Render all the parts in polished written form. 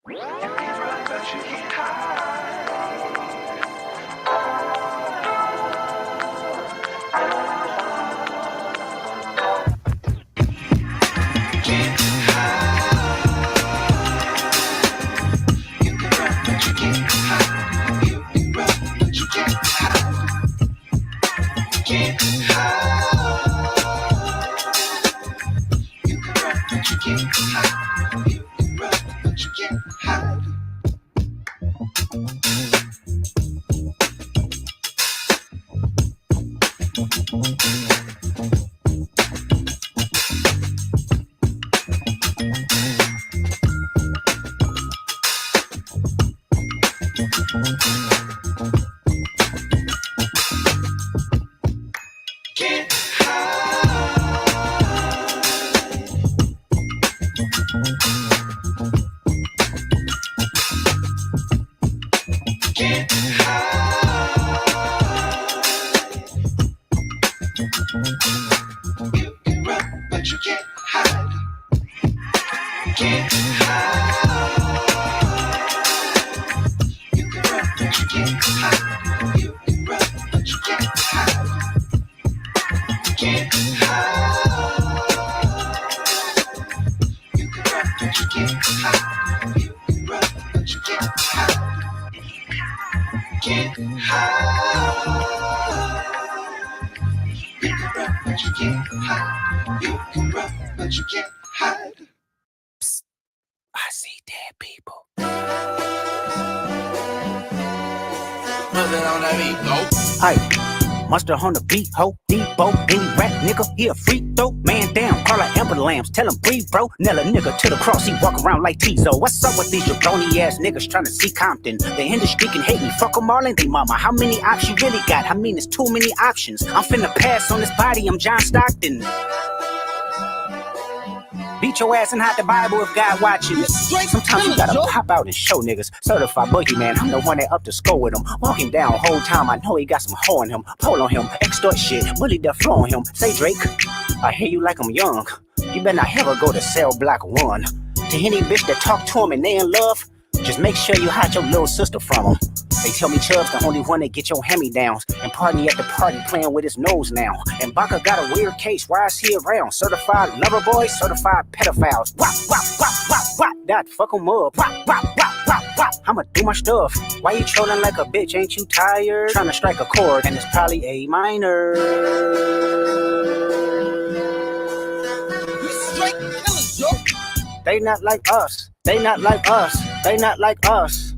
You can run, but you can't hide. Can't hide. You can run, but you can't hide. You can run, but you can't hide. Can't hide. You can run, but you can't hide. You can run, but you can't hide. Can't hide. Can't hide. You can run, but you can't hide. Can't hide. You can run, but you can't hide. You can run, but you can't hide. Can't hide. You can run, but you can't hide. You can run, but you can't hide. Can't hide. You can run, but you can't hide. You can run, but you can't hide. Psst, I see dead people. Put it on that beat, go. Hey, monster on the beat, ho, Debo, any rap nigga, he a free throw. Man down, call her Amber Lambs, tell him breathe, bro. Nail a nigga to the cross, he walk around like Tizo. What's up with these jabroni ass niggas trying to see Compton? The industry can hate me, fuck them all and they mama. How many options you really got? I mean, it's too many options. I'm finna pass on this body, I'm John Stockton. Beat your ass and hide the Bible if God watching. Sometimes you gotta pop out and show niggas. Certified boogeyman, I'm the one that up to score with him. Walking down whole time, I know he got some hoe in him. Pull on him, extort shit, bully the flow on him. Say Drake, I hear you like I'm young. You better not ever go to cell block 1. To any bitch that talk to him and they in love, just make sure you hide your little sister from him. They tell me Chubb's the only one that get your hand-me-downs. And party at the party playing with his nose now. And Baca got a weird case, why is he around? Certified lover boys, certified pedophiles. Wop, wop, wop, wop, wop, that fuck 'em up. Wop, wop, wop, wop, wop, I'ma do my stuff. Why you trolling like a bitch, ain't you tired? Trying to strike a chord, and it's probably A minor. We straight killers, yo. They not like us, they not like us, they not like us.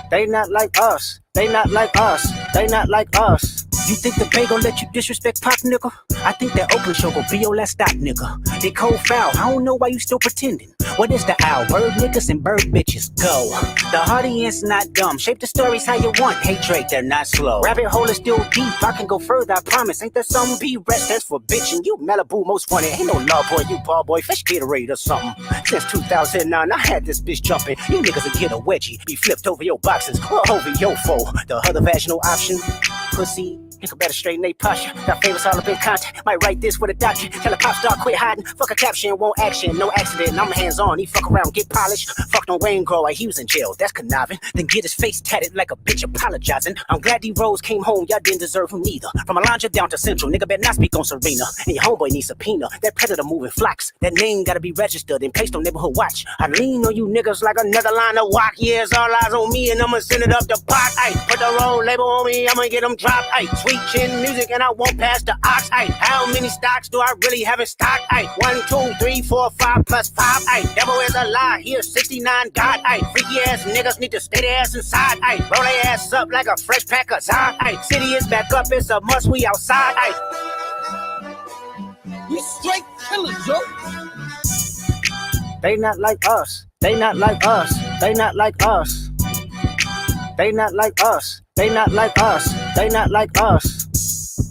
They not like us, they not like us, they not like us. You think the Bay gon' let you disrespect Pop, nigga? I think that Oakland show gon' be your last stop, nigga. They cold foul, I don't know why you still pretending. What is the owl? Bird niggas and bird bitches, go. The audience not dumb, shape the stories how you want. Hey Drake, they're not slow. Rabbit hole is still deep, I can go further, I promise. Ain't that something? B-Rest, that's for bitching. You Malibu most wanted, ain't no love boy, you ball boy, fish Gatorade or something. Since 2009, I had this bitch jumping. You niggas will get a wedgie, be flipped over your boxes, or over your foe. The other vaginal option, pussy. Nigga better straighten they posture. Got favors all up in contact. Might write this for the doctor. Tell a pop star quit hiding. Fuck a caption, won't action. No accident. I'm hands on. He fuck around, get polished. Fucked on Wayne Grower. He was in jail. That's conniving. Then get his face tatted like a bitch apologizing. I'm glad D-Rose came home. Y'all didn't deserve him neither. From Alondra down to Central. Nigga better not speak on Serena. And your homeboy needs subpoena. That predator moving flocks. That name gotta be registered and placed on neighborhood watch. I lean on you niggas like another line of walk. Yeah, it's all eyes on me and I'ma send it up the pot. Ay, put the roll label on me. I'ma get them dropped. Ay, sweet chin music. And I won't pass the ox. Ay, how many stocks do I really have in stock? Ay, 1, 2, 3, 4, 5 plus 5. Ay, devil is a lie. Here's 69 God. Ay, freaky ass niggas need to stay their ass inside. Ay, roll their ass up like a fresh pack of Zod. Ay, city is back up. It's a must. We outside. Ay, We straight killers, yo. they not like us. They not like us. They not like us. They not like us. They not like us. They not like us.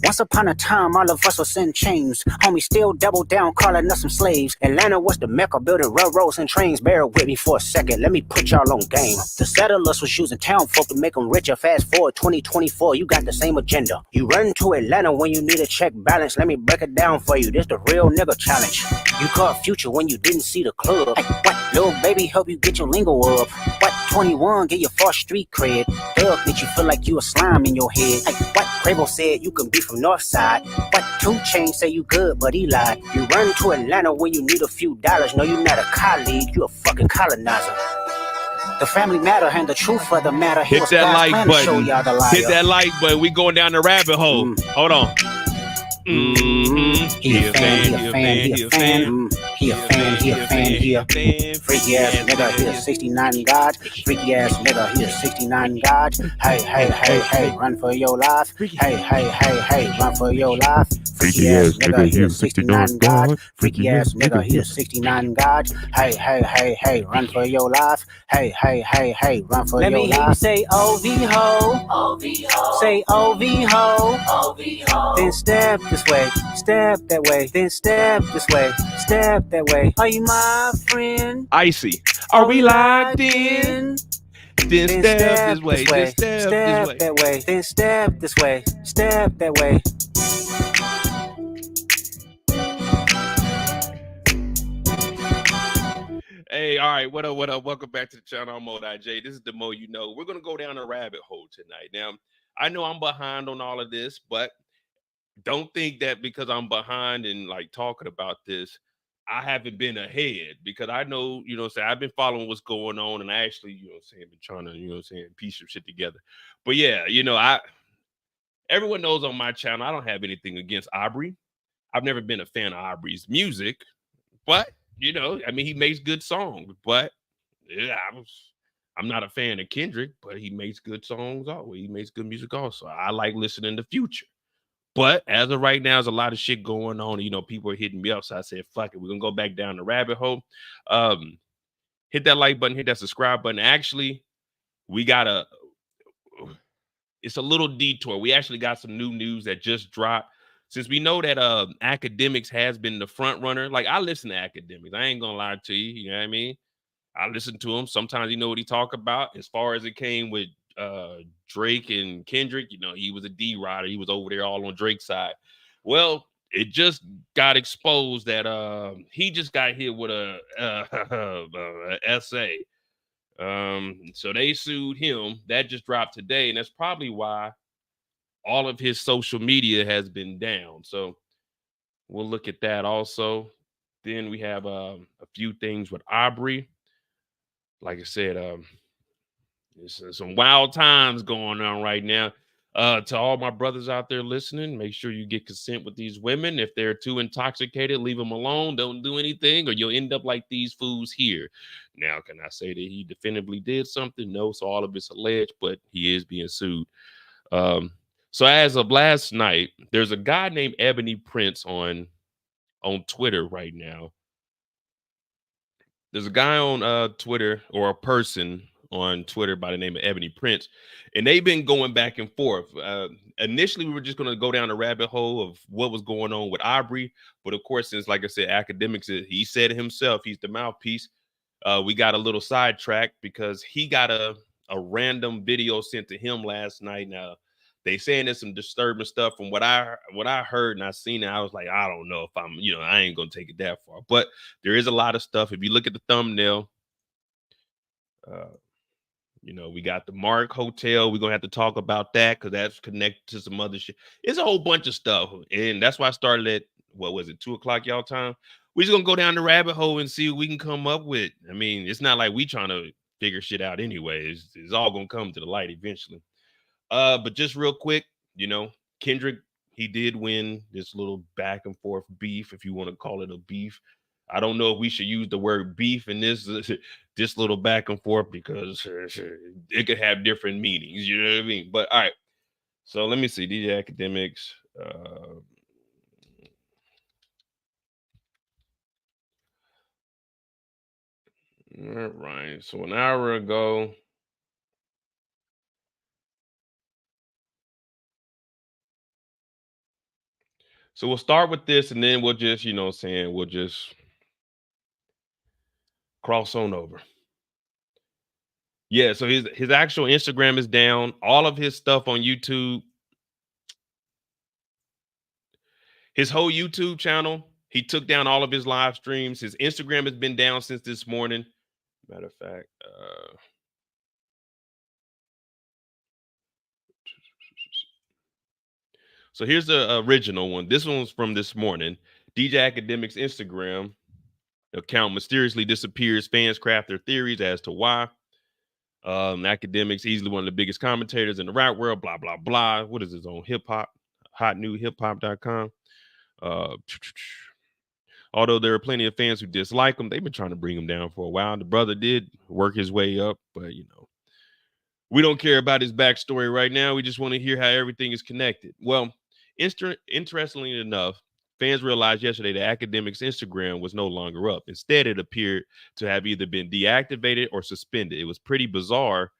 Once upon a time, all of us was in chains. Homie still double down, calling us some slaves. Atlanta was the mecca, building railroads and trains. Bear with me for a second, let me put y'all on game. The settlers was using town folk to make them richer. Fast forward 2024, you got the same agenda. You run to Atlanta when you need a check balance. Let me break it down for you, this the real nigga challenge. You caught Future when you didn't see the club. Hey, what? Little baby help you get your lingo up. What? 21 get your false street cred. Thug make you feel like you a slime in your head. Hey, what? Quavo said you can be from North Side. What? 2 Chainz say you good, but he lied. You run to Atlanta when you need a few dollars. No, you're not a colleague, you a fucking colonizer. The family matter and the truth of the matter. Hit that like button. Hit that like button. We going down the rabbit hole. Hold on. He a fan, he a fan, he a fan. He a fan, he a fan, he a freaky ass nigga, he a 69 God. Freaky ass nigga, he a 69 God. Hey, hey, hey, hey, run for your life. Hey, hey, hey, hey, run for your life. Freaky ass nigga, he a 69 God. Freaky ass nigga, he a 69 God. Hey, hey, hey, hey, run for your life. Hey, hey, hey, hey, run for your life. Let me hear you say OV ho. OV ho. Say OV ho. OV ho. Then step this way, step that way, then step this way, step that way. Are you my friend? Icy. Are we locked in? Then step this way, then step that way, then step this way, step that way. Hey, all right, what up, what up? Welcome back to the channel. I'm Mo.J. This is the Mo You Know. We're going to go down a rabbit hole tonight. Now, I know I'm behind on all of this, but don't think that because I'm behind and like talking about this, I haven't been ahead, because I know, you know what I'm saying, I've been following what's going on, and I actually, you know what I'm saying, been trying to, you know what I'm saying, piece some shit together. But yeah, you know, everyone knows on my channel, I don't have anything against Aubrey. I've never been a fan of Aubrey's music, but you know, I mean, he makes good songs, but yeah, I'm not a fan of Kendrick, but he makes good songs always. He makes good music also. I like listening to Future. But as of right now, there's a lot of shit going on. You know, people are hitting me up. So I said, fuck it. We're going to go back down the rabbit hole. Hit that like button, hit that subscribe button. Actually, it's a little detour. We actually got some new news that just dropped. Since we know that Akademiks has been the front runner, like I listen to Akademiks. I ain't gonna lie to you, you know what I mean? I listen to him. Sometimes you know what he talk about. As far as it came with Drake and Kendrick, you know, he was a D rider. He was over there all on Drake's side. Well, it just got exposed that he just got hit with a essay. So they sued him. That just dropped today, and that's probably why all of his social media has been down. So we'll look at that also. Then we have a few things with Aubrey. Like I said, there's some wild times going on right now. To all my brothers out there listening, make sure you get consent with these women. If they're too intoxicated, leave them alone. Don't do anything, or you'll end up like these fools here. Now, can I say that he definitively did something? No, so all of it's alleged, but he is being sued. So as of last night, there's a guy named Ebony Prince on Twitter right now. There's a guy on Twitter, or a person on Twitter by the name of Ebony Prince, and they've been going back and forth. Initially, we were just going to go down the rabbit hole of what was going on with Aubrey, but of course, since, like I said, Akademiks, he said it himself, he's the mouthpiece. We got a little sidetracked because he got a random video sent to him last night. Now, they saying there's some disturbing stuff from what I heard and I seen it. I was like, I don't know if I'm, you know, I ain't gonna take it that far. But there is a lot of stuff. If you look at the thumbnail, you know, we got the Mark Hotel. We're gonna have to talk about that because that's connected to some other shit. It's a whole bunch of stuff, and that's why I started at, what was it, 2 o'clock y'all time? We're just gonna go down the rabbit hole and see what we can come up with. I mean, it's not like we trying to figure shit out anyway. It's all gonna come to the light eventually. But just real quick, you know, Kendrick, he did win this little back and forth beef, if you want to call it a beef. I don't know if we should use the word beef in this this little back and forth, because it could have different meanings, you know what I mean? But all right, so let me see. DJ Akademiks. All right, so an hour ago, So we'll start with this, and then we'll just, you know what I'm saying, we'll just cross on over. Yeah, so his actual Instagram is down. All of his stuff on YouTube, his whole YouTube channel, he took down all of his live streams. His Instagram has been down since this morning. Matter of fact, so here's the original one. This one's from this morning. DJ Academic's Instagram account mysteriously disappears. Fans craft their theories as to why. Academics, easily one of the biggest commentators in the rap world, blah, blah, blah. What is his own hip hop? Hotnewhiphop.com. Although there are plenty of fans who dislike him, they've been trying to bring him down for a while. The brother did work his way up, but we don't care about his backstory right now. We just want to hear how everything is connected. Well, interestingly enough, fans realized yesterday that Academic's Instagram was no longer up. Instead, it appeared to have either been deactivated or suspended. It was pretty bizarre.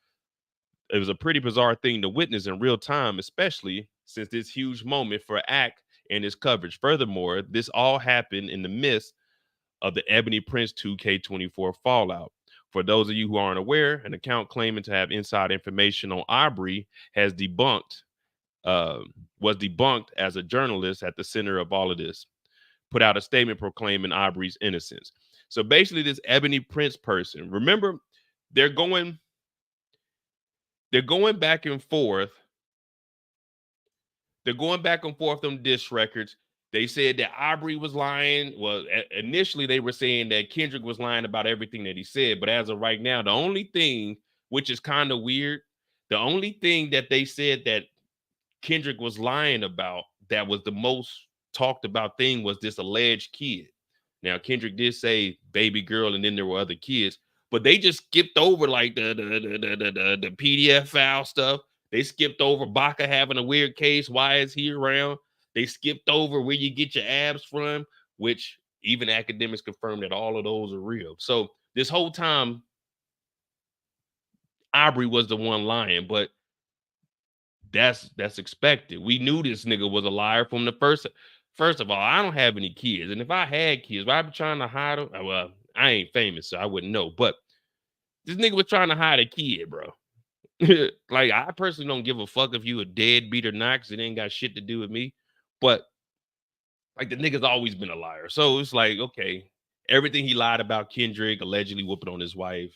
It was a pretty bizarre thing to witness in real time, especially since this huge moment for Ack and his coverage. Furthermore, this all happened in the midst of the Ebony Prince 2K24 fallout. For those of you who aren't aware, an account claiming to have inside information on Aubrey was debunked as a journalist at the center of all of this, put out a statement proclaiming Aubrey's innocence. So basically, this Ebony Prince person, remember, they're going back and forth. They're going back and forth on diss records. They said that Aubrey was lying. Well, initially they were saying that Kendrick was lying about everything that he said. But as of right now, the only thing, which is kind of weird, the only thing that they said that Kendrick was lying about that was the most talked about thing was this alleged kid. Now, Kendrick did say baby girl, and then there were other kids, but they just skipped over like the PDF file stuff. They skipped over Baca having a weird case. Why is he around? They skipped over where you get your abs from, which even academics confirm that all of those are real. So this whole time, Aubrey was the one lying, but that's expected. We knew this nigga was a liar from the first. First of all, I don't have any kids, and if I had kids, would I be trying to hide them? Well, I ain't famous, so I wouldn't know. But this nigga was trying to hide a kid, bro. Like, I personally don't give a fuck if you a deadbeat or not, because it ain't got shit to do with me. But like, the nigga's always been a liar. So it's like, okay, everything he lied about Kendrick, allegedly whooping on his wife,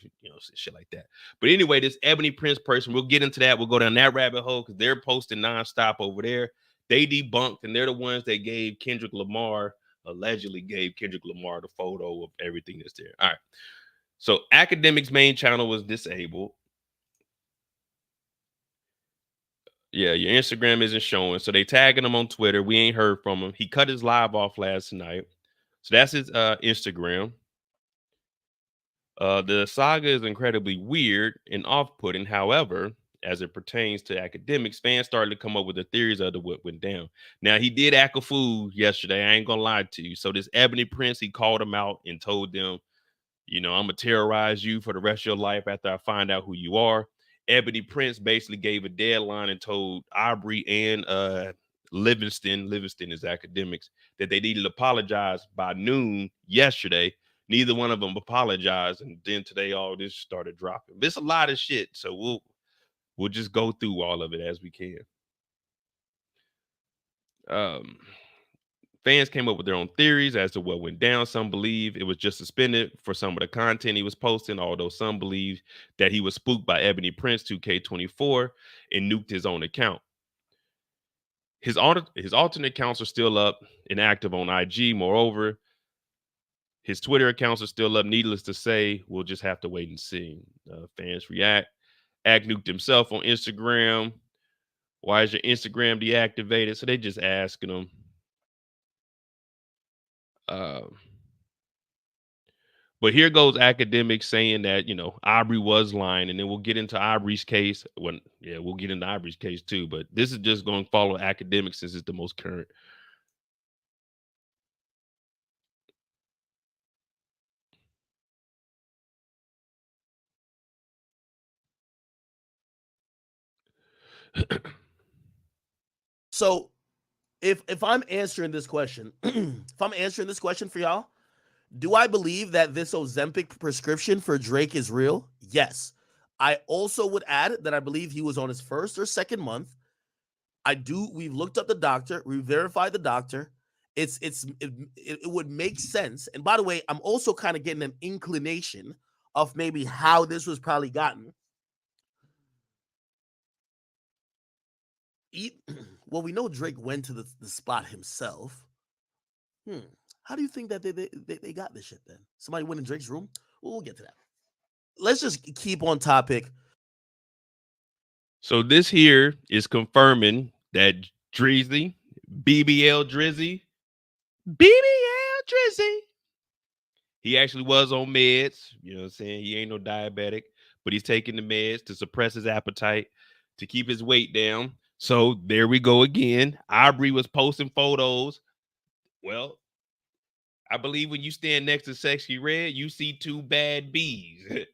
shit like that. But anyway, this Ebony Prince person, we'll get into that. We'll go down that rabbit hole because they're posting nonstop over there. They debunked, and they're the ones that allegedly gave Kendrick Lamar the photo of everything that's there. All right. So Academic's main channel was disabled. Yeah, your Instagram isn't showing. So they tagging him on Twitter. We ain't heard from him. He cut his live off last night. So that's his Instagram. The saga is incredibly weird and off-putting. However, as it pertains to Academics, fans started to come up with the theories of what went down. Now, he did act a fool yesterday. I ain't gonna lie to you. So this Ebony Prince, he called him out and told them, I'm gonna terrorize you for the rest of your life after I find out who you are. Ebony Prince basically gave a deadline and told Aubrey and Livingston is Academics, that they needed to apologize by noon yesterday. Neither one of them apologized, and then today all this started dropping. It's a lot of shit, so we'll just go through all of it as we can. Fans came up with their own theories as to what went down. Some believe it was just suspended for some of the content he was posting, although some believe that he was spooked by Ebony Prince 2K24 and nuked his own account. His alternate accounts are still up and active on IG. Moreover, his Twitter accounts are still up. Needless to say, we'll just have to wait and see. Fans react. Ack nuked himself on Instagram. Why is your Instagram deactivated? So they just asking him. But here goes Academics saying that, Aubrey was lying, and then we'll get into Aubrey's case. We'll get into Aubrey's case too, but this is just going to follow Academics since it's the most current. So if I'm answering this question, if I'm answering this question for y'all, do I believe that this Ozempic prescription for Drake is real? Yes. I also would add that I believe he was on his first or second month. We've looked up the doctor, we verified the doctor. It would make sense. And by the way, I'm also kind of getting an inclination of maybe how this was probably gotten. Well, we know Drake went to the spot himself. How do you think that they got this shit then? Somebody went in Drake's room? We'll get to that. Let's just keep on topic. So this here is confirming that Drizzy, BBL Drizzy, he actually was on meds. You know what I'm saying? He ain't no diabetic, but he's taking the meds to suppress his appetite, to keep his weight down. So there we go again. Aubrey was posting photos. Well, I believe when you stand next to Sexy Red, you see two bad bees.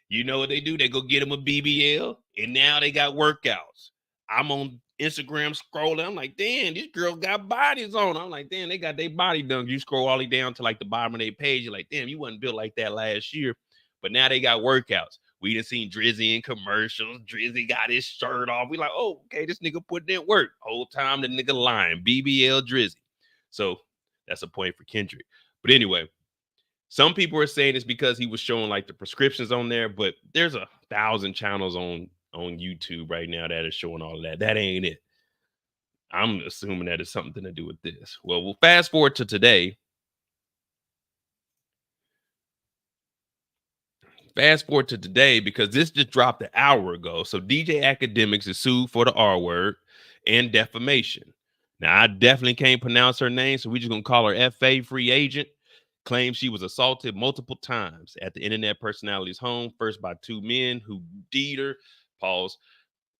You know what they do? They go get them a BBL, and now they got workouts. I'm on Instagram scrolling. I'm like, damn, these girls got bodies on. I'm like, damn, they got their body done. You scroll all the way down to like the bottom of their page. You're like, damn, you wasn't built like that last year. But now they got workouts. We done seen Drizzy in commercials. Drizzy got his shirt off. We like, oh, okay, this nigga put in work. Whole time the nigga lying. BBL Drizzy. So that's a point for Kendrick. But anyway, some people are saying it's because he was showing like the prescriptions on there, but there's 1,000 channels on YouTube right now that is showing all of that. That ain't it. I'm assuming that it's something to do with this. Well, we'll fast forward to today. Fast forward to today because this just dropped an hour ago. So DJ Academics is sued for the R word and defamation. Now, I definitely can't pronounce her name, so we're just going to call her FA Free Agent. Claims she was assaulted multiple times at the internet personality's home, first by two men who deed her, pause,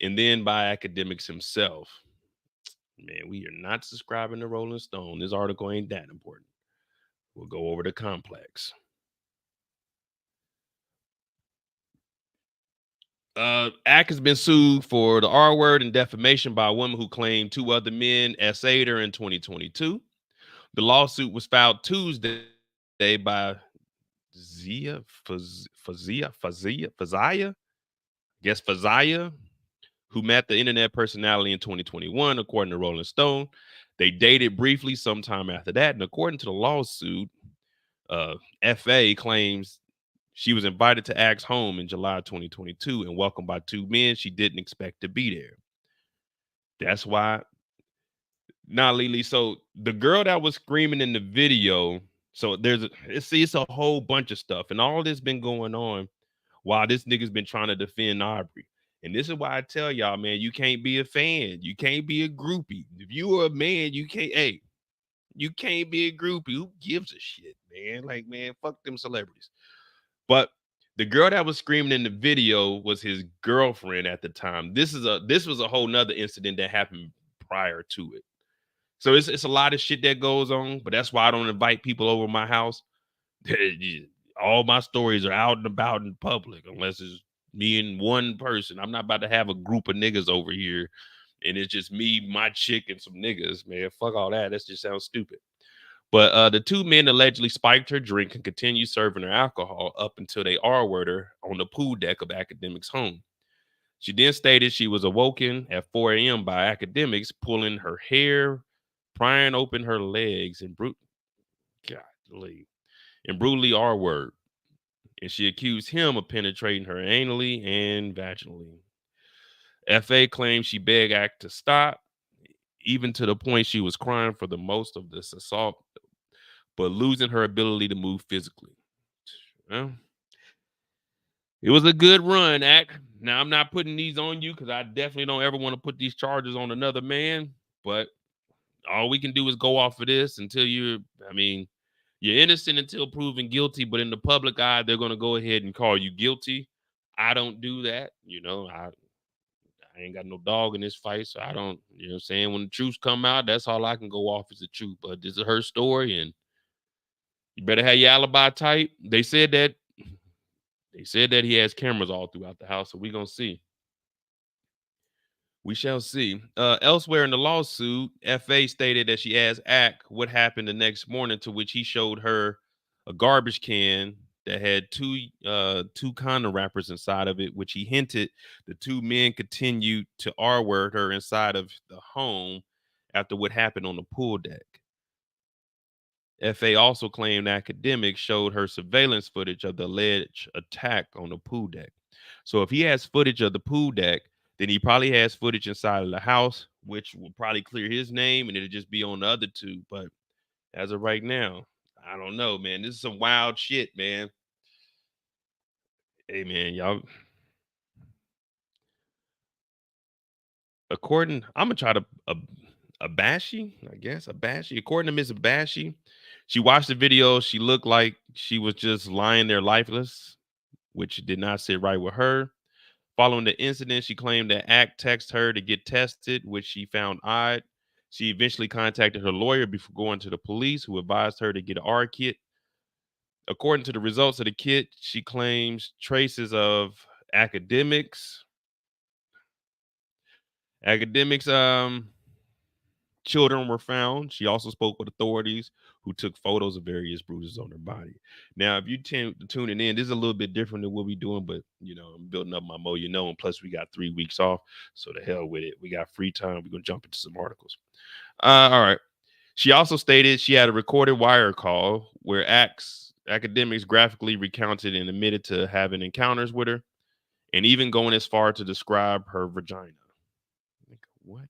and then by Academics himself. Man, we are not subscribing to Rolling Stone. This article ain't that important. We'll go over to Complex. Ack has been sued for the R word and defamation by a woman who claimed two other men essayed her in 2022. The lawsuit was filed Tuesday by Fazia, who met the internet personality in 2021, according to Rolling Stone. They dated briefly sometime after that, and according to the lawsuit, FA claims she was invited to Ack's home in July 2022 and welcomed by two men she didn't expect to be there. That's why. Nah, Lily. So the girl that was screaming in the video, so it's a whole bunch of stuff, and all this been going on while this nigga's been trying to defend Aubrey. And this is why I tell y'all, man, you can't be a fan. You can't be a groupie. If you are a man, you can't be a groupie. Who gives a shit, man? Like, man, fuck them celebrities. But the girl that was screaming in the video was his girlfriend at the time. This was a whole nother incident that happened prior to it. So it's a lot of shit that goes on, but that's why I don't invite people over my house. All my stories are out and about in public, unless it's me and one person. I'm not about to have a group of niggas over here, and it's just me, my chick, and some niggas, man. Fuck all that. That just sounds stupid. But the two men allegedly spiked her drink and continued serving her alcohol up until they R-worded her on the pool deck of Academics' home. She then stated she was awoken at 4 a.m. by Academics pulling her hair, prying open her legs, and brutally R-word. And she accused him of penetrating her anally and vaginally. FA claims she begged Ack to stop, even to the point she was crying for the most of this assault, but losing her ability to move physically. Well, it was a good run, Ack. Now, I'm not putting these on you because I definitely don't ever want to put these charges on another man, but all we can do is go off of this until you're innocent until proven guilty, but in the public eye, they're going to go ahead and call you guilty. I don't do that. I ain't got no dog in this fight, so I don't, you know what I'm saying? When the truth come out, that's all I can go off is the truth. But this is her story, and you better have your alibi tight. They said that he has cameras all throughout the house, so we're going to see. We shall see. Elsewhere in the lawsuit, FA stated that she asked Ack what happened the next morning, to which he showed her a garbage can that had two condom wrappers inside of it, which he hinted the two men continued to R-word her inside of the home after what happened on the pool deck. FA also claimed academics showed her surveillance footage of the alleged attack on the pool deck. So if he has footage of the pool deck, then he probably has footage inside of the house, which will probably clear his name and it'll just be on the other two. But as of right now, I don't know, man. This is some wild shit, man. Hey, man, y'all. I'm gonna try to Abashi, I guess. Abashi. According to Miss Abashi, she watched the video. She looked like she was just lying there lifeless, which did not sit right with her. Following the incident, she claimed that Ack texted her to get tested, which she found odd. She eventually contacted her lawyer before going to the police, who advised her to get an R kit. According to the results of the kit, she claims traces of academics, children were found. She also spoke with authorities who took photos of various bruises on her body. Now, if you tuning in, this is a little bit different than what we're doing, but I'm building up my Mo You Know, and plus we got 3 weeks off, so the hell with it. We got free time. We're gonna jump into some articles. All right. She also stated she had a recorded wire call where academics graphically recounted and admitted to having encounters with her, and even going as far to describe her vagina. What?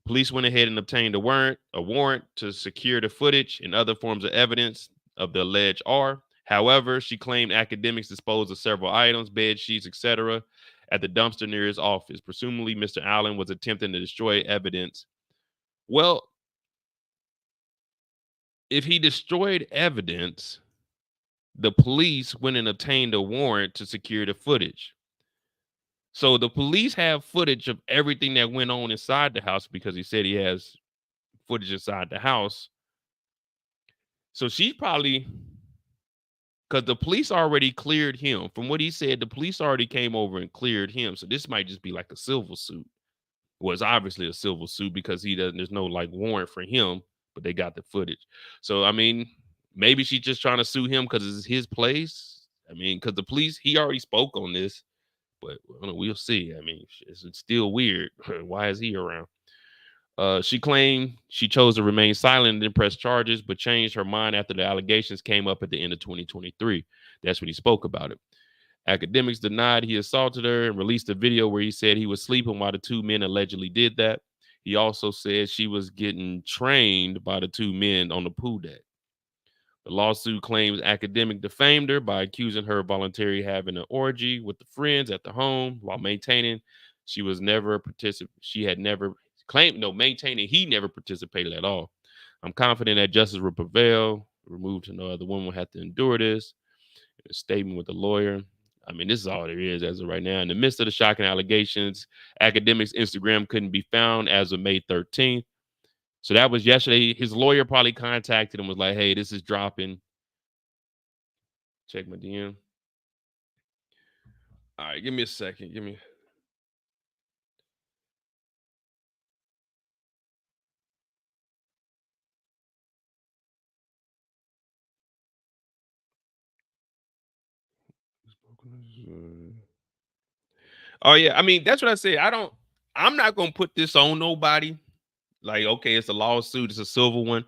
Police went ahead and obtained a warrant to secure the footage and other forms of evidence of the alleged R. However, she claimed academics disposed of several items, bed sheets, etc., at the dumpster near his office. Presumably, Mr. Allen was attempting to destroy evidence. Well, if he destroyed evidence, the police went and obtained a warrant to secure the footage. So the police have footage of everything that went on inside the house because he said he has footage inside the house. So she probably, because the police already cleared him. From what he said, the police already came over and cleared him. So this might just be like a civil suit. Well, it's obviously a civil suit because there's no like warrant for him, but they got the footage. So, I mean, maybe she's just trying to sue him because it's his place. I mean, because the police, he already spoke on this, but we'll see. I mean, it's still weird. Why is he around? She claimed she chose to remain silent and didn't press charges, but changed her mind after the allegations came up at the end of 2023. That's when he spoke about it. Academics denied he assaulted her and released a video where he said he was sleeping while the two men allegedly did that. He also said she was getting trained by the two men on the pool deck. The lawsuit claims academic defamed her by accusing her of voluntarily having an orgy with the friends at the home while maintaining he never participated at all. I'm confident that justice will prevail. Removed to no other woman will have to endure this. A statement with the lawyer. I mean, this is all there is as of right now. In the midst of the shocking allegations, academics' Instagram couldn't be found as of May 13th. So that was yesterday. His lawyer probably contacted him, was like, hey, this is dropping. Check my DM. All right, give me a second. Oh, yeah. I mean, that's what I said. I'm not going to put this on nobody. Like, okay, it's a lawsuit. It's a civil one.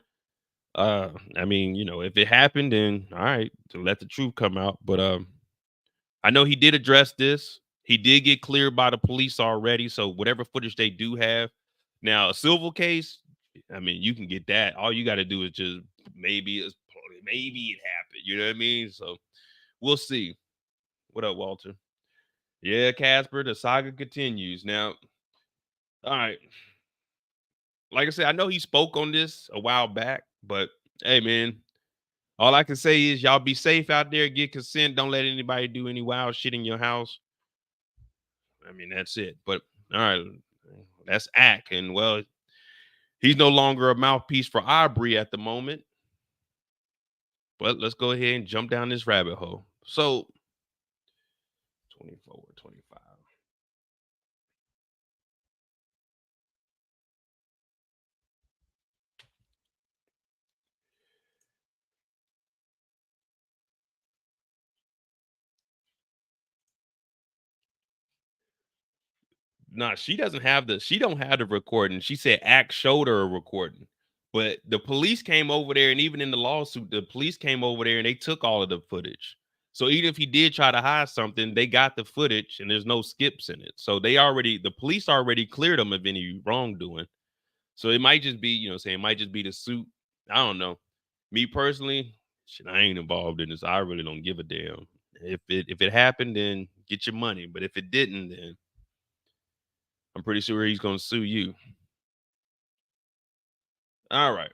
I mean, if it happened, then all right, to let the truth come out. But I know he did address this. He did get cleared by the police already. So whatever footage they do have. Now, a civil case, I mean, you can get that. All you got to do is just maybe it happened. You know what I mean? So we'll see. What up, Walter? Yeah, Casper, the saga continues. Now, all right. Like I said, I know he spoke on this a while back, but hey, man, all I can say is y'all be safe out there, get consent. Don't let anybody do any wild shit in your house. I mean, that's it. But all right, that's Ack. And well, he's no longer a mouthpiece for Aubrey at the moment. But let's go ahead and jump down this rabbit hole. So 24, 25. Nah, she doesn't have she don't have the recording. She said Act showed her a recording. But the police came over there, and even in the lawsuit, the police came over there and they took all of the footage. So even if he did try to hide something, they got the footage and there's no skips in it. So the police already cleared him of any wrongdoing. So it might just be, saying, it might just be the suit. I don't know. Me personally, shit, I ain't involved in this. I really don't give a damn. If it happened, then get your money. But if it didn't, then I'm pretty sure he's gonna sue you. All right.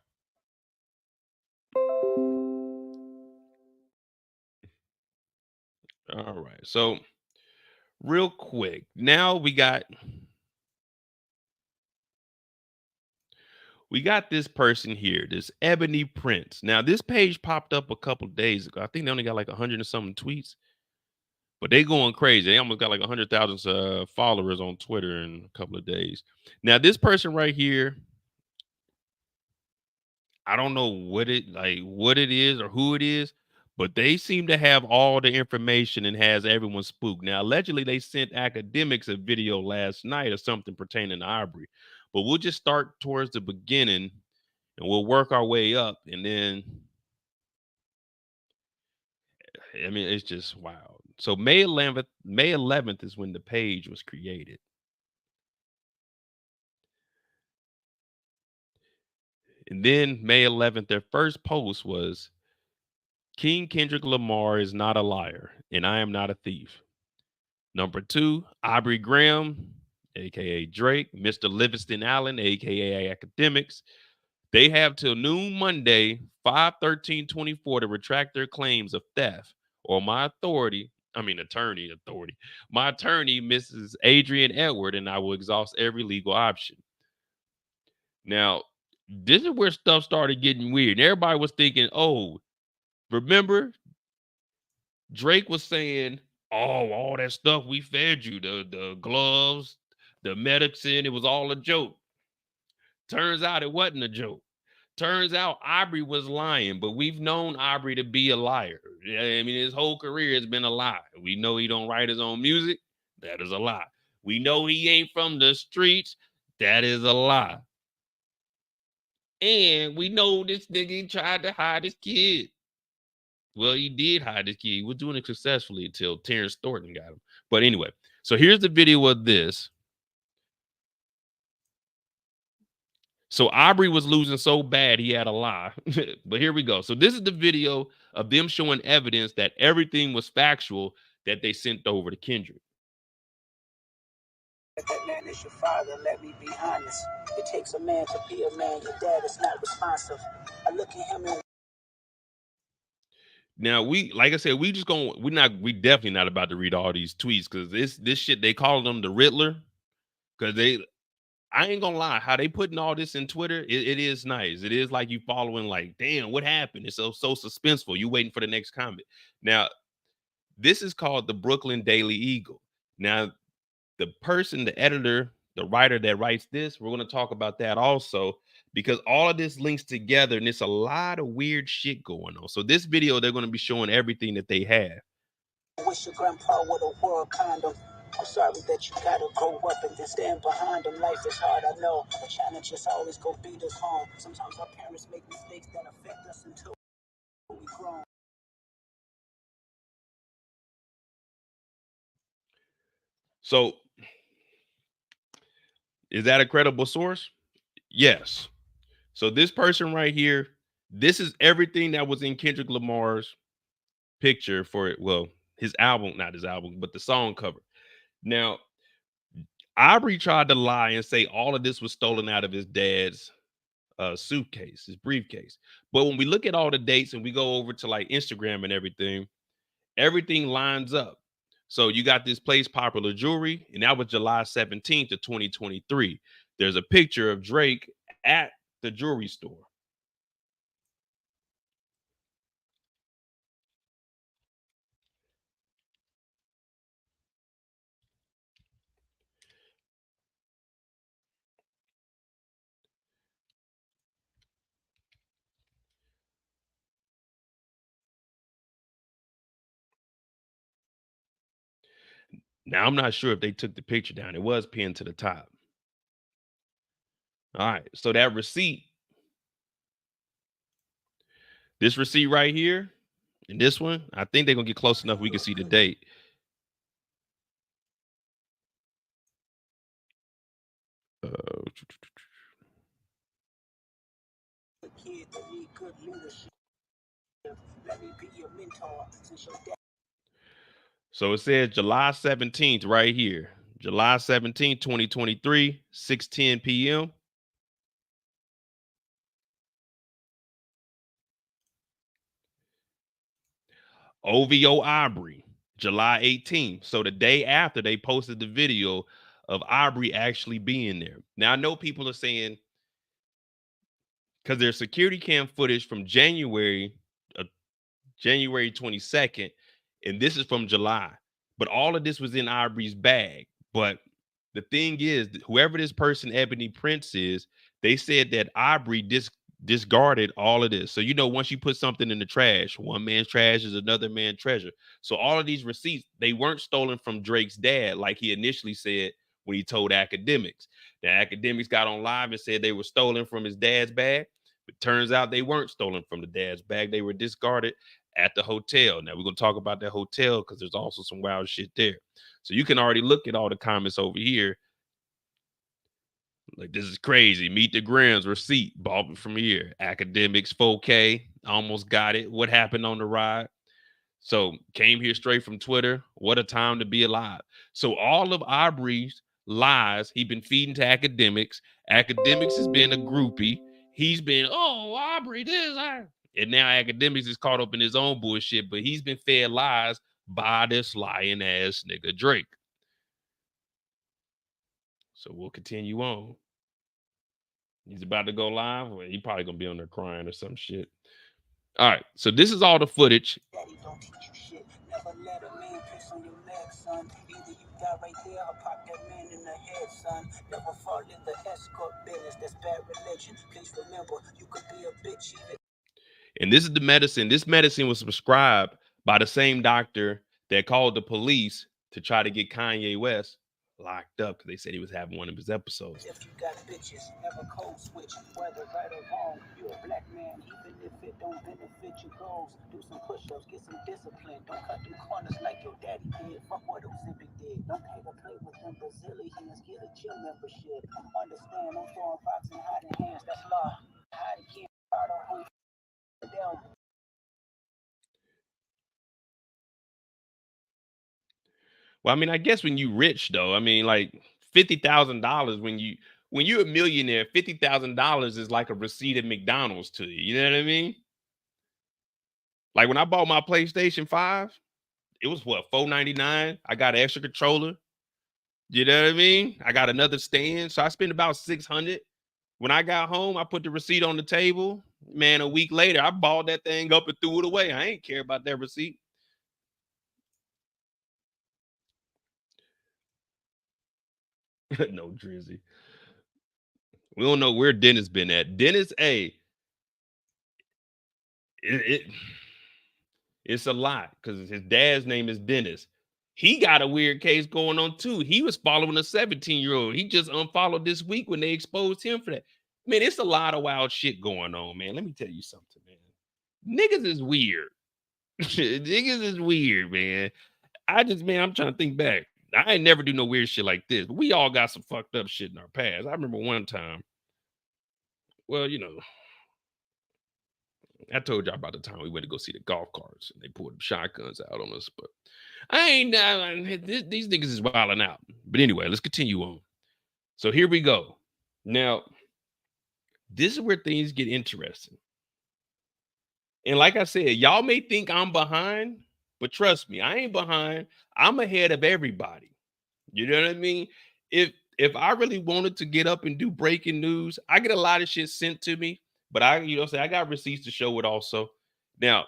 All right. So real quick, now we got this person here, this Ebony Prince. Now, this page popped up a couple days ago. I think they only got like 100 and something tweets, but they going crazy. They almost got like 100,000 followers on Twitter in a couple of days. Now, this person right here, I don't know what it is or who it is, but they seem to have all the information and has everyone spooked. Now, allegedly, they sent academics a video last night or something pertaining to Aubrey, but we'll just start towards the beginning and we'll work our way up. And then, I mean, it's just wild. So May 11th is when the page was created. And then May 11th, their first post was, King Kendrick Lamar is not a liar, and I am not a thief. Number 2, Aubrey Graham, aka Drake, Mr. Livingston Allen, aka Academics. They have till noon Monday, 5/13/24 to retract their claims of theft, or my attorney, my attorney, Mrs. Adrian Edward, and I will exhaust every legal option. Now, this is where stuff started getting weird. And everybody was thinking, oh, remember Drake was saying, oh, all that stuff we fed you, the gloves, the medicine, it was all a joke. Turns out it wasn't a joke. Turns out Aubrey was lying, but we've known Aubrey to be a liar. I mean, his whole career has been a lie. We know he don't write his own music. That is a lie. We know he ain't from the streets. That is a lie. And we know this nigga tried to hide his kid. Well, he did hide his kid. He was doing it successfully until Terrence Thornton got him. But anyway, so here's the video of this. So Aubrey was losing so bad he had a lie. But here we go. So this is the video of them showing evidence that everything was factual that they sent over to Kendrick. That man is your father, let me be honest. It takes a man to be a man. Your dad is not responsive. I look at him and now like I said, we definitely not about to read all these tweets because this shit, they call them the Riddler. Because I ain't gonna lie, how they putting all this in Twitter, it is nice. It is like you following, like, damn, what happened? It's so suspenseful. You waiting for the next comment. Now, this is called the Brooklyn Daily Eagle. Now, the person, the editor, the writer that writes this, we're going to talk about that also, because all of this links together and it's a lot of weird shit going on. So this video, they're going to be showing everything that they have. I wish your grandpa would have wore a condom. I'm sorry that you gotta grow up and then stand behind him. Life is hard, I know. The challenges always go beat us home. Sometimes our parents make mistakes that affect us until we grown. So is that a credible source? Yes. So this person right here, this is everything that was in Kendrick Lamar's picture for it. Well, his album, not his album, but the song cover. Now, Aubrey tried to lie and say all of this was stolen out of his dad's suitcase, his briefcase. But when we look at all the dates and we go over to like Instagram and everything lines up. So you got this place, Popular Jewelry, and that was July 17th of 2023. There's a picture of Drake at the jewelry store. Now, I'm not sure if they took the picture down. It was pinned to the top. All right. So that receipt, this receipt right here, and this one, I think they're going to get close enough we can see the date. So it says July 17th right here. July 17th, 2023, 6:10 p.m. OVO Aubrey, July 18th. So the day after they posted the video of Aubrey actually being there. Now I know people are saying, because there's security cam footage from January 22nd, and this is from July. But all of this was in Aubrey's bag. But the thing is, whoever this person, Ebony Prince, is, they said that Aubrey discarded all of this. So, you know, once you put something in the trash, one man's trash is another man's treasure. So all of these receipts, they weren't stolen from Drake's dad, like he initially said when he told Academics. The Academics got on live and said they were stolen from his dad's bag. It turns out they weren't stolen from the dad's bag. They were discarded at the hotel. Now we're going to talk about that hotel because there's also some wild shit there. So you can already look at all the comments over here. Like, this is crazy. Meet the Grams receipt. Bought it from here. Academics 4K. Almost got it. What happened on the ride? So came here straight from Twitter. What a time to be alive. So all of Aubrey's lies, he been feeding to Academics. Academics has been a groupie. He's been, oh, Aubrey, this, and now Academics is caught up in his own bullshit, but he's been fed lies by this lying ass nigga Drake. So we'll continue on. He's about to go live. Well, he probably gonna be on there crying or some shit. All right, so this is all the footage. Daddy don't teach you shit. Never let a man piss on your neck, son. Either you die right there or pop that man in the head, son. Never fall in the escort business. That's bad religion. Please remember, you could be a bitch even. And this is the medicine. This medicine was prescribed by the same doctor that called the police to try to get Kanye West locked up because they said he was having one of his episodes. If you got bitches, never code switch, whether right or wrong. You're a black man, even if it don't benefit your goals. Do some push-ups, get some discipline. Don't cut them corners like your daddy did. Fuck what Ozempic did. Don't pay to play with them Brazilians. Get a gym membership. Understand, I'm throwing rocks and hiding hands. That's law. Hide again. Down. Well, I mean, I guess when you rich though, I mean, like $50,000 when you're a millionaire, $50,000 is like a receipt at McDonald's to you. You know what I mean? Like when I bought my PlayStation 5, it was what, $499. I got an extra controller. You know what I mean? I got another stand, so I spent about $600. When I got home, I put the receipt on the table. Man, a week later, I balled that thing up and threw it away. I ain't care about that receipt. No, Drizzy. We don't know where Dennis been at. Dennis, it's a lot because his dad's name is Dennis. He got a weird case going on too. He was following a 17-year-old. He just unfollowed this week when they exposed him for that. Man, it's a lot of wild shit going on, man. Let me tell you something, man. Niggas is weird. Niggas is weird, man. I'm trying to think back. I ain't never do no weird shit like this. But we all got some fucked up shit in our past. I remember one time. Well, you know, I told y'all about the time we went to go see the golf carts and they pulled the shotguns out on us. But these niggas is wilding out. But anyway, let's continue on. So here we go. Now, this is where things get interesting. And like I said, y'all may think I'm behind, but trust me, I ain't behind. I'm ahead of everybody. You know what I mean? If I really wanted to get up and do breaking news, I get a lot of shit sent to me, but I got receipts to show it also. Now,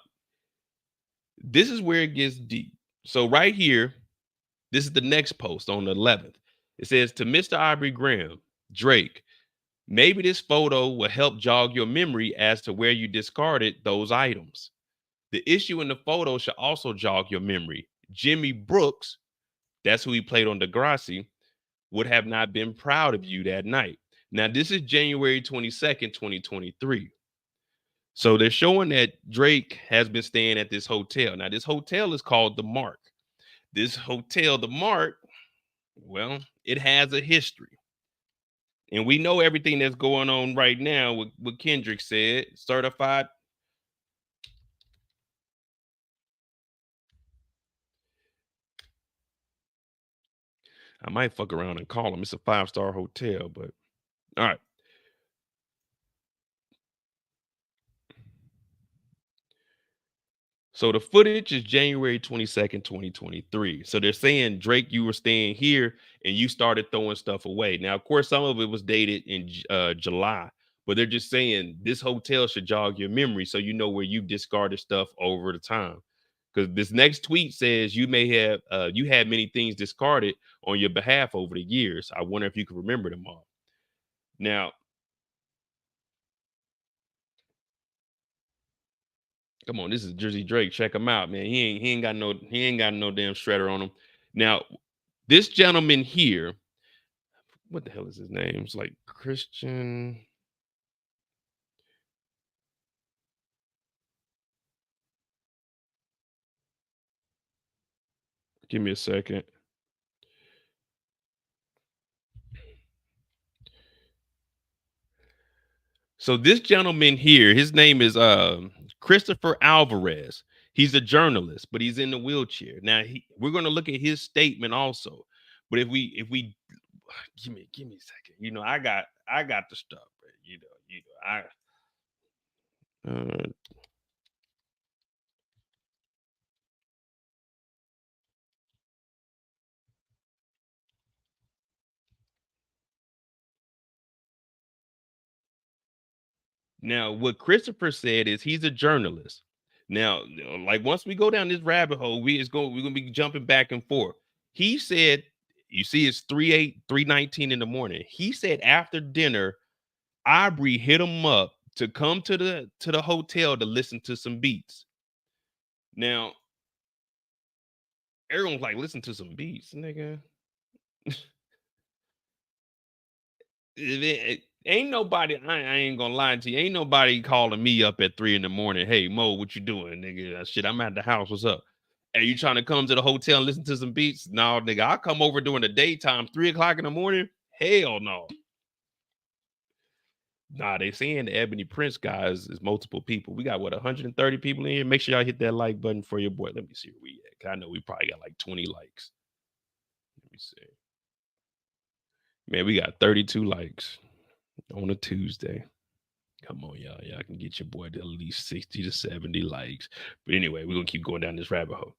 this is where it gets deep. So right here, this is the next post on the 11th. It says, to Mr. Aubrey Graham, Drake, maybe this photo will help jog your memory as to where you discarded those items. The issue in the photo should also jog your memory. Jimmy Brooks, that's who he played on Degrassi, would have not been proud of you that night. Now, this is January 22nd, 2023. So they're showing that Drake has been staying at this hotel. Now, this hotel is called The Mark. This hotel, The Mark, well, it has a history. And we know everything that's going on right now with what Kendrick said, certified. I might fuck around and call him. It's a 5-star hotel, but all right. So the footage is January 22nd, 2023. So they're saying, Drake, you were staying here and you started throwing stuff away. Now, of course, some of it was dated in July, but they're just saying this hotel should jog your memory so you know where you discarded stuff over the time. Because this next tweet says you may have you had many things discarded on your behalf over the years. I wonder if you can remember them all. Now, come on, this is Jersey Drake. Check him out, man. He ain't got no damn shredder on him. Now, this gentleman here, what the hell is his name? It's like Christian. Give me a second. So this gentleman here, his name is Christopher Alvarez. He's a journalist, but he's in the wheelchair. Now we're going to look at his statement also. But if we give me a second. You know, I got the stuff, but now what Christopher said is he's a journalist. Now, like once we go down this rabbit hole, we're gonna be jumping back and forth. He said, you see, it's 3:19 in the morning. He said after dinner, Aubrey hit him up to come to the hotel to listen to some beats. Now, everyone's like, listen to some beats, nigga. Ain't nobody, I ain't gonna lie to you, ain't nobody calling me up at 3 in the morning. Hey, Mo, what you doing, nigga? Shit, I'm at the house. What's up? Hey, you trying to come to the hotel and listen to some beats? No, nigga, I'll come over during the daytime, 3 o'clock in the morning. Hell no. Nah, they saying the Ebony Prince guys is multiple people. We got what 130 people in here. Make sure y'all hit that like button for your boy. Let me see where we at. 'Cause I know we probably got like 20 likes. Let me see. Man, we got 32 likes on a Tuesday. Come on, y'all. Y'all can get your boy to at least 60 to 70 likes. But anyway, we're gonna keep going down this rabbit hole.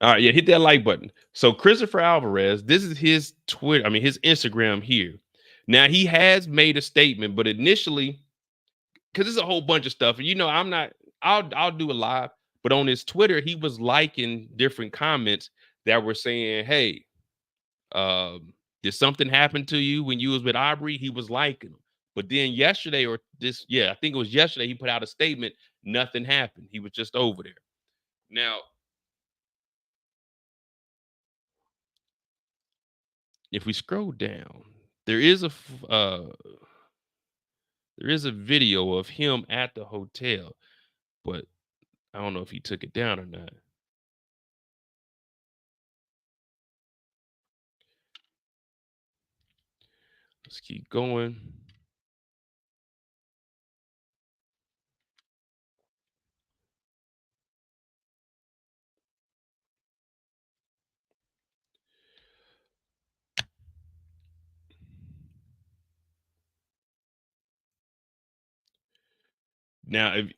All right, yeah, hit that like button. So Christopher Alvarez, this is his Twitter, his Instagram here. Now he has made a statement, but initially, because there's a whole bunch of stuff, and I'll do a live, but on his Twitter, he was liking different comments that were saying, hey, did something happen to you when you was with Aubrey? He was liking them. But then yesterday, I think it was yesterday, he put out a statement, nothing happened. He was just over there. Now, if we scroll down, there is a video of him at the hotel, but I don't know if he took it down or not. Let's keep going. Now, if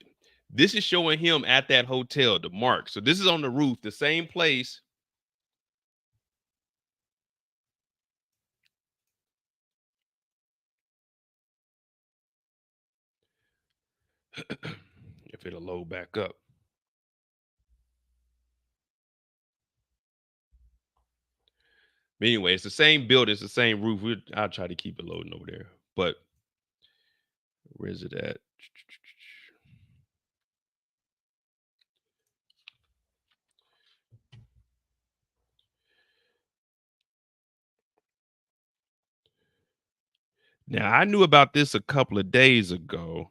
this is showing him at that hotel, the Mark. So this is on the roof, the same place. If it'll load back up. But anyway, it's the same building, it's the same roof. I'll try to keep it loading over there. But where is it at? Now, I knew about this a couple of days ago.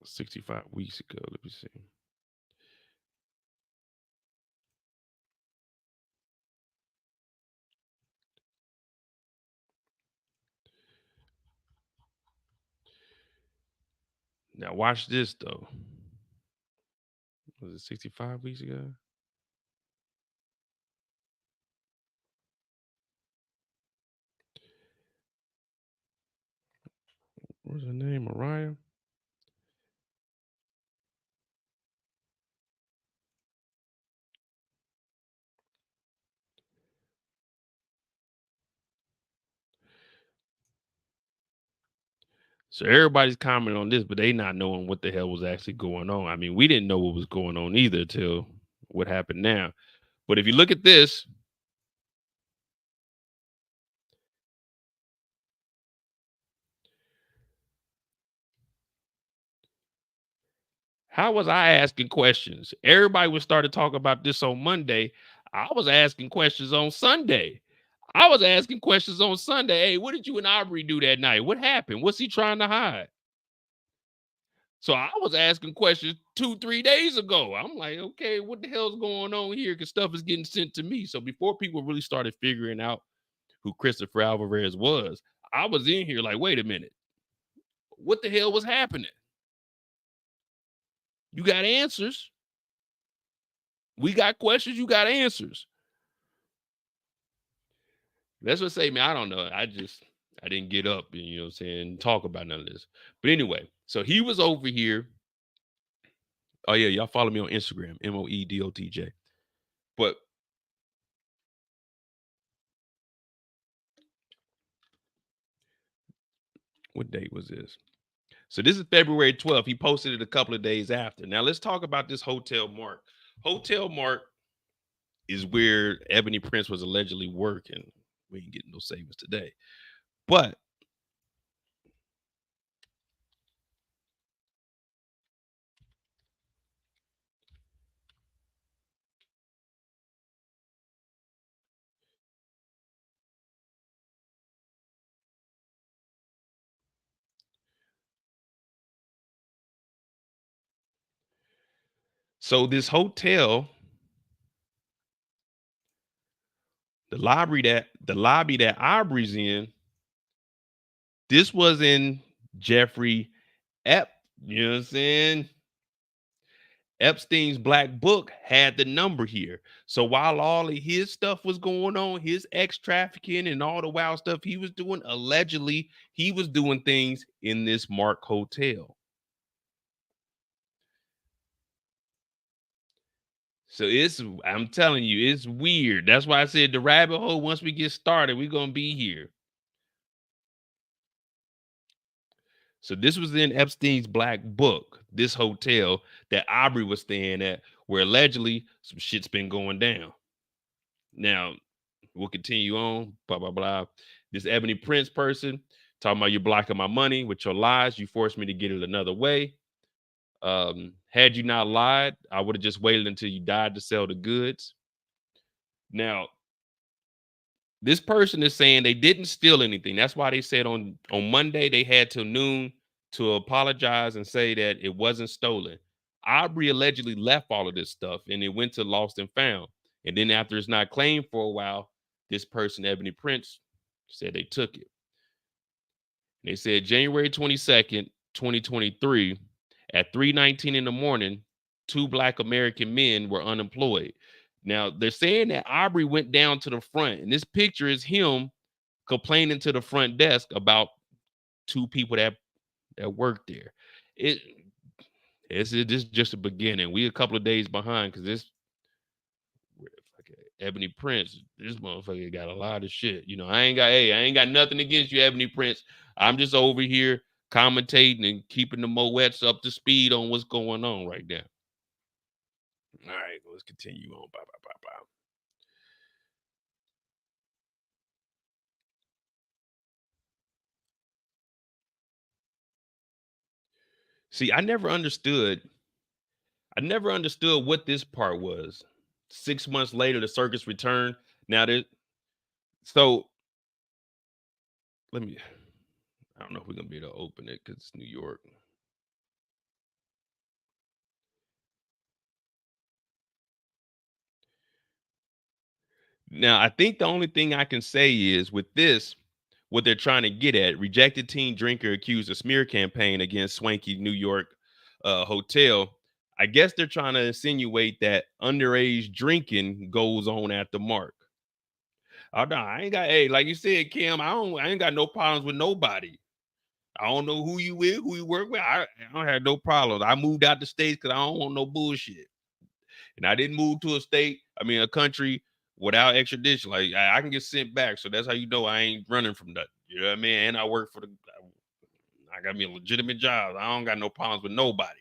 65 weeks ago. Let me see. Now, watch this, though. Was it 65 weeks ago? What's her name? Mariah? So everybody's commenting on this, but they not knowing what the hell was actually going on. I mean, we didn't know what was going on either till what happened now. But if you look at this, how was I asking questions? Everybody was started talking about this on Monday. I was asking questions on Sunday. I was asking questions on Sunday. Hey, what did you and Aubrey do that night? What happened? What's he trying to hide? So I was asking questions 2-3 days ago. I'm like, okay, what the hell's going on here? Because stuff is getting sent to me. So before people really started figuring out who Christopher Alvarez was, I was in here like, wait a minute. What the hell was happening? You got answers. We got questions. You got answers. That's what I say, man. I don't know. I didn't get up and, you know what I'm saying, talk about none of this. But anyway, so he was over here. Oh, yeah. Y'all follow me on Instagram, MOEDOTJ. But what date was this? So this is February 12th. He posted it a couple of days after. Now let's talk about this Hotel Mark. Hotel Mark is where Ebony Prince was allegedly working. We ain't getting no savings today. But so this hotel, the lobby that Aubrey's in, this was in Jeffrey you know what I'm saying? Epstein's black book had the number here. So while all of his stuff was going on, his ex trafficking and all the wild stuff he was doing, allegedly, he was doing things in this Mark Hotel. So I'm telling you, it's weird. That's why I said the rabbit hole, once we get started, we're going to be here. So this was in Epstein's black book, this hotel that Aubrey was staying at, where allegedly some shit's been going down. Now, we'll continue on, blah, blah, blah. This Ebony Prince person talking about you blocking my money with your lies. You forced me to get it another way. Had you not lied, I would have just waited until you died to sell the goods. Now, this person is saying they didn't steal anything. That's why they said on Monday they had till noon to apologize and say that it wasn't stolen. Aubrey allegedly left all of this stuff and it went to Lost and Found. And then after it's not claimed for a while, this person, Ebony Prince, said they took it. They said January 22nd, 2023, at 3:19 in the morning, 2 Black American men were unemployed. Now, they're saying that Aubrey went down to the front, and this picture is him complaining to the front desk about 2 people that worked there. This is just a beginning. We a couple of days behind because this Ebony Prince, this motherfucker got a lot of shit. You know, I ain't got nothing against you, Ebony Prince. I'm just over here commentating and keeping the Moettes up to speed on what's going on right now. All right, let's continue on. Bye, bye, bye, bye. See, I never understood what this part was. 6 months later, the circus returned. Now that So let me. I don't know if we're gonna be able to open it because it's New York. Now, I think the only thing I can say is with this, what they're trying to get at, rejected teen drinker accused of smear campaign against swanky New York hotel. I guess they're trying to insinuate that underage drinking goes on at the Mark. Oh, no, I ain't got, hey, like you said, Kim, I ain't got no problems with nobody. I don't know who you with, who you work with. I don't have no problems. I moved out the states because I don't want no bullshit. And I didn't move to a country without extradition. Like I can get sent back. So that's how you know I ain't running from nothing. You know what I mean? And I work for I got me a legitimate job. I don't got no problems with nobody.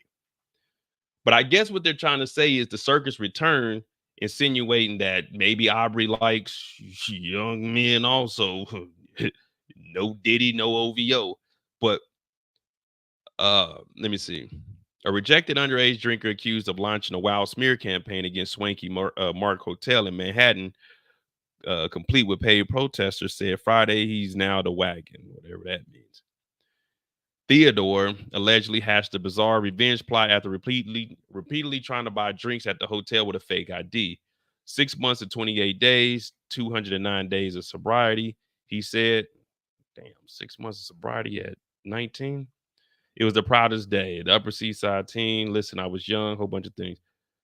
But I guess what they're trying to say is the circus return, insinuating that maybe Aubrey likes young men also. No Diddy, no OVO. But let me see. A rejected underage drinker accused of launching a wild smear campaign against swanky Mark Hotel in Manhattan, complete with paid protesters, said Friday he's now the wagon, whatever that means. Theodore allegedly hatched a bizarre revenge plot after repeatedly trying to buy drinks at the hotel with a fake ID. 6 months and 28 days, 209 days of sobriety. He said, damn, 6 months of sobriety at 19. It was the proudest day. The Upper East Side team. Listen, I was young, whole bunch of things.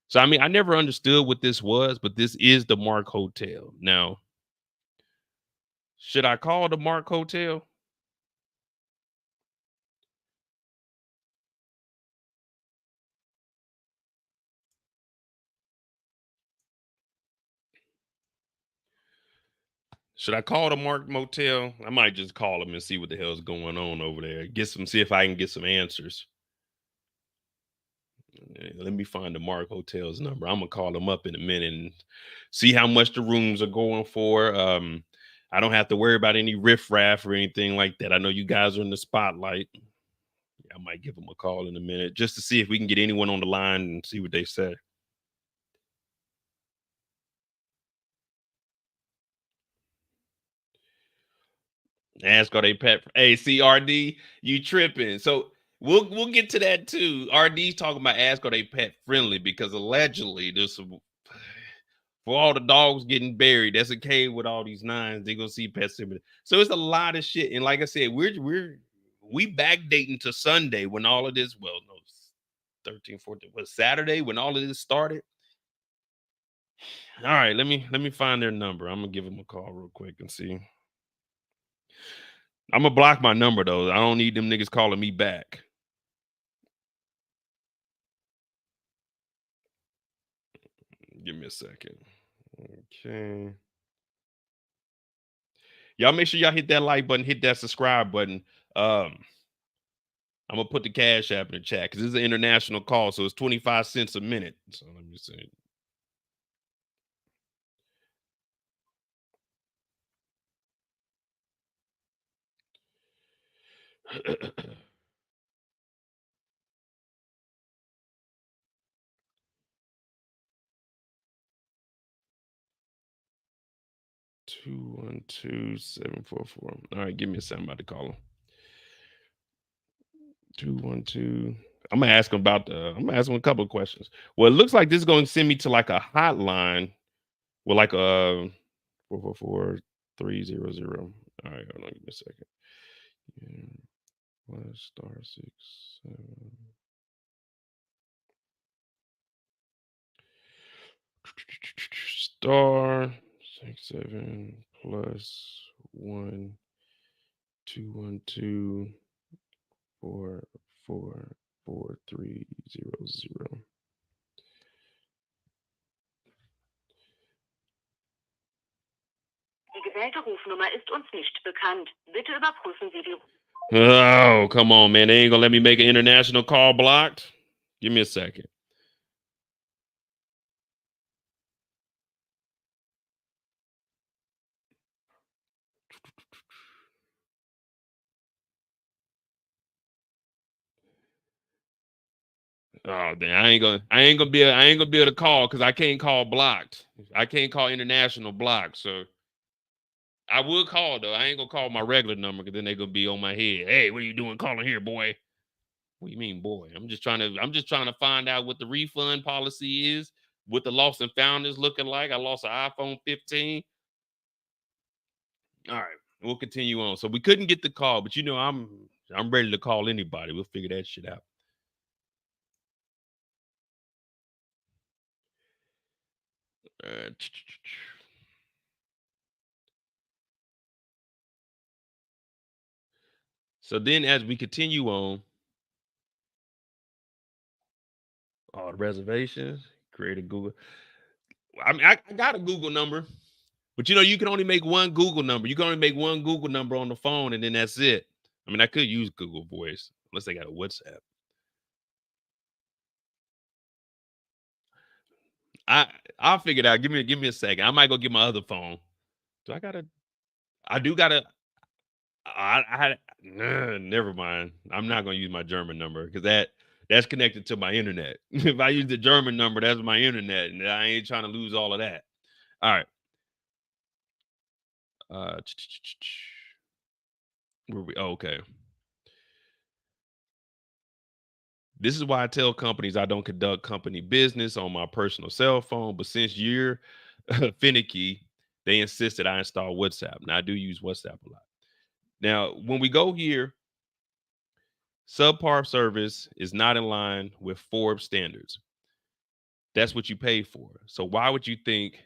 So, I mean, I never understood what this was, but this is the Mark Hotel. Now, should I call the Mark Hotel? Should I call the Mark Motel? I might just call them and see what the hell's going on over there. See if I can get some answers. Let me find the Mark Hotel's number. I'm gonna call them up in a minute and see how much the rooms are going for. I don't have to worry about any riffraff or anything like that. I know you guys are in the spotlight. I might give them a call in a minute just to see if we can get anyone on the line and see what they say. Ask are they pet? Hey, CRD, you tripping? So we'll get to that too. RD's talking about ask are they pet friendly because allegedly there's some for all the dogs getting buried. That's a cave with all these nines. They gonna see pet similar. So it's a lot of shit. And like I said, we backdating to Sunday when all of this. Well, no, 13, 14 was Saturday when all of this started. All right, let me find their number. I'm gonna give them a call real quick and see. I'm gonna block my number though. I don't need them niggas calling me back. Give me a second. Okay. Y'all make sure y'all hit that like button, hit that subscribe button. I'm gonna put the cash app in the chat because this is an international call, so it's 25 cents a minute. So let me see. Two 212-744. All right, give me a second. I'm about to call him. 212. I'm gonna ask him I'm gonna ask him a couple of questions. Well, it looks like this is gonna send me to like a hotline with like a 444-300. All right, hold on, give me a second. Yeah. Plus *6 7. *6 7 plus 1 212 4 4 4 3 0 0. Die gewählte Rufnummer ist uns nicht bekannt. Bitte überprüfen Sie die. Oh, come on, man. They ain't gonna let me make an international call blocked. Give me a second. Oh, damn. I ain't gonna be able to call because I can't call blocked. I can't call international blocked. So I would call though. I ain't gonna call my regular number because then they gonna be on my head. Hey, what are you doing calling here, boy? What do you mean, boy? I'm just trying to find out what the refund policy is, what the lost and found is looking like. I lost an iPhone 15. All right, we'll continue on. So we couldn't get the call, but I'm ready to call anybody. We'll figure that shit out. Uh, So then as we continue on, all the reservations, create a Google. I mean, I got a Google number, but you can only make one Google number. You can only make one Google number on the phone, and then that's it. I mean, I could use Google Voice unless they got a WhatsApp. I'll figure it out. Give me a second. I might go get my other phone. Do I gotta? I do gotta. Never mind. I'm not gonna use my German number because that's connected to my internet. If I use the German number, that's my internet, and I ain't trying to lose all of that. All right. Where we? Oh, okay. This is why I tell companies I don't conduct company business on my personal cell phone. But since you're finicky, they insisted I install WhatsApp. Now I do use WhatsApp a lot. Now, when we go here, subpar service is not in line with Forbes standards. That's what you pay for. So why would you think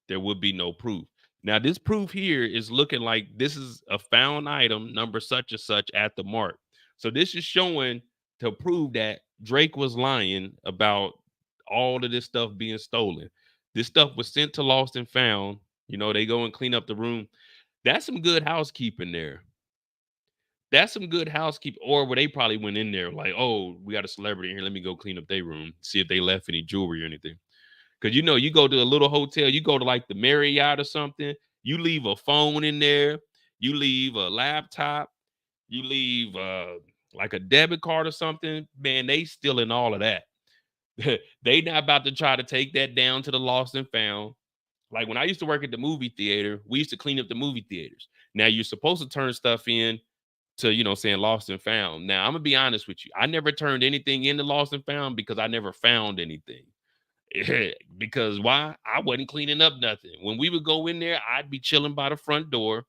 there would be no proof? Now, this proof here is looking like this is a found item, number such and such at the mark. So this is showing to prove that Drake was lying about all of this stuff being stolen. This stuff was sent to Lost and Found. They go and clean up the room. That's some good housekeeping there. That's some good housekeeping. Or where they probably went in there like, oh, we got a celebrity here. Let me go clean up their room, see if they left any jewelry or anything. Because you go to a little hotel, you go to like the Marriott or something, you leave a phone in there, you leave a laptop, you leave like a debit card or something, man, they stealing all of that. They not about to try to take that down to the Lost and Found. Like when I used to work at the movie theater, we used to clean up the movie theaters. Now you're supposed to turn stuff in to, saying Lost and Found. Now I'm gonna be honest with you. I never turned anything into Lost and Found because I never found anything. Because why? I wasn't cleaning up nothing. When we would go in there, I'd be chilling by the front door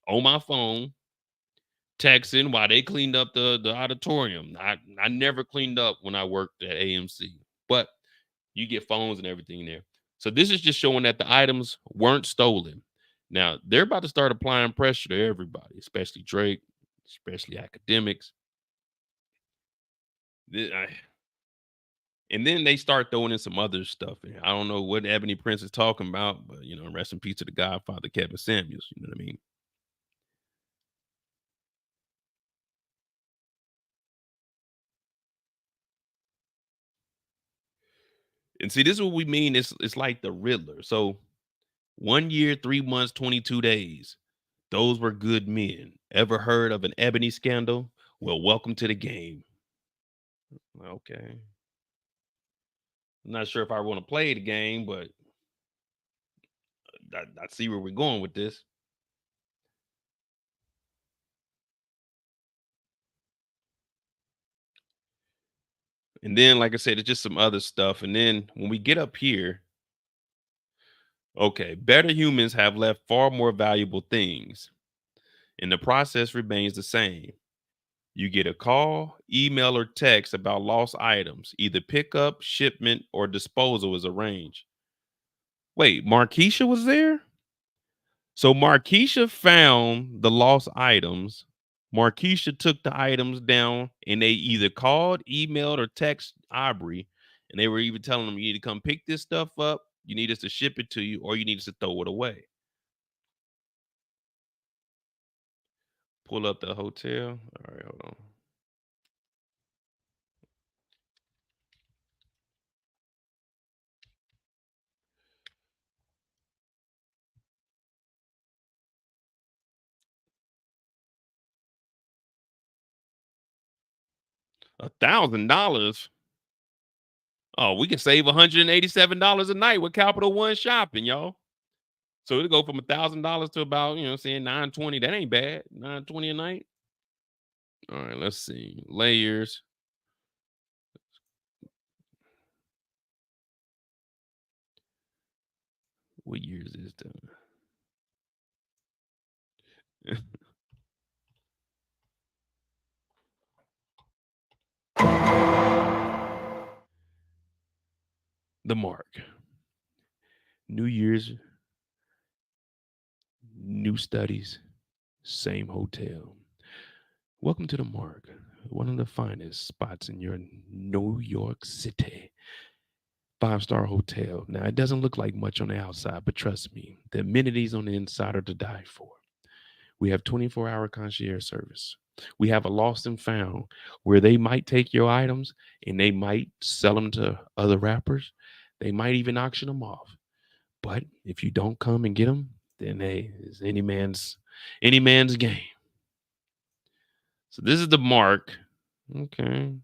on my phone, texting while they cleaned up the auditorium. I never cleaned up when I worked at AMC, but you get phones and everything there. So this is just showing that the items weren't stolen. Now they're about to start applying pressure to everybody, especially Drake, especially academics. And then they start throwing in some other stuff. I don't know what Ebony Prince is talking about, but rest in peace to the Godfather Kevin Samuels. You know what I mean? And see, this is what we mean. It's like the Riddler. So 1 year, 3 months, 22 days. Those were good men. Ever heard of an Ebony scandal? Well, welcome to the game. Okay. I'm not sure if I want to play the game, but I see where we're going with this. And then, like I said, it's just some other stuff. And then when we get up here, okay, better humans have left far more valuable things, and the process remains the same. You get a call, email, or text about lost items. Either pickup, shipment, or disposal is arranged. Wait, Markeisha was there? So Markeisha found the lost items. Markeisha took the items down, and they either called, emailed, or text Aubrey, and they were even telling them, you need to come pick this stuff up, you need us to ship it to you, or you need us to throw it away. Pull up the hotel. All right, hold on. $1,000. Oh, we can save $187 a night with Capital One shopping, y'all. So it'll go from $1,000 to about, you know, saying $920. That ain't bad. $920 a night. All right, let's see. Layers. What year is this done? The Mark. New Year's, new studies, same hotel. Welcome to the Mark, one of the finest spots in your New York City. 5-star hotel. Now, it doesn't look like much on the outside, but trust me, the amenities on the inside are to die for. We have 24-hour concierge service. We have a lost and found where they might take your items and they might sell them to other rappers. They might even auction them off. But if you don't come and get them, then hey, it's any man's game. So this is the Mark. Okay.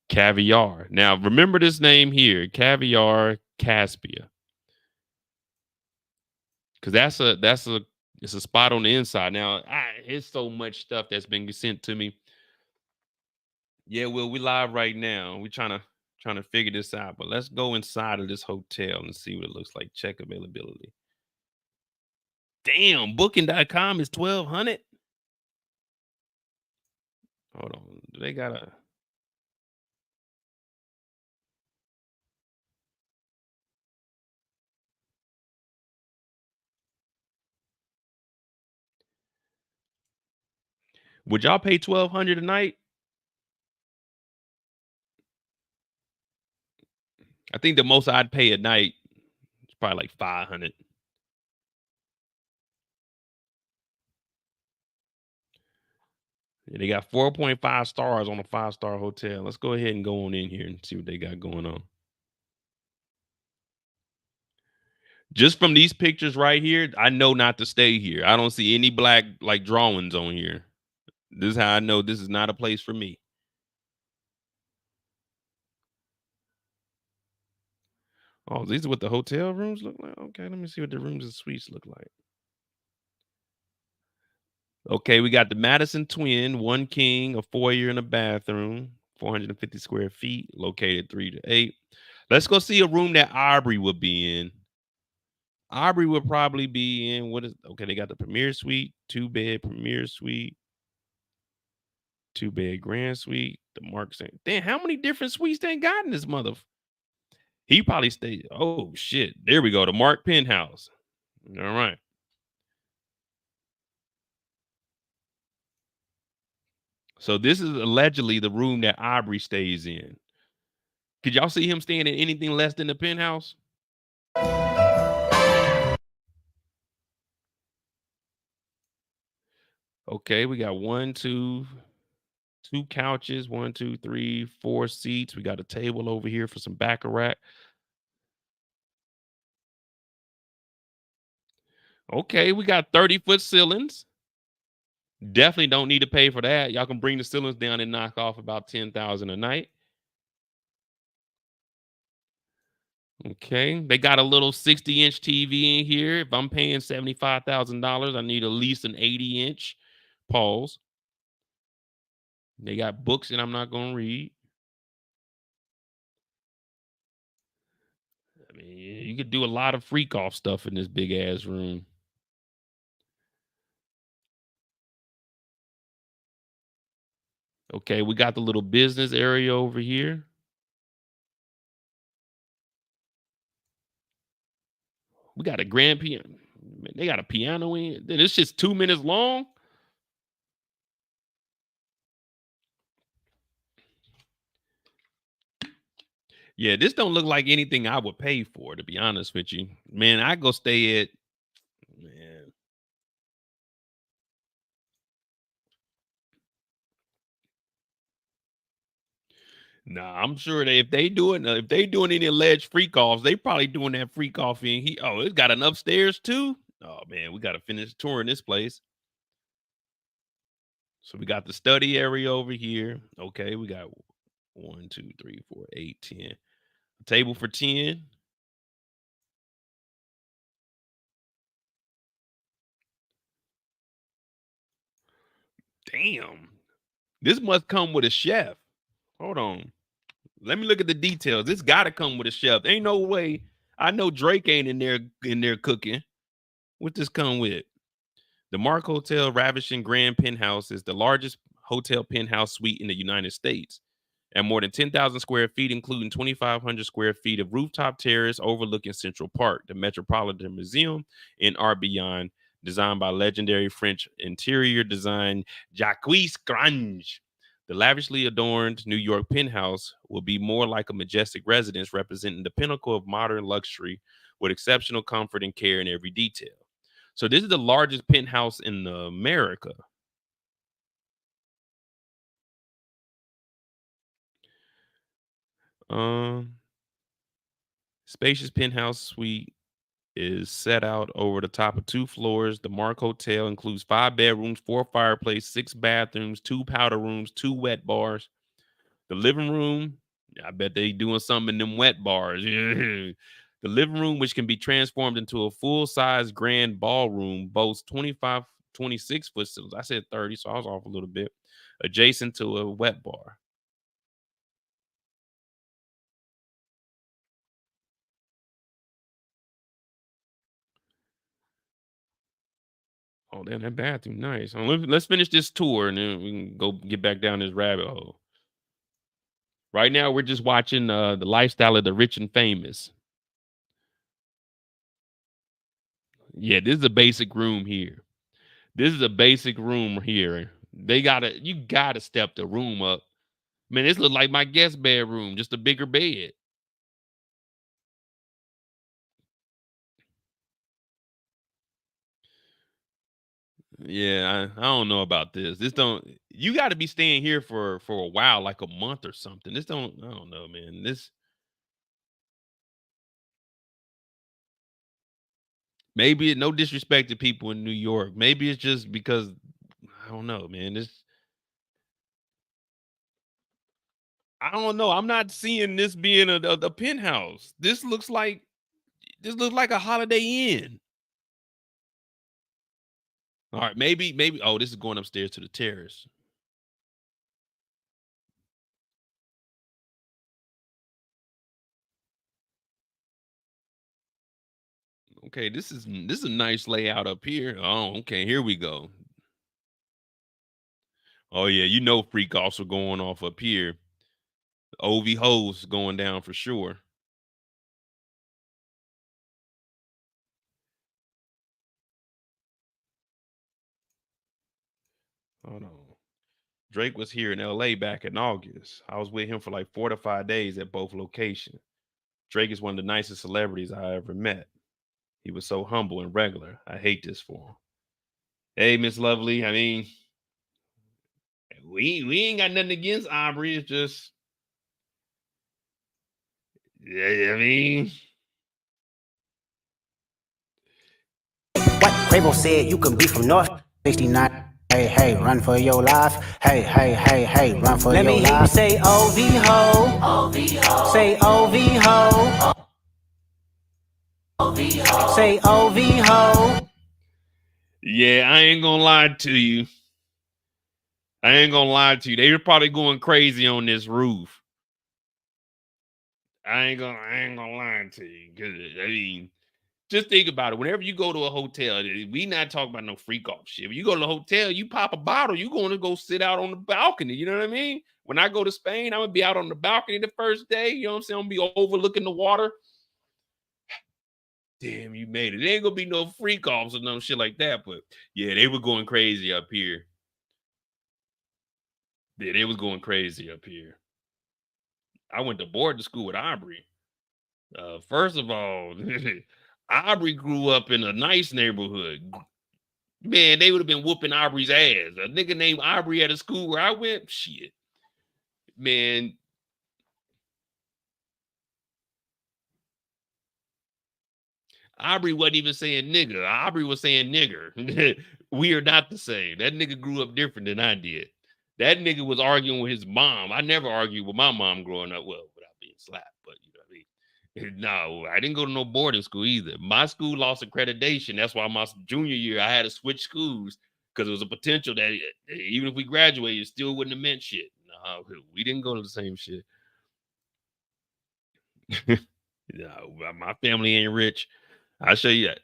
Caviar. Now remember this name here, Caviar Caspia. Because it's a spot on the inside. Now, it's so much stuff that's been sent to me. Yeah, well, we live right now. We're trying to figure this out. But let's go inside of this hotel and see what it looks like. Check availability. Damn, booking.com is $1,200. Hold on. They got a Would y'all pay $1,200 a night? I think the most I'd pay a night is probably like $500. Yeah, they got 4.5 stars on a 5-star hotel. Let's go ahead and go on in here and see what they got going on. Just from these pictures right here, I know not to stay here. I don't see any black like drawings on here. This is how I know this is not a place for me. Oh, these are what the hotel rooms look like. Okay, let me see what the rooms and suites look like. Okay, we got the Madison Twin, 1 king, a foyer, and a bathroom, 450 square feet, located 3 to 8. Let's go see a room that Aubrey would be in. Aubrey would probably be in okay, they got the premier suite, 2-bed premier suite, 2-bed grand suite. The Mark saying, damn, how many different suites they got in this mother? He probably stayed. Oh shit. There we go. The Mark penthouse. All right. So this is allegedly the room that Aubrey stays in. Could y'all see him staying in anything less than the penthouse? Okay, we got 2 couches, 1, 2, 3, 4 seats. We got a table over here for some baccarat. Okay, we got 30-foot ceilings. Definitely don't need to pay for that. Y'all can bring the ceilings down and knock off about $10,000 a night. Okay, they got a little 60-inch TV in here. If I'm paying $75,000, I need at least an 80-inch. Pause. They got books that I'm not going to read. I mean, you could do a lot of freak off stuff in this big ass room. Okay, we got the little business area over here. We got a grand piano. They got a piano in. Then it's just 2 minutes long. Yeah, this don't look like anything I would pay for, to be honest with you. Man, I go stay at, man. Nah, I'm sure if they doing any alleged freak offs, they probably doing that freak off in here. Oh, it's got an upstairs too. Oh man, we got to finish touring this place. So we got the study area over here. Okay, we got 1, 2, 3, 4, 8, 10. A table for 10. Damn. This must come with a chef. Hold on. Let me look at the details. This gotta come with a chef. Ain't no way. I know Drake ain't in there cooking. What this come with? The Mark Hotel Ravishing Grand Penthouse is the largest hotel penthouse suite in the United States. At more than 10,000 square feet, including 2,500 square feet of rooftop terrace overlooking Central Park, the Metropolitan Museum in Art Beyond, designed by legendary French interior design Jacques Grange. The lavishly adorned New York penthouse will be more like a majestic residence representing the pinnacle of modern luxury with exceptional comfort and care in every detail. So this is the largest penthouse in America. Spacious penthouse suite is set out over the top of 2 floors. The Mark Hotel includes 5 bedrooms, 4 fireplaces, 6 bathrooms, 2 powder rooms, 2 wet bars. The living room, I bet they doing something in them wet bars. The living room, which can be transformed into a full-size grand ballroom, boasts 25, 26 footstools. I said 30, so I was off a little bit. Adjacent to a wet bar. Oh, damn, that bathroom, nice. Let's finish this tour and then we can go get back down this rabbit hole. Right now, we're just watching the lifestyle of the rich and famous. Yeah, this is a basic room here. This is a basic room here. You gotta step the room up. Man, this looks like my guest bedroom, just a bigger bed. Yeah, I don't know about this. You got to be staying here for a while, like a month or something. I don't know, man. Maybe no disrespect to people in New York. Maybe it's just because I don't know, man. I don't know. I'm not seeing this being a penthouse. This looks like a Holiday Inn. All right, maybe. Oh, this is going upstairs to the terrace. Okay, this is a nice layout up here. Oh, okay, here we go. Oh yeah, you know freak offs are going off up here. OV hoes going down for sure. Hold on. Drake was here in LA back in August. I was with him for like 4 to 5 days at both locations. Drake is one of the nicest celebrities I ever met. He was so humble and regular. I hate this for him. Hey, Miss Lovely. I mean, we ain't got nothing against Aubrey. It's just, yeah, I mean, What Quavo said, you can be from North 69. Hey, hey, run for your life. Hey, hey, hey, hey, run for your life. Let me hear you say OV ho. Say OV ho. Say OV ho. yeah, I ain't gonna lie to you. They were probably going crazy on this roof. I ain't gonna lie to you. 'Cause, I mean, just think about it. Whenever you go to a hotel, we not talking about no freak off shit. When you go to the hotel, you pop a bottle, you going to go sit out on the balcony. You know what I mean? When I go to Spain, I'm gonna be out on the balcony the first day. You know what I'm saying? I'm gonna be overlooking the water. Damn, you made it. There ain't gonna be no freak offs or no shit like that. But yeah, they were going crazy up here. Yeah, they was going crazy up here. I went to boarding school with Aubrey. First of all, Aubrey grew up in a nice neighborhood. Man, they would have been whooping Aubrey's ass. A nigga named Aubrey at a school where I went, shit. Man. Aubrey wasn't even saying nigga. Aubrey was saying nigger. We are not the same. That nigga grew up different than I did. That nigga was arguing with his mom. I never argued with my mom growing up. Well, without being slapped, but you know what I mean? No, I didn't go to no boarding school either. My school lost accreditation. That's why my junior year I had to switch schools because it was a potential that even if we graduated, it still wouldn't have meant shit. No, we didn't go to the same shit. No, my family ain't rich. I'll show you that.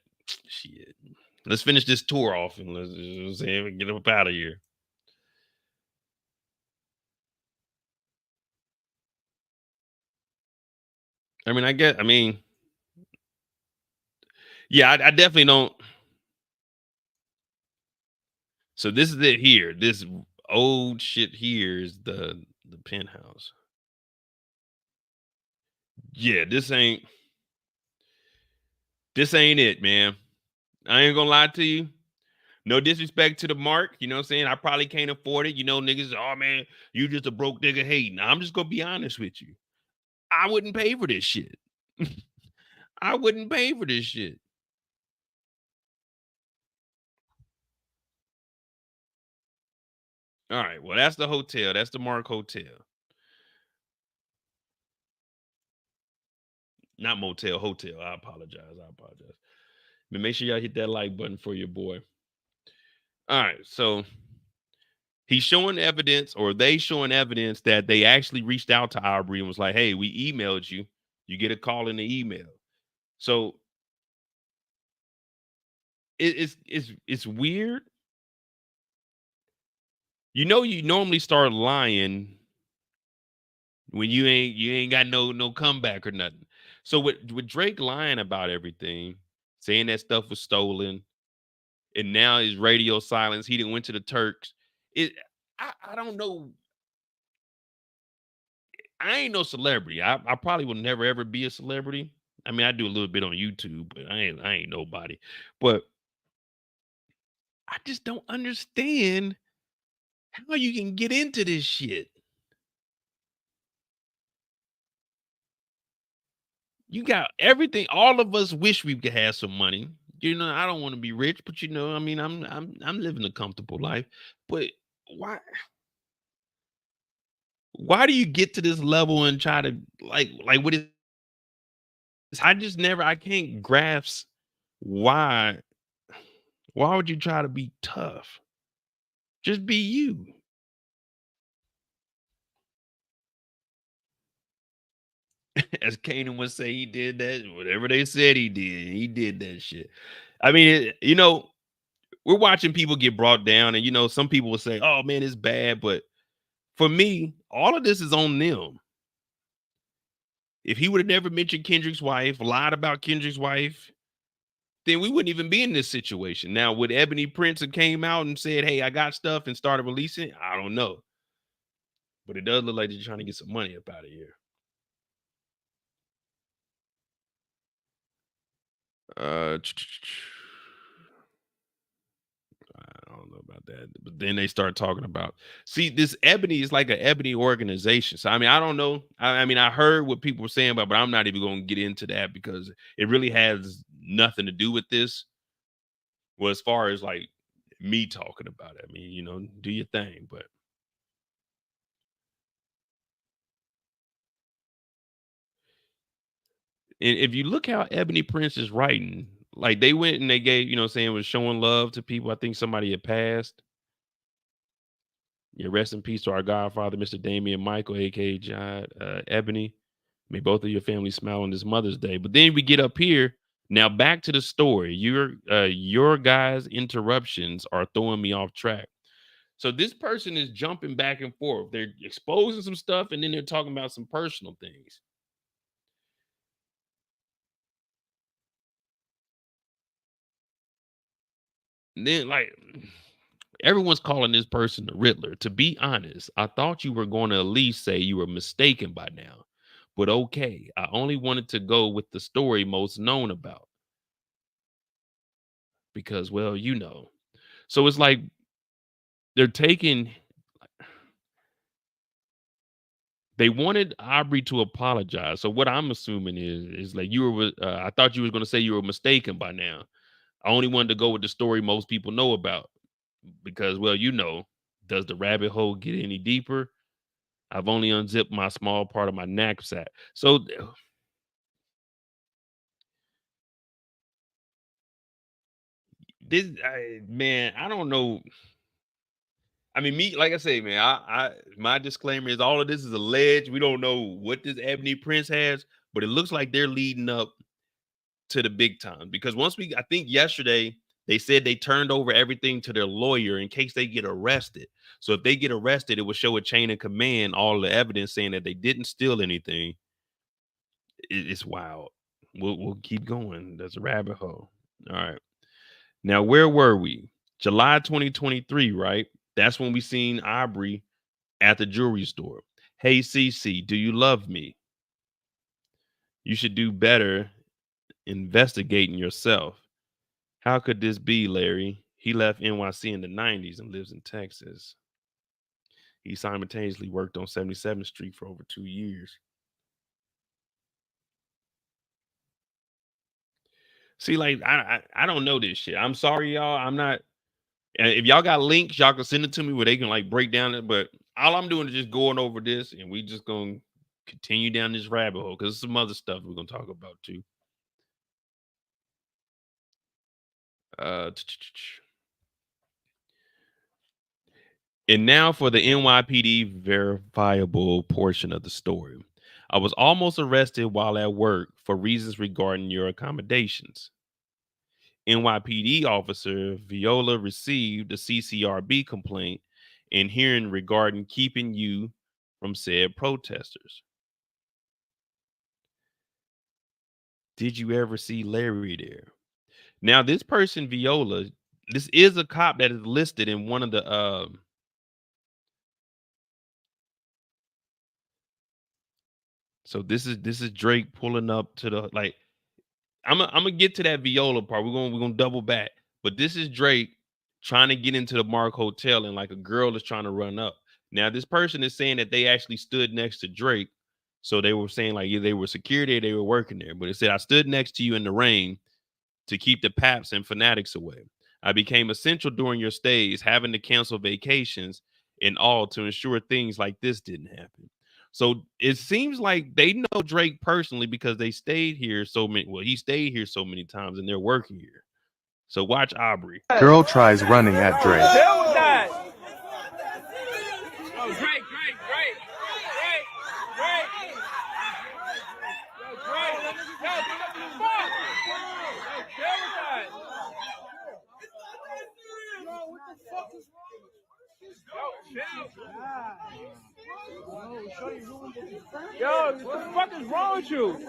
Shit. Let's finish this tour off and let's get up out of here. Yeah, I definitely don't. So this is it here. This old shit here is the penthouse. Yeah, this ain't it, man. I ain't gonna lie to you. No disrespect to the mark, you know what I'm saying? I probably can't afford it. You know, niggas, oh man, you just a broke nigga hating. I'm just gonna be honest with you. I wouldn't pay for this shit. I wouldn't pay for this shit. All right, well, that's the hotel. That's the Mark Hotel. Not motel, hotel. I apologize. But make sure y'all hit that like button for your boy. All right, so he's showing evidence, or they showing evidence that they actually reached out to Aubrey and was like, hey, we emailed you. You get a call in the email. So it's weird. You know, you normally start lying when you ain't got no comeback or nothing. So with Drake lying about everything, saying that stuff was stolen, and now his radio silence, he didn't went to the Turks. I don't know. I ain't no celebrity. I probably will never ever be a celebrity. I mean, I do a little bit on YouTube, but I ain't nobody. But I just don't understand how you can get into this shit. You got everything. All of us wish we could have some money. You know, I don't want to be rich, but you know, I mean, I'm living a comfortable life. But why do you get to this level and try to like what is I can't grasp why would you try to be tough? Just be you. As Kanan would say, he did that. Whatever they said he did that shit. I mean, you know, we're watching people get brought down, and you know, some people will say, "Oh man, it's bad," but for me, all of this is on them. If he would have never mentioned Kendrick's wife, lied about Kendrick's wife, then we wouldn't even be in this situation. Now, would Ebony Prince have came out and said, "Hey, I got stuff," and started releasing? I don't know, but it does look like they're trying to get some money up out of here. I don't know about that. But then they start talking about, see, this Ebony is like an Ebony organization. So I mean, I don't know. I mean, I heard what people were saying about, but I'm not even going to get into that because it really has nothing to do with this. Well, as far as like me talking about it, I mean, you know, do your thing, but and if you look how Ebony Prince is writing, like they went and they gave, you know, saying was showing love to people. I think somebody had passed. Yeah, rest in peace to our godfather, Mr. Damian Michael, aka John Ebony. May both of your families smile on this Mother's Day. But then we get up here. Now back to the story. Your guys' interruptions are throwing me off track. So this person is jumping back and forth. They're exposing some stuff and then they're talking about some personal things. And then like everyone's calling this person the Riddler. To be honest, I thought you were going to at least say you were mistaken by now. But okay, I only wanted to go with the story most known about. Because, well, you know. So it's like they're taking, they wanted Aubrey to apologize. So what I'm assuming is like you were, I thought you was going to say you were mistaken by now. I only wanted to go with the story most people know about. Because, well, you know, does the rabbit hole get any deeper? I've only unzipped my small part of my knapsack. So Man, I don't know. I mean, like I say, man, my disclaimer is all of this is alleged. We don't know what this Ebony Prince has, but it looks like they're leading up to the big time. Because I think yesterday they said they turned over everything to their lawyer in case they get arrested. So if they get arrested, it will show a chain of command, all the evidence saying that they didn't steal anything. It's wild. We'll keep going. That's a rabbit hole. All right. Now, where were we? July 2023, right? That's when we seen Aubrey at the jewelry store. Hey, CC, do you love me? You should do better investigating yourself. How could this be, Larry? He left NYC in the 90s and lives in Texas. He simultaneously worked on 77th Street for over 2 years. See, like, I don't know this shit. I'm sorry, y'all. I'm not. If y'all got links, y'all can send it to me where they can like break down it. But all I'm doing is just going over this, and we just gonna continue down this rabbit hole because there's some other stuff we're gonna talk about too. And now for the NYPD verifiable portion of the story. I was almost arrested while at work for reasons regarding your accommodations. NYPD officer Viola received a CCRB complaint and hearing regarding keeping you from said protesters. Did you ever see Larry there? Now, this person, Viola, this is a cop that is listed in one of the so this is Drake pulling up to the like I'm gonna get to that Viola part. We're gonna double back. But this is Drake trying to get into the Mark Hotel and like a girl is trying to run up. Now, this person is saying that they actually stood next to Drake. So they were saying like they were security, they were working there. But it said, I stood next to you in the rain to keep the paps and fanatics away. I became essential during your stays, having to cancel vacations and all to ensure things like this didn't happen. So it seems like they know Drake personally because they stayed here so many. Well, he stayed here so many times and they're working here. So watch Aubrey. Girl tries running at Drake. Hell with that. Oh, Drake. Yo, what the fuck is wrong with you?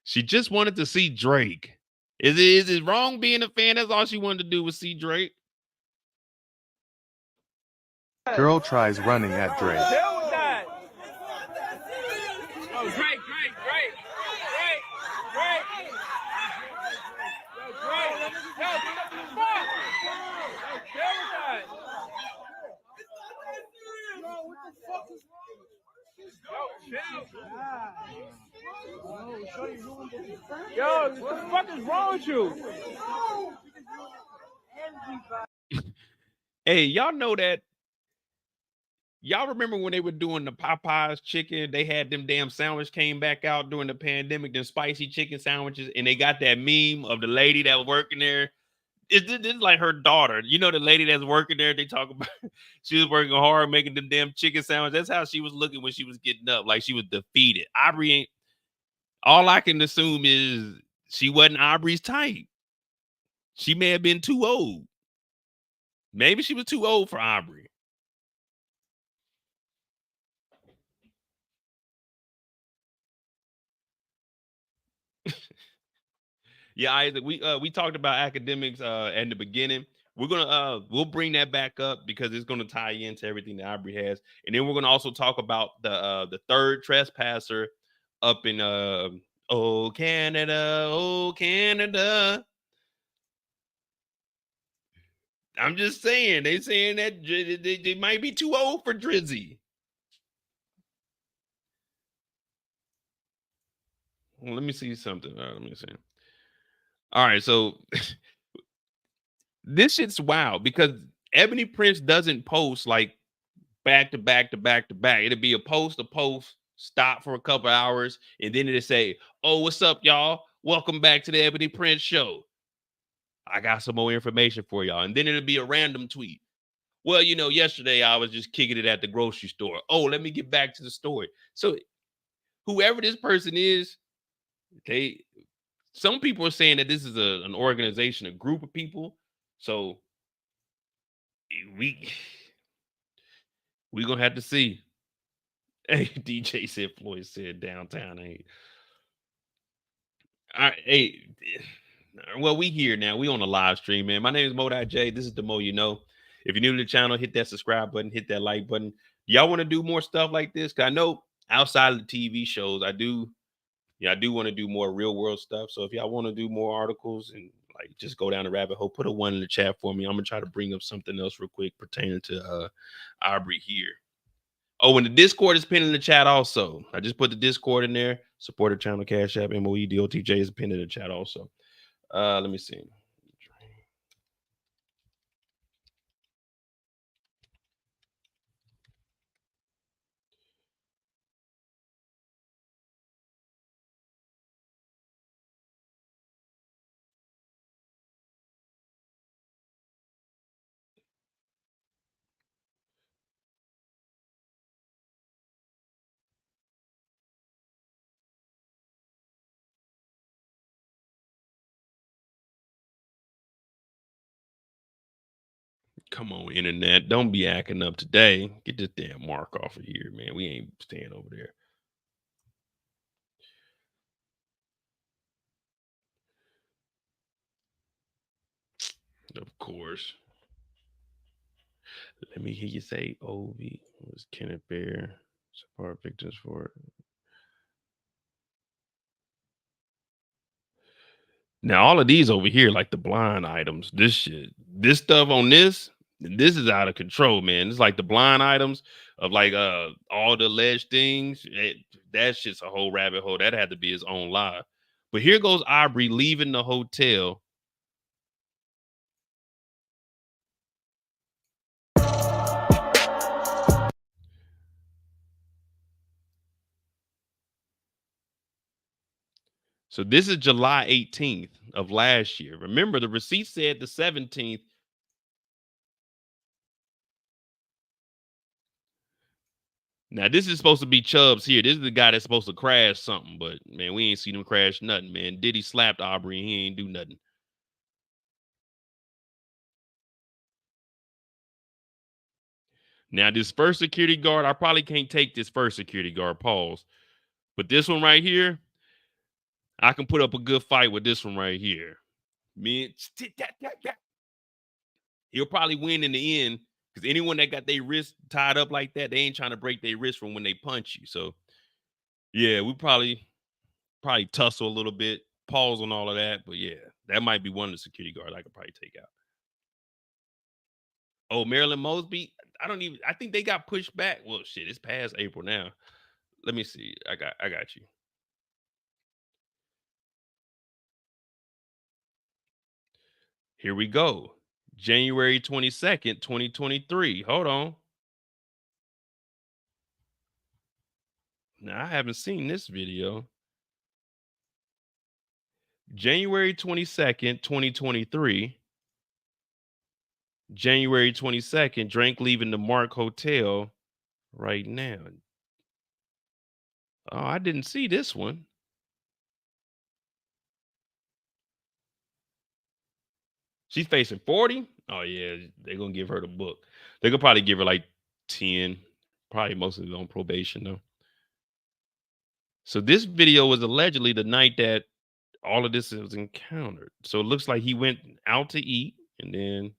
She just wanted to see Drake. Is it wrong being a fan? That's all she wanted to do was see Drake. Girl tries running at Drake. Hell with that. Oh, Drake. Yo, what the fuck is wrong with you? Hey, y'all know that. Y'all remember when they were doing the Popeyes chicken? They had them damn sandwich came back out during the pandemic, them spicy chicken sandwiches, and they got that meme of the lady that was working there. This is like her daughter. You know the lady that's working there? They talk about she was working hard making them damn chicken sandwiches. That's how she was looking when she was getting up, like she was defeated. Aubrey ain't. All I can assume is she wasn't Aubrey's type. She may have been too old. Maybe she was too old for Aubrey. Yeah, Isaac, we talked about academics in the beginning. We're gonna we'll bring that back up because it's gonna tie into everything that Aubrey has, and then we're gonna also talk about the third trespasser up in oh Canada. I'm just saying they saying that they might be too old for Drizzy. Well, let me see something. Let me see. All right, so this shit's wild because Ebony Prince doesn't post like back to back to back to back. It'll be a post, stop for a couple hours, and then it'll say, "Oh, what's up, y'all? Welcome back to the Ebony Prince show." I got some more information for y'all. And then it'll be a random tweet. Well, you know, yesterday I was just kicking it at the grocery store. Oh, let me get back to the story. So whoever this person is, some people are saying that this is an organization, a group of people. So we gonna have to see. Hey, DJ said Floyd said downtown ain't. All right, hey, well, we here now. We on the live stream, man. My name is Modi J. This is the Mo You Know. If you're new to the channel, hit that subscribe button, hit that like button. Y'all want to do more stuff like this? Cause I know outside of the TV shows, I do want to do more real world stuff. So if y'all want to do more articles and like just go down the rabbit hole, put a 1 in the chat for me. I'm gonna try to bring up something else real quick pertaining to Aubrey here. Oh, and the Discord is pinned in the chat also. I just put the Discord in there. Supporter channel, Cash App, MOEDOTJ is pinned in the chat also. Let me see. Come on, internet. Don't be acting up today. Get this damn mark off of here, man. We ain't staying over there. Of course. Let me hear you say OV was Kenneth Bear. Support victims for it. Now, all of these over here, like the blind items, this stuff on this is out of control, man. It's like the blind items of like all the alleged things. That's just a whole rabbit hole. That had to be his own lie. But here goes Aubrey leaving the hotel. So this is July 18th of last year. Remember, the receipt said the 17th. Now, this is supposed to be Chubbs here. This is the guy that's supposed to crash something, but man, we ain't seen him crash nothing, man. Diddy slapped Aubrey and he ain't do nothing. Now, this first security guard, I probably can't take this first security guard, pause. But this one right here, I can put up a good fight with this one right here. Man, he'll probably win in the end because anyone that got their wrist tied up like that, they ain't trying to break their wrist from when they punch you. So, yeah, we probably tussle a little bit, pause on all of that. But, yeah, that might be one of the security guards I could probably take out. Oh, Marilyn Mosby. I think they got pushed back. Well, shit, it's past April now. Let me see. I got you. Here we go. January 22nd, 2023. Hold on. Now, I haven't seen this video. January 22nd, 2023. January 22nd, Drake leaving the Mark Hotel right now. Oh, I didn't see this one. She's facing 40. Oh, yeah, they're going to give her the book. They could probably give her like 10. Probably most of it on probation, though. So this video was allegedly the night that all of this was encountered. So it looks like he went out to eat and then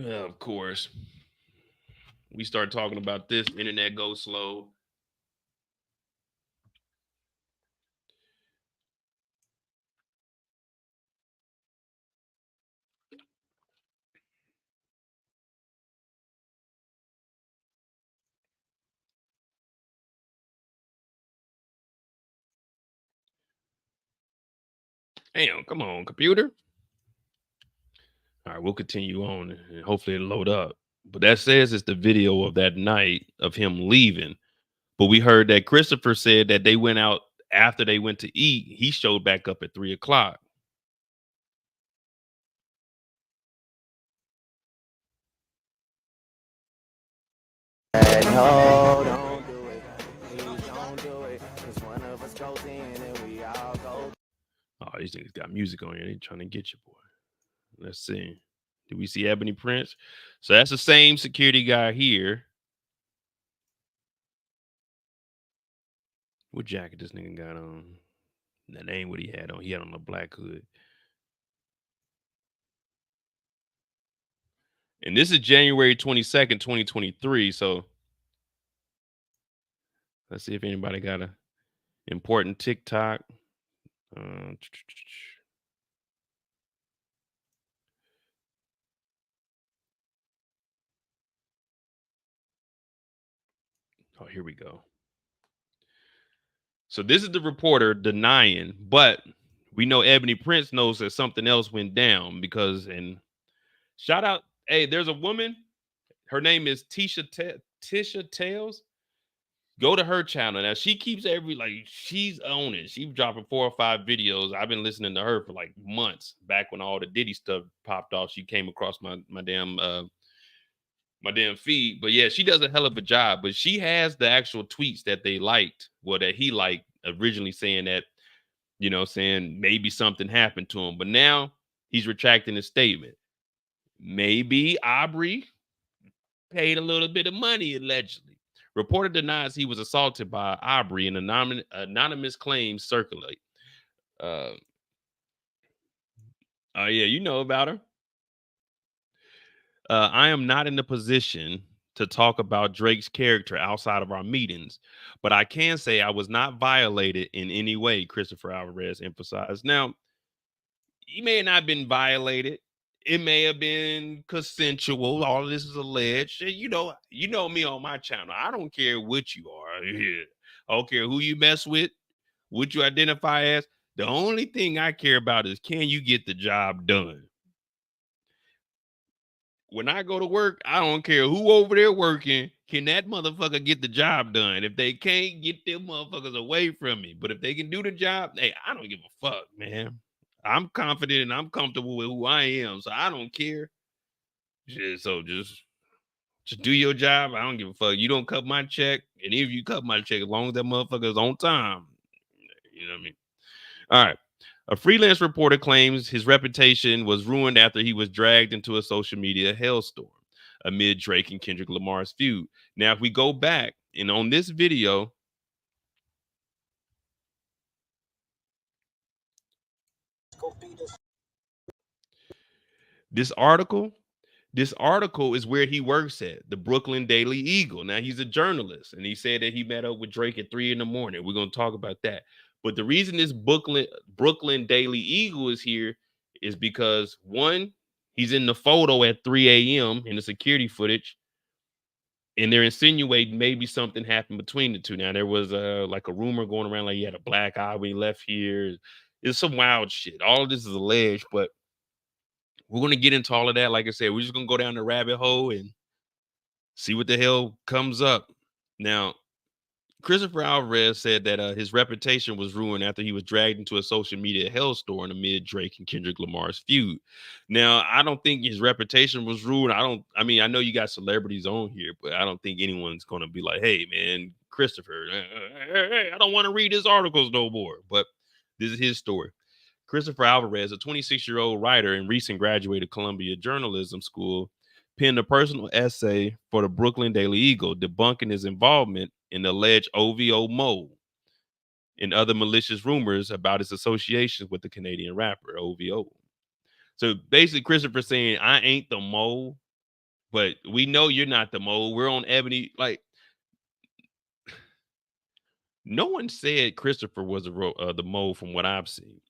of course, we start talking about this, internet goes slow. Damn, come on, computer. All right, we'll continue on and hopefully it'll load up. But that says it's the video of that night of him leaving. But we heard that Christopher said that they went out after they went to eat. He showed back up at 3 o'clock. No, don't do it. Please don't do it. 'Cause one of us goes in and we all go. Oh, these niggas got music on here. They trying to get you, boy. Let's see. Do we see Ebony Prince? So that's the same security guy here. What jacket this nigga got on? That ain't what he had on. He had on a black hood. And this is January 22nd, 2023. So let's see if anybody got a important TikTok. Oh, here we go. So this is the reporter denying, but we know Ebony Prince knows that something else went down because, and shout out, hey, there's a woman. Her name is Tisha Tales. Go to her channel. Now she keeps she's on it. She's dropping 4 or 5 videos. I've been listening to her for like months. Back when all the Diddy stuff popped off, she came across my damn feed. But yeah, she does a hell of a job. But she has the actual tweets that they liked, that he liked originally, saying that, saying maybe something happened to him. But now he's retracting his statement. Maybe Aubrey paid a little bit of money, allegedly. Reporter denies he was assaulted by Aubrey, and anonymous claims circulate. Yeah, you know about her. I am not in the position to talk about Drake's character outside of our meetings, but I can say I was not violated in any way, Christopher Alvarez emphasized. Now, he may have not been violated. It may have been consensual. All of this is alleged. You know me on my channel. I don't care what you are. I don't care who you mess with, what you identify as. The only thing I care about is, can you get the job done? When I go to work, I don't care who over there working. Can that motherfucker get the job done? If they can't, get them motherfuckers away from me. But if they can do the job, hey, I don't give a fuck, man. I'm confident and I'm comfortable with who I am, so I don't care. Just do your job. I don't give a fuck. You don't cut my check, and if you cut my check, as long as that motherfucker is on time, you know what I mean? All right. A freelance reporter claims his reputation was ruined after he was dragged into a social media hellstorm amid Drake and Kendrick Lamar's feud. Now, if we go back, and on this video, this article is where he works at, the Brooklyn Daily Eagle. Now, he's a journalist, and he said that he met up with Drake at 3 a.m. We're going to talk about that. But the reason this Brooklyn Daily Eagle is here is because, one, he's in the photo at 3 a.m. in the security footage, and they're insinuating maybe something happened between the two. Now, there was like a rumor going around like he had a black eye when he left here. It's some wild shit. All of this is alleged, but we're going to get into all of that. Like I said, we're just going to go down the rabbit hole and see what the hell comes up. Now, Christopher Alvarez said that his reputation was ruined after he was dragged into a social media hellstorm amid Drake and Kendrick Lamar's feud. Now, I don't think his reputation was ruined. I know you got celebrities on here, but I don't think anyone's going to be like, hey, man, Christopher, I don't want to read his articles no more. But this is his story. Christopher Alvarez, a 26-year-old writer and recent graduate of Columbia Journalism School, penned a personal essay for the Brooklyn Daily Eagle debunking his involvement in the alleged OVO mole and other malicious rumors about his associations with the Canadian rapper OVO. So basically, Christopher saying, I ain't the mole, but we know you're not the mole. We're on Ebony. Like, no one said Christopher was the mole from what I've seen.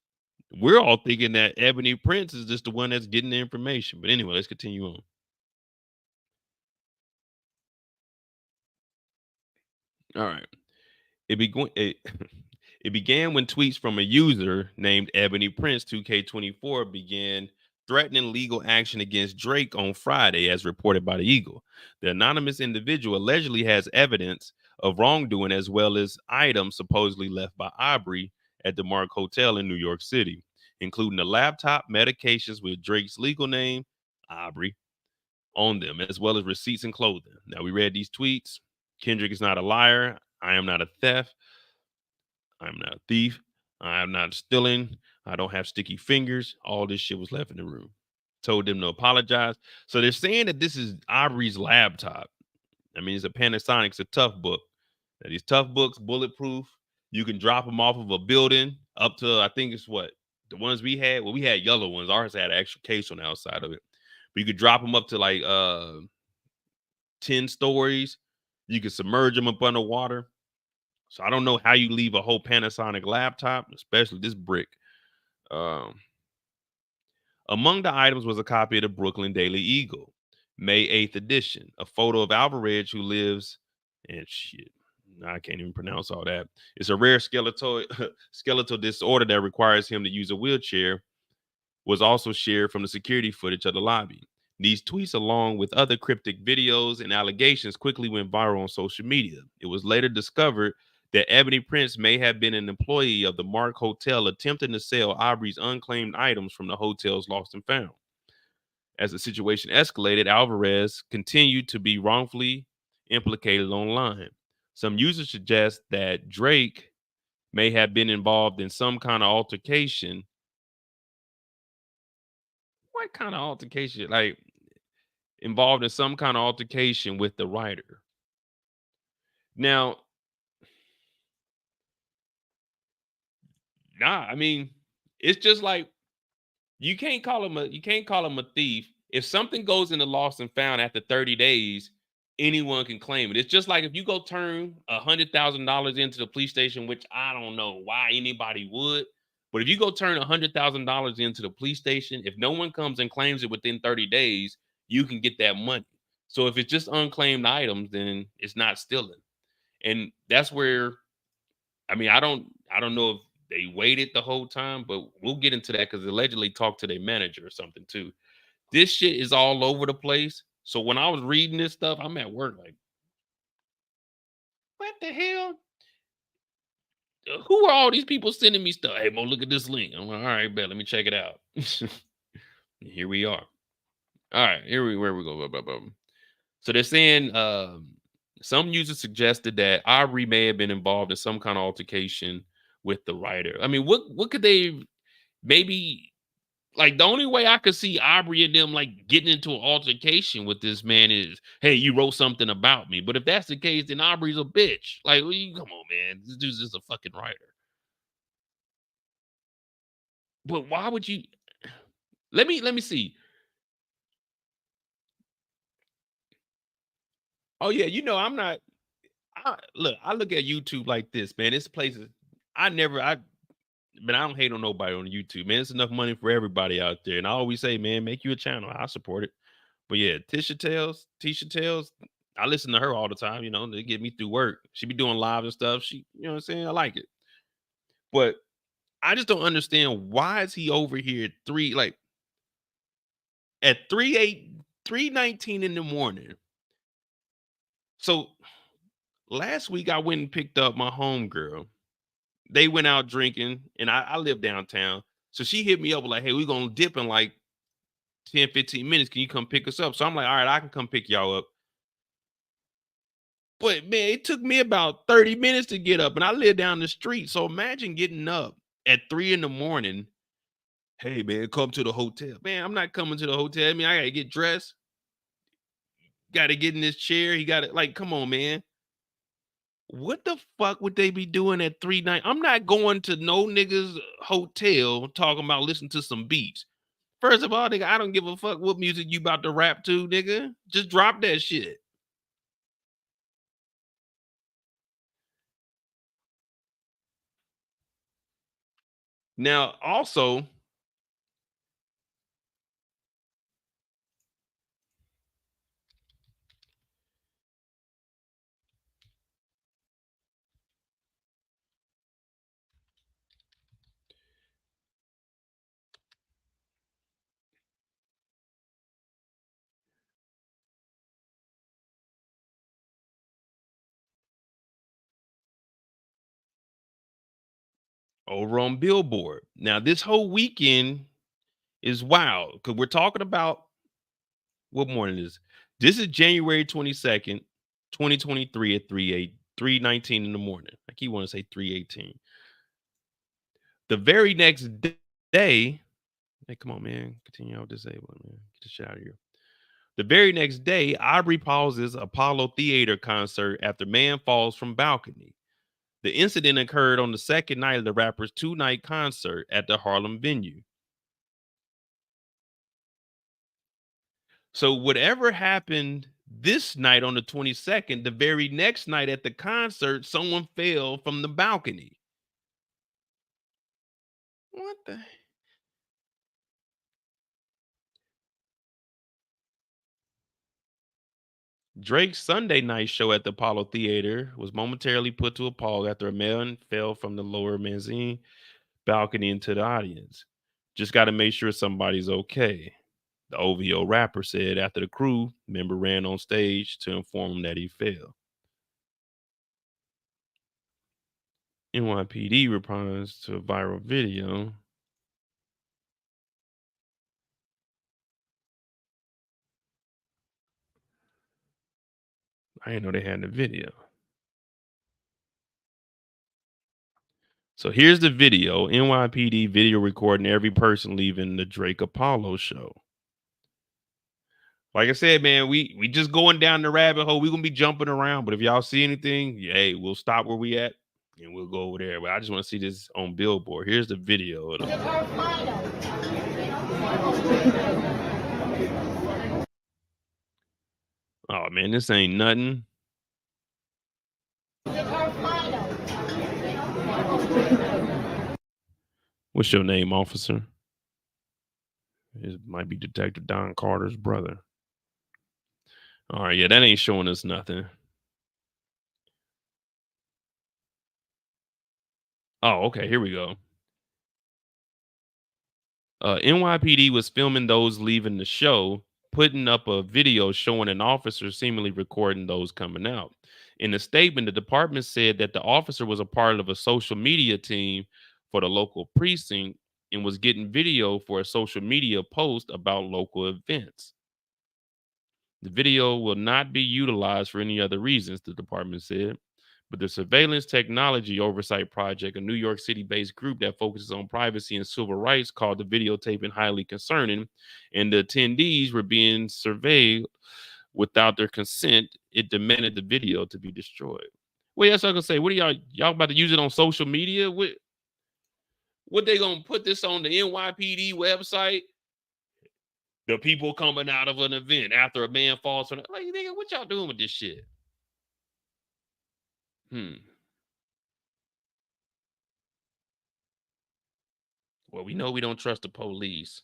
We're all thinking that Ebony Prince is just the one that's getting the information. But anyway, let's continue on. All right. It began when tweets from a user named Ebony Prince 2K24 began threatening legal action against Drake on Friday, as reported by the Eagle. The anonymous individual allegedly has evidence of wrongdoing as well as items supposedly left by Aubrey at the Mark Hotel in New York City, including a laptop, medications with Drake's legal name, Aubrey, on them, as well as receipts and clothing. Now, we read these tweets. Kendrick is not a liar. I am not a theft. I'm not a thief. I am not stealing. I don't have sticky fingers. All this shit was left in the room. Told them to apologize. So they're saying that this is Aubrey's laptop. I mean, it's a Panasonic, it's a tough book. Now, these tough books, bulletproof. You can drop them off of a building up to, I think it's what? The ones we had, well, we had yellow ones. Ours had an extra case on the outside of it. But you could drop them up to like 10 stories. You could submerge them up underwater. So I don't know how you leave a whole Panasonic laptop, especially this brick. Among the items was a copy of the Brooklyn Daily Eagle, May 8th edition, a photo of Alvarez who lives, and shit, I can't even pronounce all that. It's a rare skeletal disorder that requires him to use a wheelchair, was also shared from the security footage of the lobby. These tweets, along with other cryptic videos and allegations, quickly went viral on social media. It was later discovered that Ebony Prince may have been an employee of the Mark Hotel attempting to sell Aubrey's unclaimed items from the hotel's lost and found. As the situation escalated, Alvarez continued to be wrongfully implicated online. Some users suggest that Drake may have been involved in some kind of altercation. What kind of altercation? Like, involved in some kind of altercation with the writer. Now, I mean, it's just like you can't call him a thief. If something goes into lost and found after 30 days, anyone can claim it. It's just like if you go turn $100,000 into the police station, which I don't know why anybody would, but if you go turn $100,000 into the police station, if no one comes and claims it within 30 days, you can get that money. So if it's just unclaimed items, then it's not stealing. And that's where, I mean, I don't know if they waited the whole time, but we'll get into that because allegedly talked to their manager or something too. This shit is all over the place. So when I was reading this stuff, I'm at work like, what the hell? Who are all these people sending me stuff? Hey, Mo, look at this link. I'm like, all right, bet. Let me check it out. Here we are. All right, where we go. So they're saying some users suggested that Aubrey may have been involved in some kind of altercation with the writer. I mean, what could they maybe like? The only way I could see Aubrey and them like getting into an altercation with this man is, hey, you wrote something about me. But if that's the case, then Aubrey's a bitch. Like, well, come on, man, this dude's just a fucking writer. But why would you? Let me see. Oh yeah, I'm not. I look at YouTube like this, man. This place is. But I don't hate on nobody on YouTube, man. It's enough money for everybody out there. And I always say, man, make you a channel. I support it. But yeah, Tisha Tells, I listen to her all the time, they get me through work. She be doing live and stuff. She, you know what I'm saying? I like it. But I just don't understand why is he over here at 3:19 in the morning. So last week I went and picked up my homegirl. They went out drinking, and I live downtown. So she hit me up like, hey, we're going to dip in like 10, 15 minutes. Can you come pick us up? So I'm like, all right, I can come pick y'all up. But man, it took me about 30 minutes to get up, and I live down the street. So imagine getting up at 3 in the morning. Hey, man, come to the hotel. Man, I'm not coming to the hotel. I mean, I got to get dressed. Got to get in this chair. He got to, come on, man. What the fuck would they be doing at 3 night? I'm not going to no niggas hotel talking about listening to some beats. First of all, nigga, I don't give a fuck what music you about to rap to, nigga. Just drop that shit. Now, also, over on Billboard. Now, this whole weekend is wild because we're talking about what morning is this? Is January 22nd, 2023 at 3:19 in the morning. I keep wanting to say 3:18. The very next day, hey, come on, man, continue out disabled, man. Get the shit out of here. The very next day, Aubrey pauses Apollo Theater concert after man falls from balcony. The incident occurred on the second night of the rapper's 2-night concert at the Harlem venue. So whatever happened this night on the 22nd, the very next night at the concert, someone fell from the balcony. What the? Drake's Sunday night show at the Apollo Theater was momentarily put to a pause after a man fell from the lower mezzanine balcony into the audience. Just got to make sure somebody's okay, the OVO rapper said after the crew member ran on stage to inform him that he fell. NYPD responds to a viral video. I didn't know they had the video. So here's the video. NYPD video recording every person leaving the Drake Apollo show. Like I said, man, we just going down the rabbit hole. We're going to be jumping around. But if y'all see anything, hey, we'll stop where we at and we'll go over there. But I just want to see this on Billboard. Here's the video. Oh, man, this ain't nothing. What's your name, officer? It might be Detective Don Carter's brother. All right, yeah, that ain't showing us nothing. Oh, okay, here we go. NYPD was filming those leaving the show, putting up a video showing an officer seemingly recording those coming out. In a statement, the department said that the officer was a part of a social media team for the local precinct and was getting video for a social media post about local events. The video will not be utilized for any other reasons, the department said. But the Surveillance Technology Oversight Project, a New York City-based group that focuses on privacy and civil rights, called the videotaping highly concerning, and the attendees were being surveilled without their consent. It demanded the video to be destroyed. Well, yes, I can say, what are y'all about to use it on social media? What they gonna put this on the NYPD website? The people coming out of an event after a man falls from like, nigga, what y'all doing with this shit? Well, we know we don't trust the police.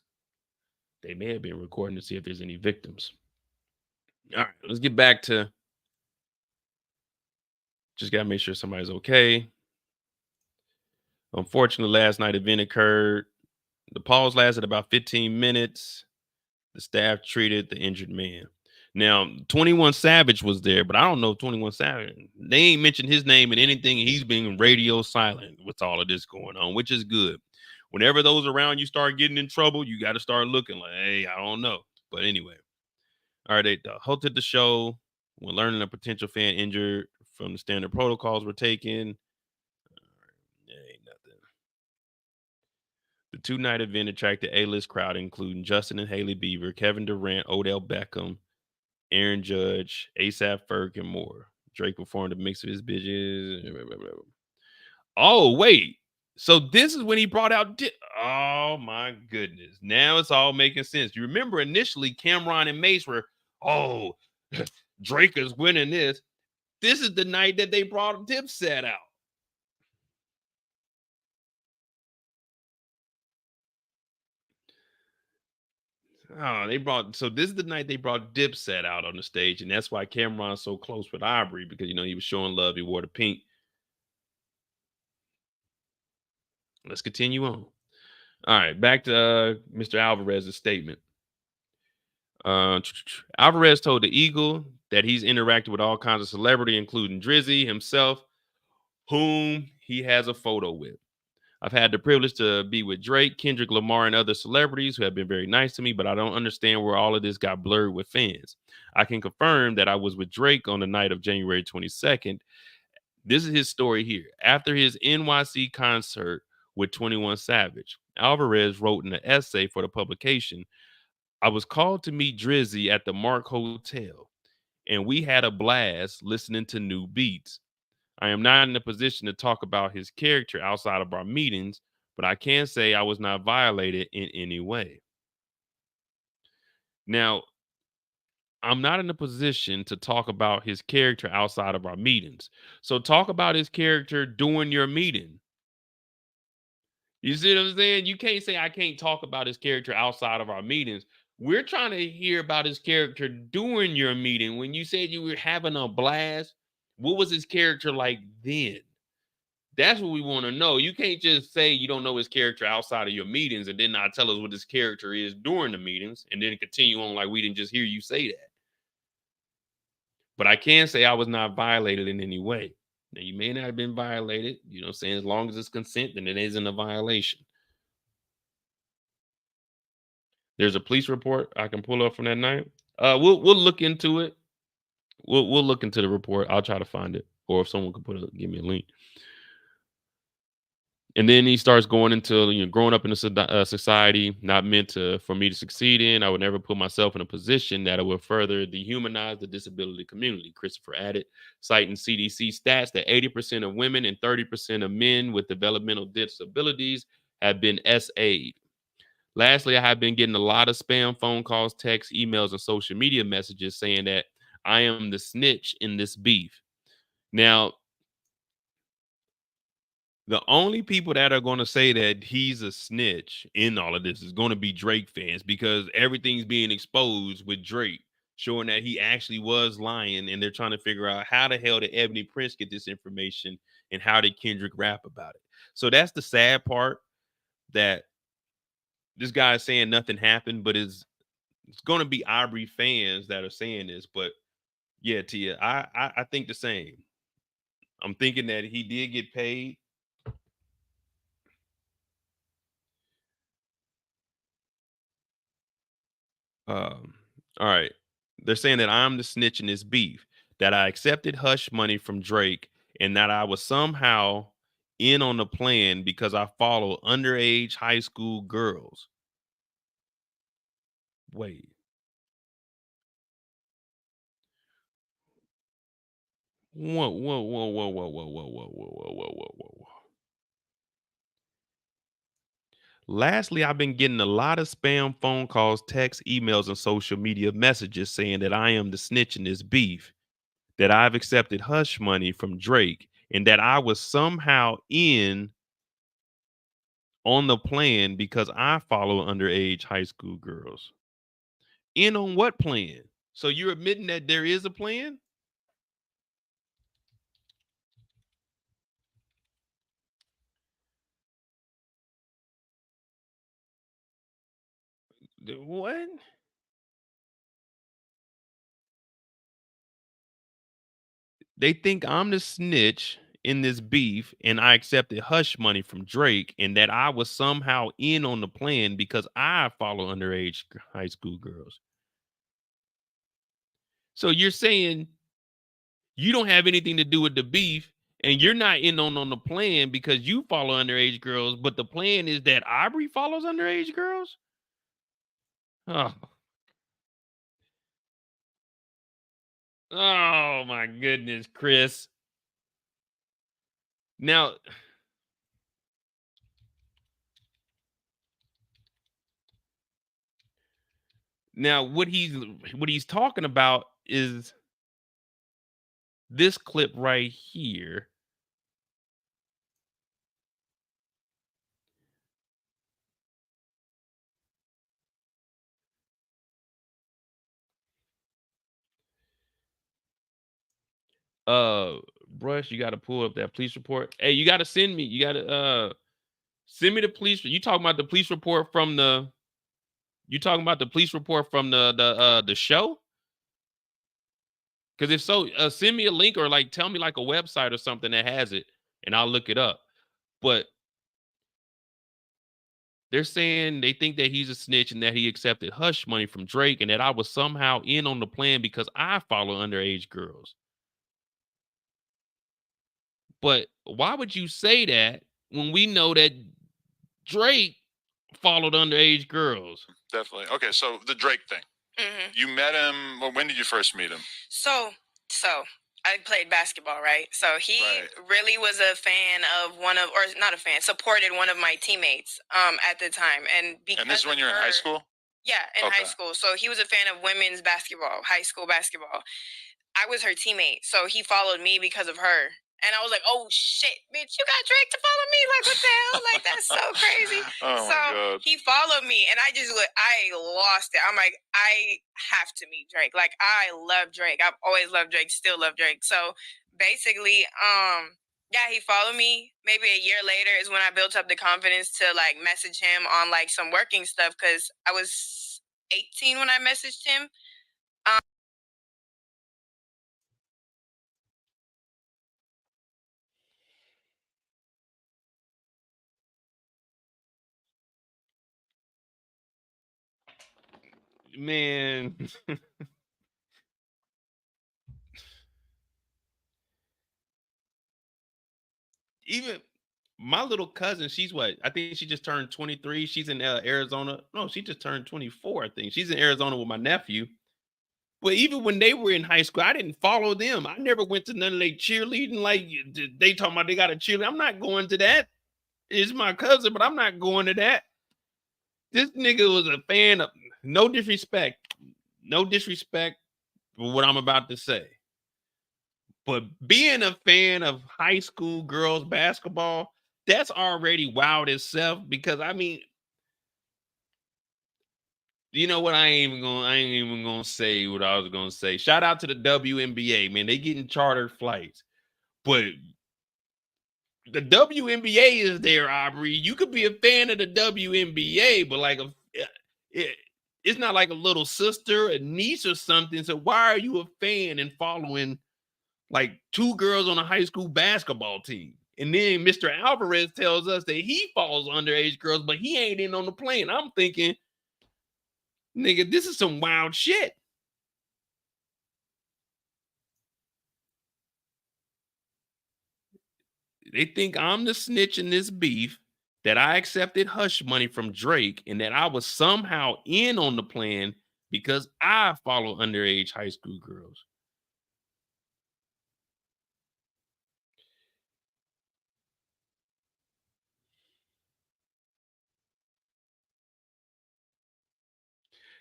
They may have been recording to see if there's any victims. All right, let's get back to just got to make sure somebody's okay. Unfortunately, last night event occurred. The pause lasted about 15 minutes. The staff treated the injured man. Now, 21 Savage was there, but I don't know 21 Savage. They ain't mentioned his name in anything. He's being radio silent with all of this going on, which is good. Whenever those around you start getting in trouble, you got to start looking like, hey, I don't know. But anyway, all right, they halted the show when learning a potential fan injured from the standard protocols were taken. Ain't nothing. The 2-night event attracted a A-list crowd, including Justin and Hailey Bieber, Kevin Durant, Odell Beckham, Aaron Judge, ASAP Ferg, and more. Drake performed a mix of his bitches. Oh, wait. So this is when he brought out... Oh, my goodness. Now it's all making sense. You remember initially Cameron and Mace were, oh, Drake is winning this. This is the night that they brought Dipset out. Oh, so this is the night they brought Dipset out on the stage, and that's why Cameron's so close with Aubrey, because, you know, he was showing love. He wore the pink. Let's continue on. All right, back to Mr. Alvarez's statement. Alvarez told the Eagle that he's interacted with all kinds of celebrity, including Drizzy himself, whom he has a photo with. I've had the privilege to be with Drake, Kendrick Lamar, and other celebrities who have been very nice to me, but I don't understand where all of this got blurred with fans. I can confirm that I was with Drake on the night of January 22nd. This is his story here. After his NYC concert with 21 Savage, Alvarez wrote in an essay for the publication, I was called to meet Drizzy at the Mark Hotel, and we had a blast listening to new beats. I am not in a position to talk about his character outside of our meetings, but I can say I was not violated in any way. Now, I'm not in a position to talk about his character outside of our meetings. So talk about his character during your meeting. You see what I'm saying? You can't say I can't talk about his character outside of our meetings. We're trying to hear about his character during your meeting. When you said you were having a blast, what was his character like then? That's what we want to know. You can't just say you don't know his character outside of your meetings and then not tell us what his character is during the meetings and then continue on like we didn't just hear you say that. But I can say I was not violated in any way. Now, you may not have been violated, you know what I'm saying? As long as it's consent, then it isn't a violation. There's a police report I can pull up from that night. We'll look into it. We'll look into the report. I'll try to find it, or if someone could give me a link. And then he starts going into growing up in a society not meant for me to succeed in. I would never put myself in a position that it would further dehumanize the disability community. Christopher added, citing CDC stats that 80% of women and 30% of men with developmental disabilities have been SA'd. Lastly, I have been getting a lot of spam phone calls, texts, emails, and social media messages saying that I am the snitch in this beef. Now, the only people that are going to say that he's a snitch in all of this is going to be Drake fans, because everything's being exposed with Drake, showing that he actually was lying, and they're trying to figure out how the hell did Ebony Prince get this information and how did Kendrick rap about it. So that's the sad part, that this guy is saying nothing happened, but it's going to be Aubrey fans that are saying this. But yeah, Tia, I think the same. I'm thinking that he did get paid. All right. They're saying that I'm the snitch in this beef, that I accepted hush money from Drake, and that I was somehow in on the plan because I follow underage high school girls. Wait. Whoa, whoa, whoa, whoa, whoa, whoa, whoa, whoa, whoa, whoa, whoa, whoa. Lastly, I've been getting a lot of spam phone calls, texts, emails, and social media messages saying that I am the snitch in this beef, that I've accepted hush money from Drake, and that I was somehow in on the plan because I follow underage high school girls. In on what plan? So you're admitting that there is a plan? What? They think I'm the snitch in this beef and I accepted hush money from Drake, and that I was somehow in on the plan because I follow underage high school girls. So you're saying you don't have anything to do with the beef and you're not in on the plan because you follow underage girls, but the plan is that Aubrey follows underage girls? Oh. Oh my goodness, Chris. Now, what he's talking about is this clip right here. Brush, you got to pull up that police report. Hey, you got to send me send me the police. You talking about the police report from the show? Because if so, send me a link or like tell me like a website or something that has it and I'll look it up. But They're saying they think that he's a snitch and that he accepted hush money from Drake and that I was somehow in on the plan because I follow underage girls. But why would you say that when we know that Drake followed underage girls? Definitely. Okay, so the Drake thing. hmm You met him. Well, when did you first meet him? So I played basketball, right? So he Right. really was a fan of or not a fan, supported one of my teammates at the time, and because And this is when of you're in high her- school? Yeah, in high Okay. school. So he was a fan of women's basketball, high school basketball. I was her teammate, so he followed me because of her. And I was like, "Oh shit, bitch, you got Drake to follow me? Like, what the hell? Like, that's so crazy." Oh my So God. he followed me, and I lost it. I'm like, I have to meet Drake. Like, I love Drake. I've always loved Drake. Still love Drake. So basically, yeah, he followed me. Maybe a year later is when I built up the confidence to like message him on like some working stuff because I was 18 when I messaged him. Man. Even my little cousin, she's what? I think she just turned 23. She's in Arizona. No, she just turned 24, I think. She's in Arizona with my nephew. But even when they were in high school, I didn't follow them. I never went to none of their cheerleading. Like they talking about they got a cheerleader. I'm not going to that. It's my cousin, but I'm not going to that. This nigga was a fan of no disrespect for what I'm about to say. But being a fan of high school girls basketball, that's already wild itself because I mean, you know what? I ain't even gonna say what I was gonna say. Shout out to the WNBA, man. They getting chartered flights. But the WNBA is there, Aubrey. You could be a fan of the WNBA, but like it's not like a little sister, a niece, or something. So why are you a fan and following like two girls on a high school basketball team? And then Mr. Alvarez tells us that he follows underage girls, but he ain't in on the plane. I'm thinking, nigga, this is some wild shit. They think I'm the snitch in this beef, that I accepted hush money from Drake, and that I was somehow in on the plan because I follow underage high school girls.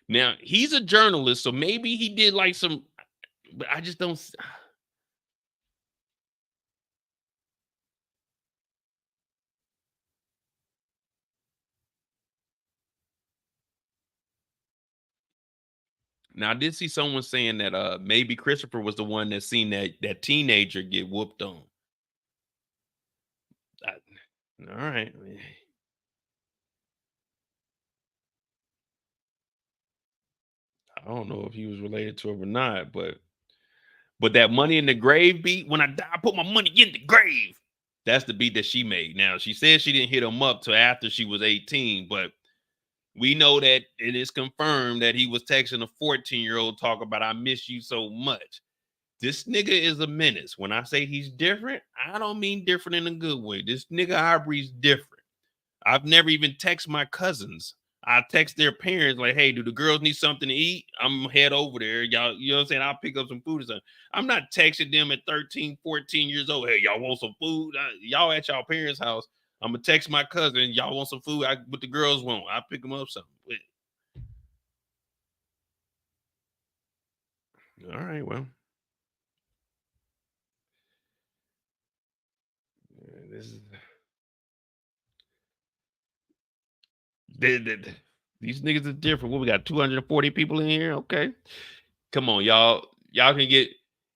Now, he's a journalist, so maybe he did like some, but I just don't. Now, I did see someone saying that maybe Christopher was the one that seen that teenager get whooped on. All right. I don't know if he was related to her or not, but that Money in the Grave beat, when I die, I put my money in the grave. That's the beat that she made. Now, she said she didn't hit him up till after she was 18, but we know that it is confirmed that he was texting a 14-year-old talk about, I miss you so much. This nigga is a menace. When I say he's different, I don't mean different in a good way. This nigga Aubrey's different. I've never even texted my cousins. I text their parents like, hey, do the girls need something to eat? I'm head over there. Y'all, you know what I'm saying? I'll pick up some food or something. I'm not texting them at 13, 14 years old. Hey, y'all want some food? Y'all at y'all parents' house. I'm going to text my cousin. Y'all want some food? What the girls want. I'll pick them up something. All right, well. This is... These niggas are different. What we got? 240 people in here. Okay, come on, y'all. Y'all can get.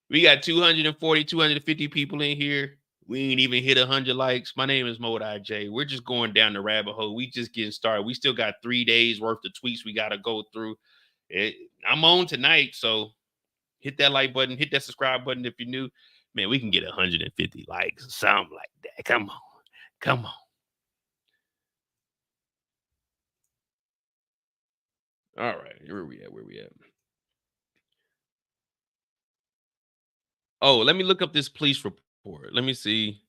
We got 240, 250 people in here. We ain't even hit 100 likes. My name is Mode IJ. We're just going down the rabbit hole. We just getting started. We still got 3 days worth of tweets we got to go through. I'm on tonight, so hit that like button, hit that subscribe button if you're new. Man, we can get 150 likes or something like that. Come on. All right, where we at? Where we at? Oh, let me look up this police report. Let me see.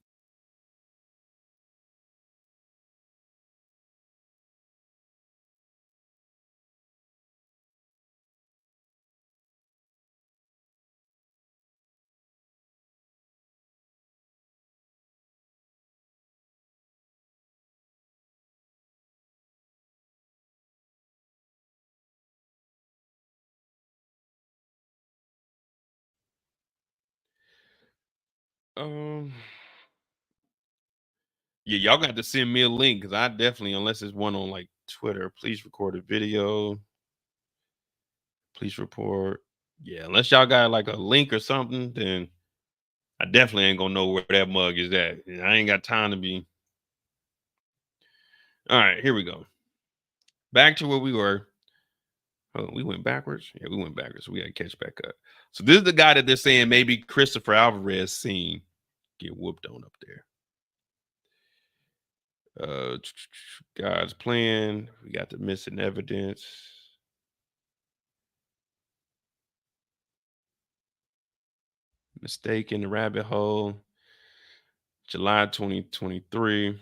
Um, yeah, y'all got to send me a link because I definitely, unless it's one on like Twitter, please record a video. Police report. Yeah, unless y'all got like a link or something, then I definitely ain't gonna know where that mug is at. I ain't got time to be. All right, here we go. Back to where we were. Oh, we went backwards. Yeah, we went backwards. We gotta catch back up. So this is the guy that they're saying maybe Christopher Alvarez seen get whooped on up there. God's plan. We got the missing evidence. Mistake in the rabbit hole. July 2023. All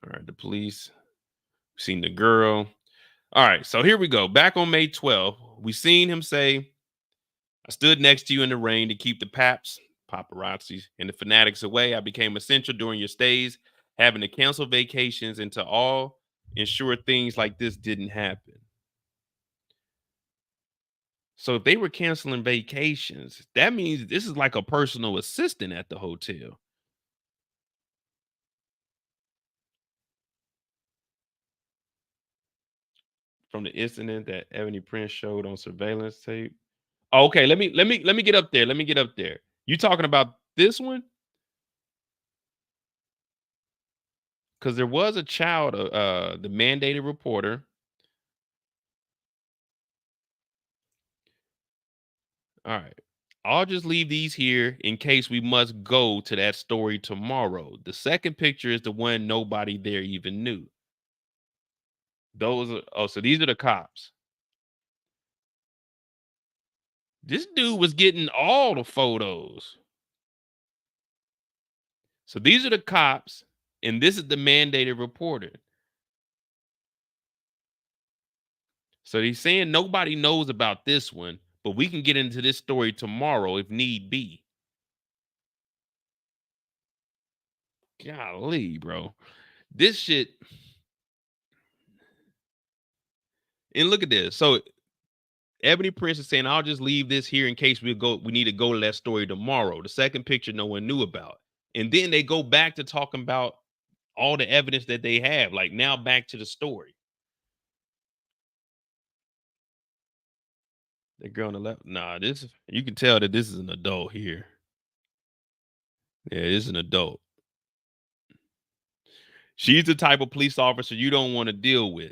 right, the police seen the girl. All right, so here we go. Back on May 12th, we seen him say, I stood next to you in the rain to keep the paparazzi, and the fanatics away. I became essential during your stays, having to cancel vacations and to all ensure things like this didn't happen. So if they were canceling vacations, that means this is like a personal assistant at the hotel. From the incident that Ebony Prince showed on surveillance tape. Oh, okay, let me get up there. Let me get up there. You talking about this one? Because there was a child, the mandated reporter. All right. I'll just leave these here in case we must go to that story tomorrow. The second picture is the one nobody there even knew. Those are, so these are the cops. This dude was getting all the photos. So these are the cops, and this is the mandated reporter. So he's saying nobody knows about this one, but we can get into this story tomorrow if need be. Golly, bro. This shit. And look at this. So Ebony Prince is saying, I'll just leave this here in case we need to go to that story tomorrow. The second picture no one knew about. And then they go back to talking about all the evidence that they have. Like now back to the story. The girl on the left. Nah, this, you can tell that this is an adult here. Yeah, this is an adult. She's the type of police officer you don't want to deal with.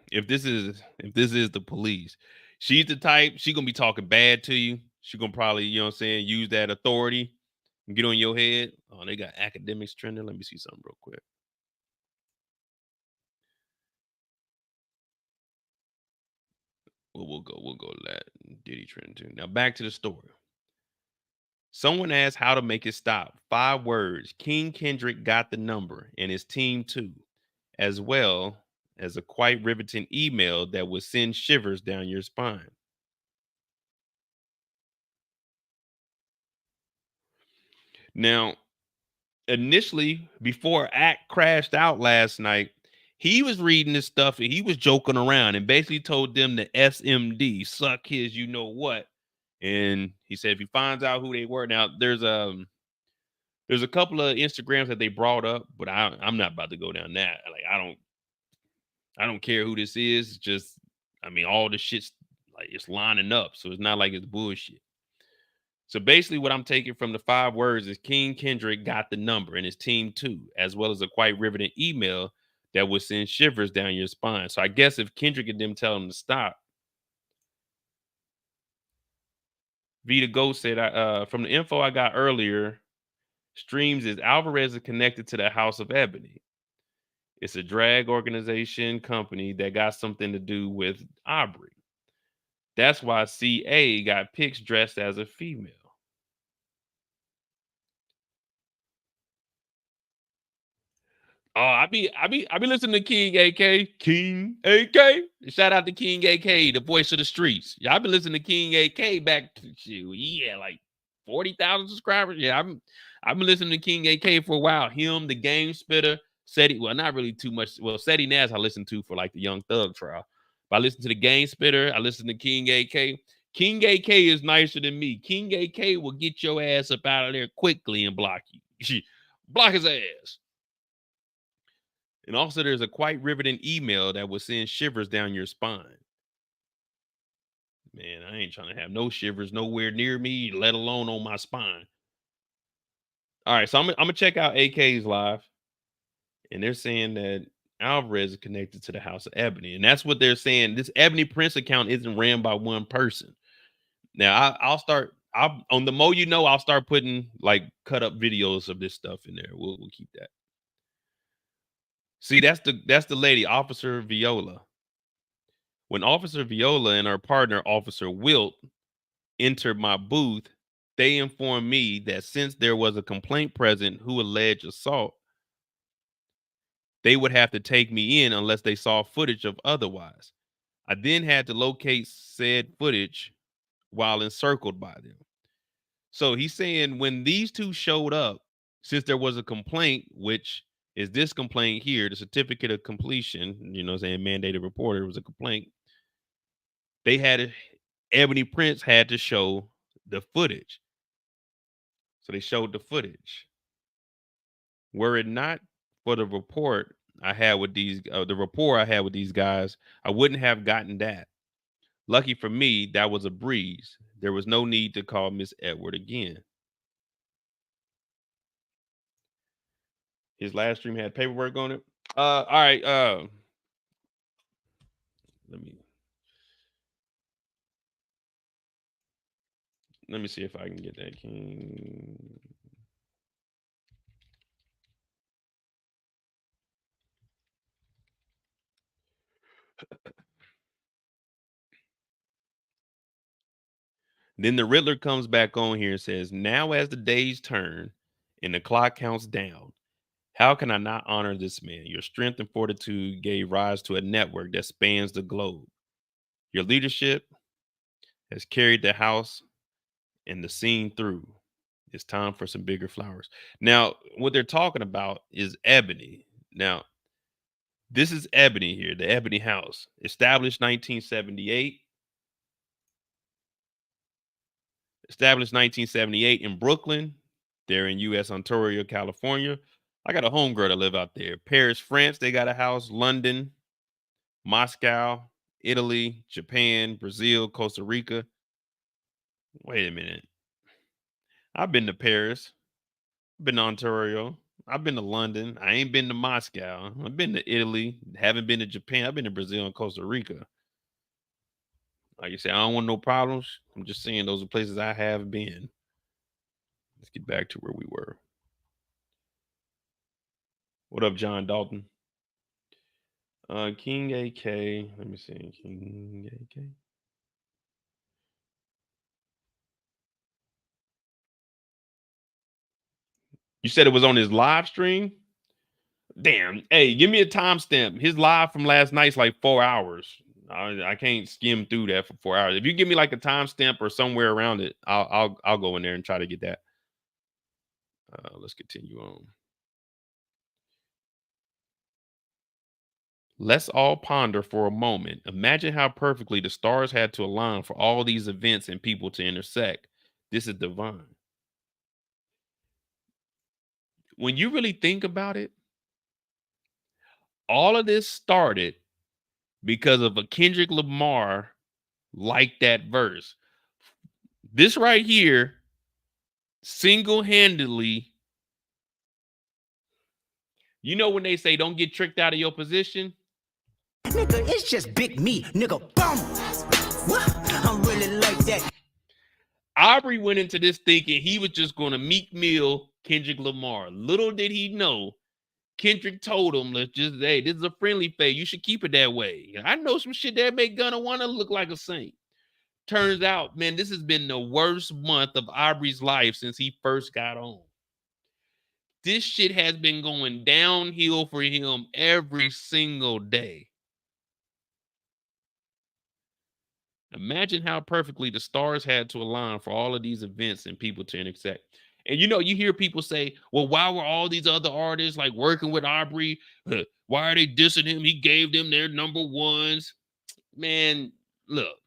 If this is the police. She's the type, she gonna be talking bad to you. She gonna probably, you know what I'm saying, use that authority and get on your head. Oh, they got academics trending. Let me see something real quick. We'll go to that. Diddy trending too. Now back to the story. Someone asked how to make it stop. 5 words. King Kendrick got the number and his team too, as well as a quite riveting email that would send shivers down your spine. Now, initially, before Act crashed out last night, he was reading this stuff and he was joking around and basically told them the SMD, suck his you know what. And he said if he finds out who they were. Now, there's a couple of Instagrams that they brought up, but I'm not about to go down that. Like, I don't care who this is. It's just, I mean, all the shit's like it's lining up. So it's not like it's bullshit. So basically what I'm taking from the 5 words is King Kendrick got the number and his team too, as well as a quite riveting email that would send shivers down your spine. So I guess if Kendrick and them tell him to stop. Vita Ghost said, from the info I got earlier, streams is Alvarez is connected to the House of Ebony. It's a drag organization company that got something to do with Aubrey. That's why CA got pics dressed as a female. Oh, I be listening to King AK. King AK. Shout out to King AK, the voice of the streets. Yeah, I've been listening to King AK back to like 40,000 subscribers. Yeah, I've been listening to King AK for a while. Him, the Game Spitter, Seti. Well, not really too much. Well, Seti Nas I listened to for like the Young Thug trial. But I listened to the Game Spitter. I listened to King AK. King AK is nicer than me. King AK will get your ass up out of there quickly and block you. Block his ass. And also, there's a quite riveting email that will send shivers down your spine. Man, I ain't trying to have no shivers nowhere near me, let alone on my spine. All right, so I'm gonna check out AK's live, and they're saying that Alvarez is connected to the House of Ebony, and that's what they're saying. This Ebony Prince account isn't ran by one person. Now, I'll start. On the Mo You Know, I'll start putting like cut up videos of this stuff in there. We'll keep that. See, that's the lady, Officer Viola. When Officer Viola and her partner, Officer Wilt, entered my booth, they informed me that since there was a complaint present who alleged assault, they would have to take me in unless they saw footage of otherwise. I then had to locate said footage while encircled by them. So he's saying when these two showed up, since there was a complaint, which is this complaint here, the certificate of completion, saying mandated reporter was a complaint. Ebony Prince had to show the footage. So they showed the footage. Were it not for the report I had with these, the rapport I had with these guys, I wouldn't have gotten that. Lucky for me, that was a breeze. There was no need to call Miss Edward again. His last stream had paperwork on it. All right. Let me see if I can get that King. Then the Riddler comes back on here and says, now as the days turn and the clock counts down, how can I not honor this man? Your strength and fortitude gave rise to a network that spans the globe. Your leadership has carried the house and the scene through. It's time for some bigger flowers. Now, what they're talking about is Ebony. Now, this is Ebony here, the Ebony House, established 1978. Established 1978 in Brooklyn. They're in U.S. Ontario, California. I got a homegirl that live out there. Paris, France, they got a house. London, Moscow, Italy, Japan, Brazil, Costa Rica. Wait a minute. I've been to Paris. I've been to Ontario. I've been to London. I ain't been to Moscow. I've been to Italy. Haven't been to Japan. I've been to Brazil and Costa Rica. Like you say, I don't want no problems. I'm just saying those are places I have been. Let's get back to where we were. What up, John Dalton? King AK. Let me see. King AK. You said it was on his live stream? Damn. Hey, give me a timestamp. His live from last night's like 4 hours. I can't skim through that for 4 hours. If you give me like a timestamp or somewhere around it, I'll go in there and try to get that. Let's continue on. Let's all ponder for a moment. Imagine how perfectly the stars had to align for all these events and people to intersect. This is divine. When you really think about it, all of this started because of a Kendrick Lamar like that verse. This right here, single-handedly, you know when they say don't get tricked out of your position? Nigga, it's just big me, nigga. Boom. I'm really like that. Aubrey went into this thinking he was just going to Meek Mill Kendrick Lamar. Little did he know, Kendrick told him, hey, this is a friendly fade. You should keep it that way. I know some shit that make Gunna want to look like a saint. turns out, man, this has been the worst month of Aubrey's life since he first got on. This shit has been going downhill for him every single day. Imagine how perfectly the stars had to align for all of these events and people to intersect. And you know, you hear people say, well, why were all these other artists like working with Aubrey? Why are they dissing him? He gave them their number ones. Man, look,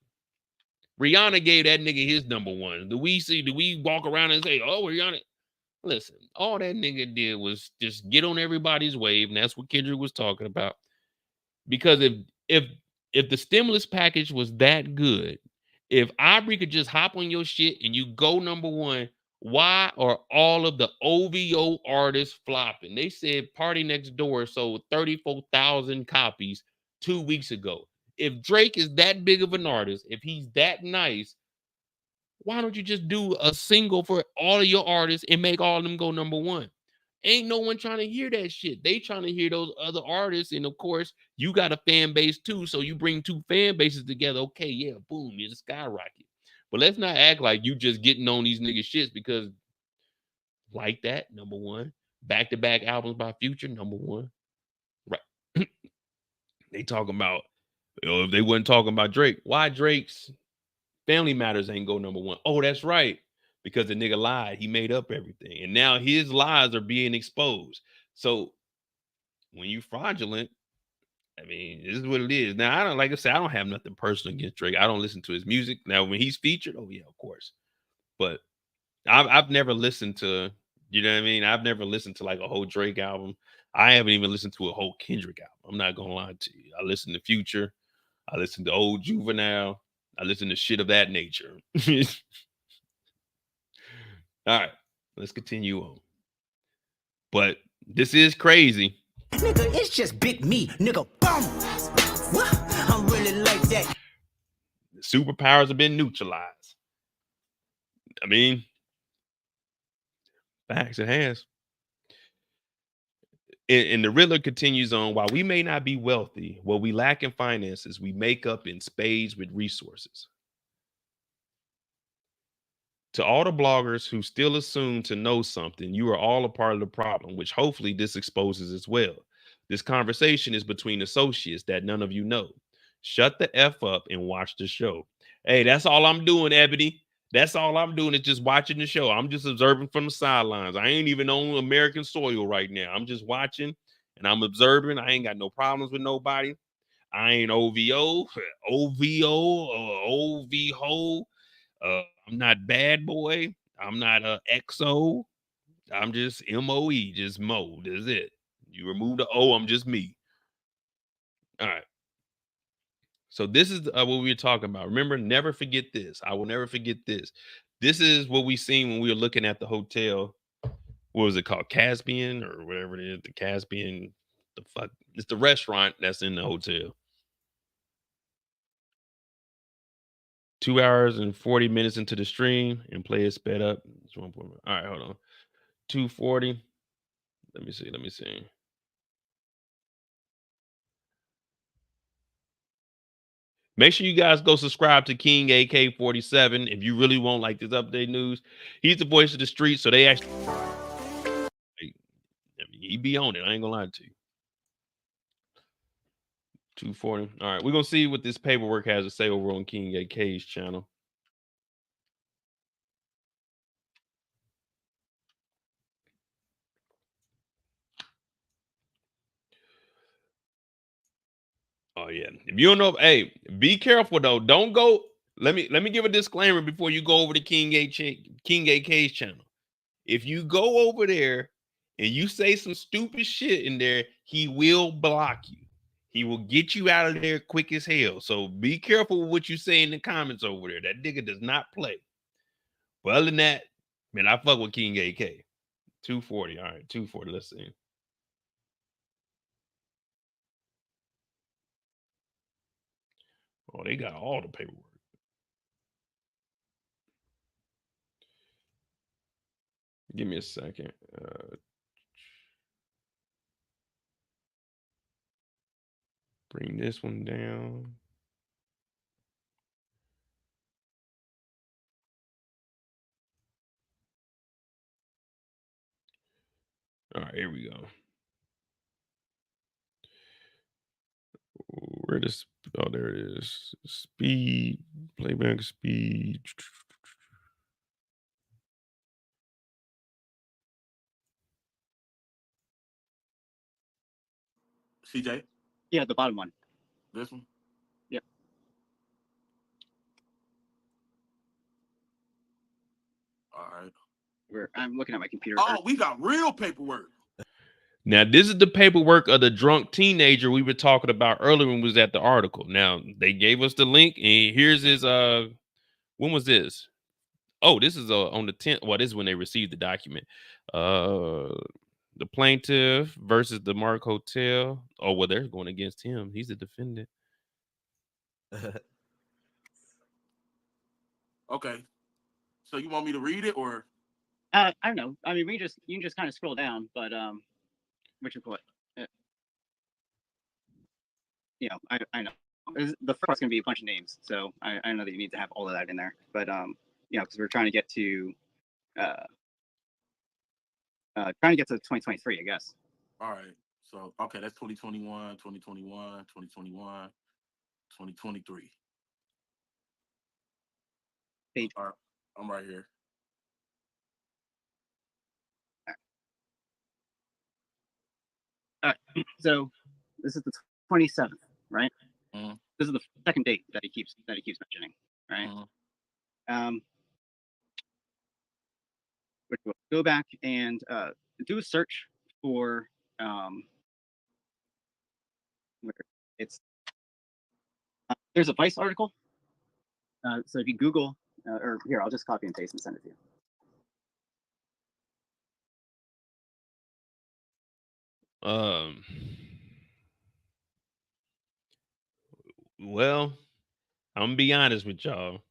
Rihanna gave that nigga his number one. Do we walk around and say, oh, Rihanna? Listen, all that nigga did was just get on everybody's wave, and that's what Kendrick was talking about. Because if the stimulus package was that good, if Aubrey could just hop on your shit and you go number one, why are all of the OVO artists flopping? They said Party Next Door sold 34,000 copies 2 weeks ago. If Drake is that big of an artist, if he's that nice, why don't you just do a single for all of your artists and make all of them go number one? Ain't no one trying to hear that shit. They trying to hear those other artists. And of course, you got a fan base too. So you bring two fan bases together. Okay, yeah, boom, it's a skyrocket. But let's not act like you just getting on these niggas shits because like that, number one. Back-to-back albums by Future, number one. Right. They talking about, if they wasn't talking about Drake, why Drake's Family Matters ain't go number one? Oh, that's right. Because the nigga lied. He made up everything. And now his lies are being exposed. So when you fraudulent, I mean, this is what it is. Now, I don't, like I said, I don't have nothing personal against Drake. I don't listen to his music. Now, when he's featured, oh yeah, of course. But I've never listened to, you know what I mean? I've never listened to like a whole Drake album. I haven't even listened to a whole Kendrick album. I'm not gonna lie to you. I listen to Future. I listen to old Juvenile. I listen to shit of that nature. All right, let's continue on. But this is crazy. Nigga, it's just big me, nigga. Boom. What? I'm really like that. The superpowers have been neutralized. I mean, facts, it has. And the Riddler continues on. While we may not be wealthy, what we lack in finances, we make up in spades with resources. To all the bloggers who still assume to know something, you are all a part of the problem, which hopefully this exposes as well. This conversation is between associates that none of you know. Shut the F up and watch the show. Hey, that's all I'm doing, Ebony. That's all I'm doing is just watching the show. I'm just observing from the sidelines. I ain't even on American soil right now. I'm just watching and I'm observing. I ain't got no problems with nobody. I ain't OVO, OVO. I'm not Bad Boy. I'm not XO. I'm just MOE, just Mo. That's it. You remove the O, I'm just me. All right. So this is what we were talking about. Remember, never forget this. I will never forget this. This is what we seen when we were looking at the hotel. What was it called? Caspian or whatever it is. The Caspian. The fuck. It's the restaurant that's in the hotel. 2 hours and 40 minutes into the stream and play it sped up. All right, hold on. 240. Let me see. Make sure you guys go subscribe to King AK47 if you really want like this update news. He's the voice of the street, so they actually he be on it. I ain't gonna lie to you. 240. All right, we're gonna see what this paperwork has to say over on King AK's channel. Oh yeah. If you don't know, hey, be careful though. Don't go. Let me give a disclaimer before you go over to King AK's channel. If you go over there and you say some stupid shit in there, he will block you. He will get you out of there quick as hell. So be careful with what you say in the comments over there. That nigga does not play. But other than that, man, I fuck with King AK. 240. All right, 240. Let's see. Oh, they got all the paperwork. Give me a second. Bring this one down. All right, here we go. Where does there it is. Speed, playback speed. CJ? Yeah, the bottom one. This one? Yep. All right. I'm looking at my computer. Oh, we got real paperwork. Now, this is the paperwork of the drunk teenager we were talking about earlier when we was at the article. Now, they gave us the link, and here's his when was this? Oh, this is on the 10th. Well, this is when they received the document. The plaintiff versus the Mark Hotel. Oh, well, they're going against him. He's the defendant. Okay. So you want me to read it or? I don't know. I mean, you can just kind of scroll down, but what you put? You know, I know the first going to be a bunch of names, so I know that you need to have all of that in there, but you know, because we're trying to get to 2023, I guess. All right. So okay, that's 2021, 2021, 2021, 2023. Page. All right, I'm right here. All right. So this is the 27th, right? Mhm. This is the second date that he keeps mentioning, right? Mhm. Which will go back and do a search for where it's there's a Vice article. So if you Google, or here, I'll just copy and paste and send it to you. Well, I'm gonna be honest with y'all.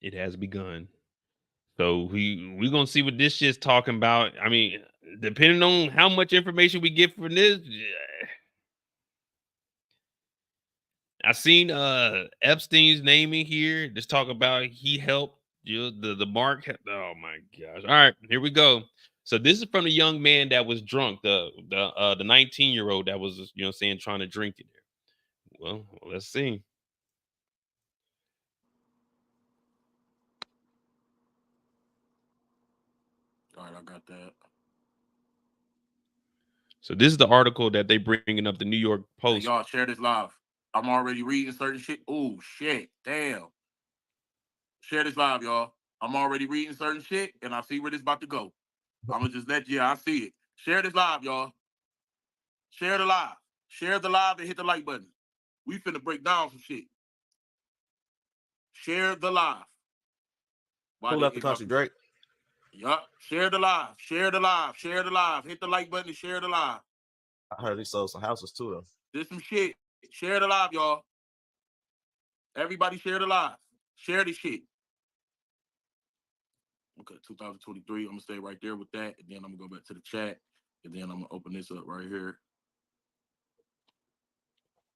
It has begun. So we're gonna see what this shit's talking about. I mean, depending on how much information we get from this, I seen Epstein's name in here. Just talk about he helped the Mark. Oh my gosh! All right, here we go. So this is from the young man that was drunk, the 19-year-old that was, you know what I'm saying, trying to drink it. Well, let's see. All right, I got that. So this is the article that they bringing up, the New York Post. Hey, y'all share this live. I'm already reading certain shit. Oh shit, damn. Share this live, y'all. I'm already reading certain shit, and I see where this about to go. I'm gonna just let you. I see it. Share this live, y'all. Share the live. Share the live and hit the like button. We finna break down some shit. Share the live. Pull up the country, Drake. Yup. Share the live. Share the live. Share the live. Hit the like button and share the live. I heard he sold some houses too, though. There's some shit. Share the live, y'all. Everybody share the live. Share the shit. Okay, 2023. I'm gonna stay right there with that, and then I'm gonna go back to the chat, and then I'm gonna open this up right here.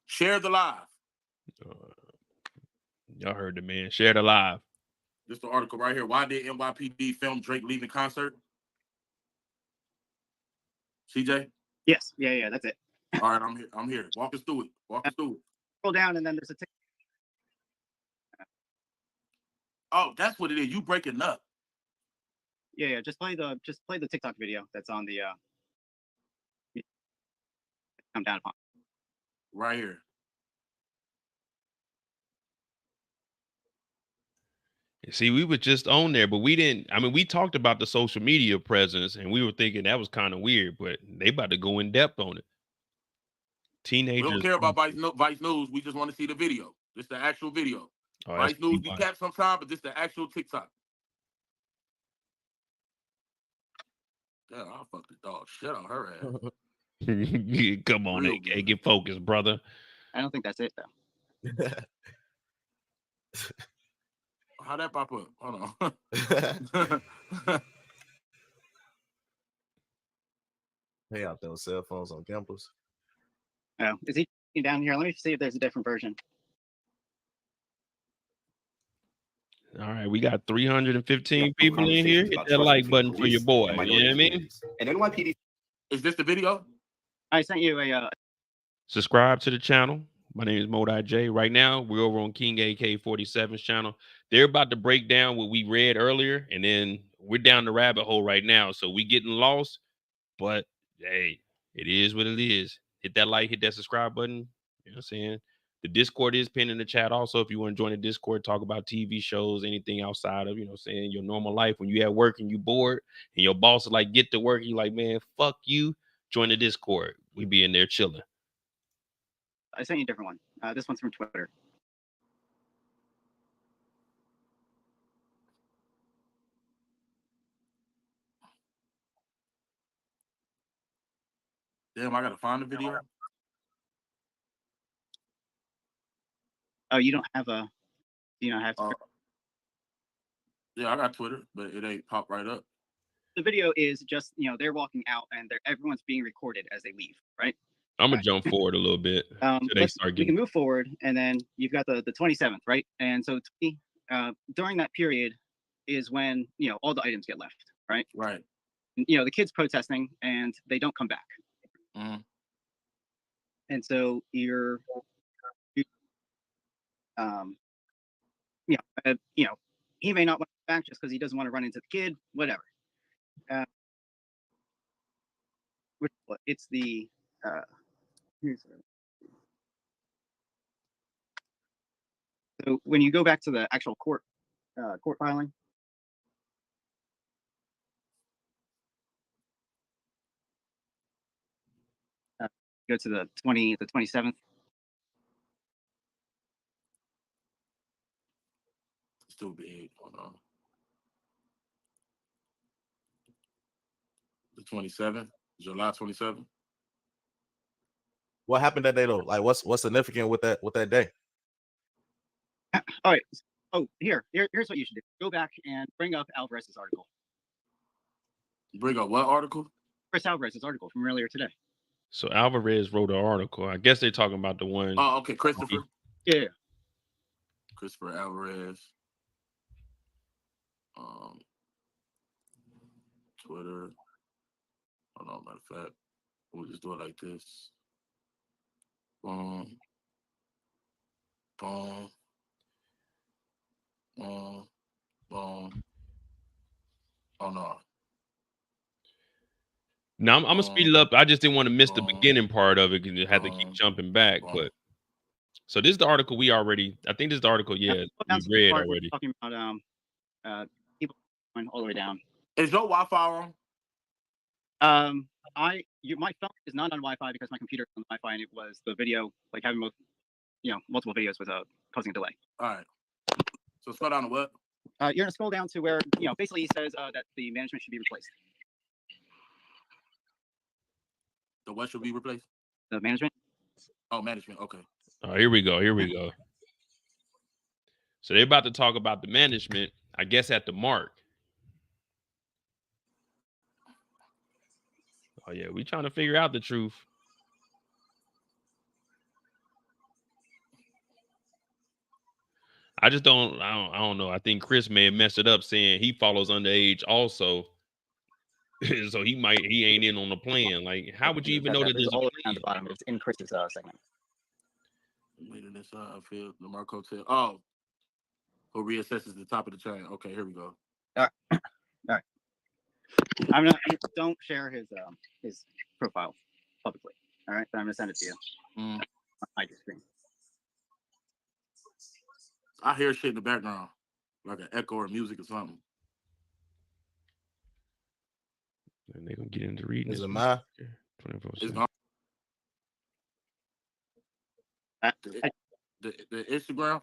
Share the live. Y'all heard the man. Share the live. This is the article right here. Why did NYPD film Drake leaving concert? CJ? Yes. Yeah. That's it. All right, I'm here. I'm here. Walk us through it. Walk us through it. Scroll down, and then there's a tick. Oh, that's what it is. You breaking up. Yeah. Just play the TikTok video that's on the come down upon. Right here. See, we were just on there, but we didn't. I mean, we talked about the social media presence, and we were thinking that was kind of weird, but they about to go in depth on it. Teenagers. We don't care about Vice News. We just want to see the video. This is the actual video. Oh, Vice News be capped sometime, but this is the actual TikTok. Damn, I'll fuck the dog shit on her ass. Come on, AK, get focused, brother. I don't think that's it though. How'd that pop up? Hold on. They out there with cell phones on campus. Oh, is he down here? Let me see if there's a different version. All right, we got 315 people in here. Hit that like button for your boy. You know what I mean? And NYPD. Is this the video? I sent you a. Subscribe to the channel. My name is Modai J. Right now, we're over on King AK-47's channel. They're about to break down what we read earlier, and then we're down the rabbit hole right now. So we getting lost, but hey, it is what it is. Hit that like, hit that subscribe button. You know what I'm saying? The Discord is pinned in the chat also. If you want to join the Discord, talk about TV shows, anything outside of, you know what I'm saying, your normal life. When you at work and you bored and your boss is like, get to work, you like, man, fuck you. Join the Discord. We be in there chilling. I sent you a different one. This one's from Twitter. Damn, I gotta find the video. Oh, you don't have a. You don't have. Yeah, I got Twitter, but it ain't pop right up. The video is just they're walking out and everyone's being recorded as they leave, right? I'm gonna jump forward a little bit. So they start We getting. can move forward, and then you've got the 27th, right? And so during that period is when all the items get left, right? Right. And, the kids protesting, and they don't come back. And so he may not want to come back just because he doesn't want to run into the kid, whatever. It's the so when you go back to the actual court filing, go to the 27th. Still big. Hold on. The 27th, July 27th. What happened that day though? Like, what's significant with that day? All right. Oh, here's what you should do. Go back and bring up Alvarez's article. Bring up what article? Chris Alvarez's article from earlier today. So Alvarez wrote an article. I guess they're talking about the one. Oh, okay, Christopher. Yeah. Christopher Alvarez. Twitter. Hold on, matter of fact, we'll just do it like this. Boom. Boom. Boom. Boom. Oh no. Now I'm gonna speed it up. I just didn't want to miss the beginning part of it because you had to keep jumping back. But so this is the article we already. I think this is the article. Yeah, we read already. Talking about people going all the way down. Is your Wi-Fi on? My phone is not on Wi-Fi because my computer is on Wi-Fi, and it was the video, like having multiple videos was causing a delay. All right. So scroll down to what? You're gonna scroll down to where basically he says that the management should be replaced. The what should be replaced? The management. Oh, management. Okay. Oh, here we go. Here we go. So they're about to talk about the management, I guess, at the mark. Oh yeah, we trying to figure out the truth. I don't know. I think Chris may have messed it up saying he follows underage also. So he ain't in on the plan. Like, how would you even know that there's all down the bottom? It's in Chris's segment. Later this field, the Mark Hotel. Oh, who reassesses the top of the chain? Okay, here we go. All right. Don't share his profile publicly. All right, but I'm gonna send it to you. On my screen. I hear shit in the background, like an echo or music or something. And they're gonna get into reading. Is it mine? 24/7. The Instagram.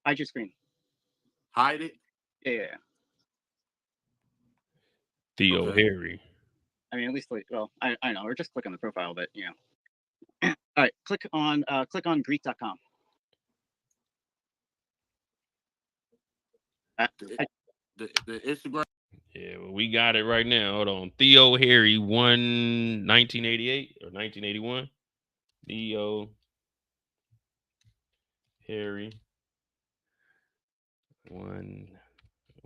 Hide your screen. Hide it. Yeah. Theo Harry. I mean, at least I know, or just click on the profile, but All right, click on Greek.com. The Instagram. Yeah, well, we got it right now. Hold on. Theo Harry, 1988 or 1981. Theo Harry,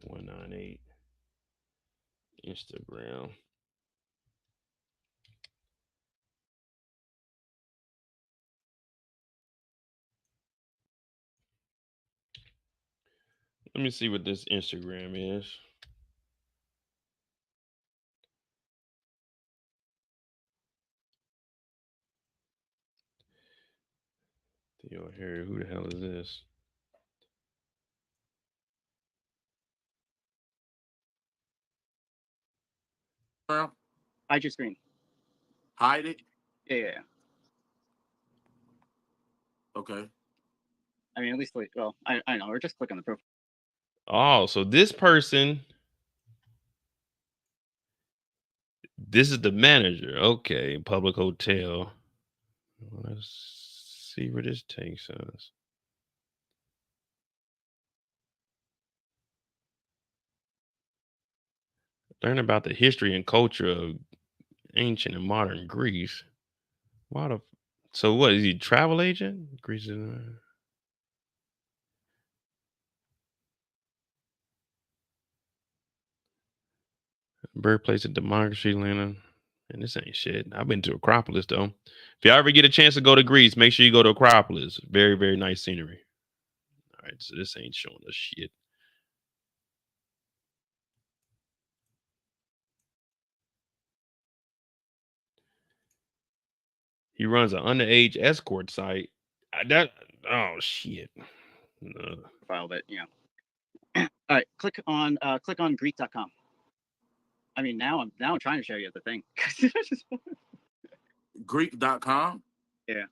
198. Instagram. Let me see what this Instagram is. Theo Harry, who the hell is this? Hide your screen. Hide it? Yeah. Okay. I mean, at least, like, well, I know, or just click on the profile. Oh, so this person, this is the manager. Okay, public hotel. Let's see where this takes us. Learn about the history and culture of ancient and modern Greece. So what is he, travel agent? Greece is birthplace of democracy, Atlanta. And this ain't shit. I've been to Acropolis though. If y'all ever get a chance to go to Greece, make sure you go to Acropolis. Very, very nice scenery. All right, so this ain't showing us shit. He runs an underage escort site. Oh shit. No. File that, you know. All right, click on Greek.com. I mean, now I'm trying to show you the thing. Greek.com? Yeah.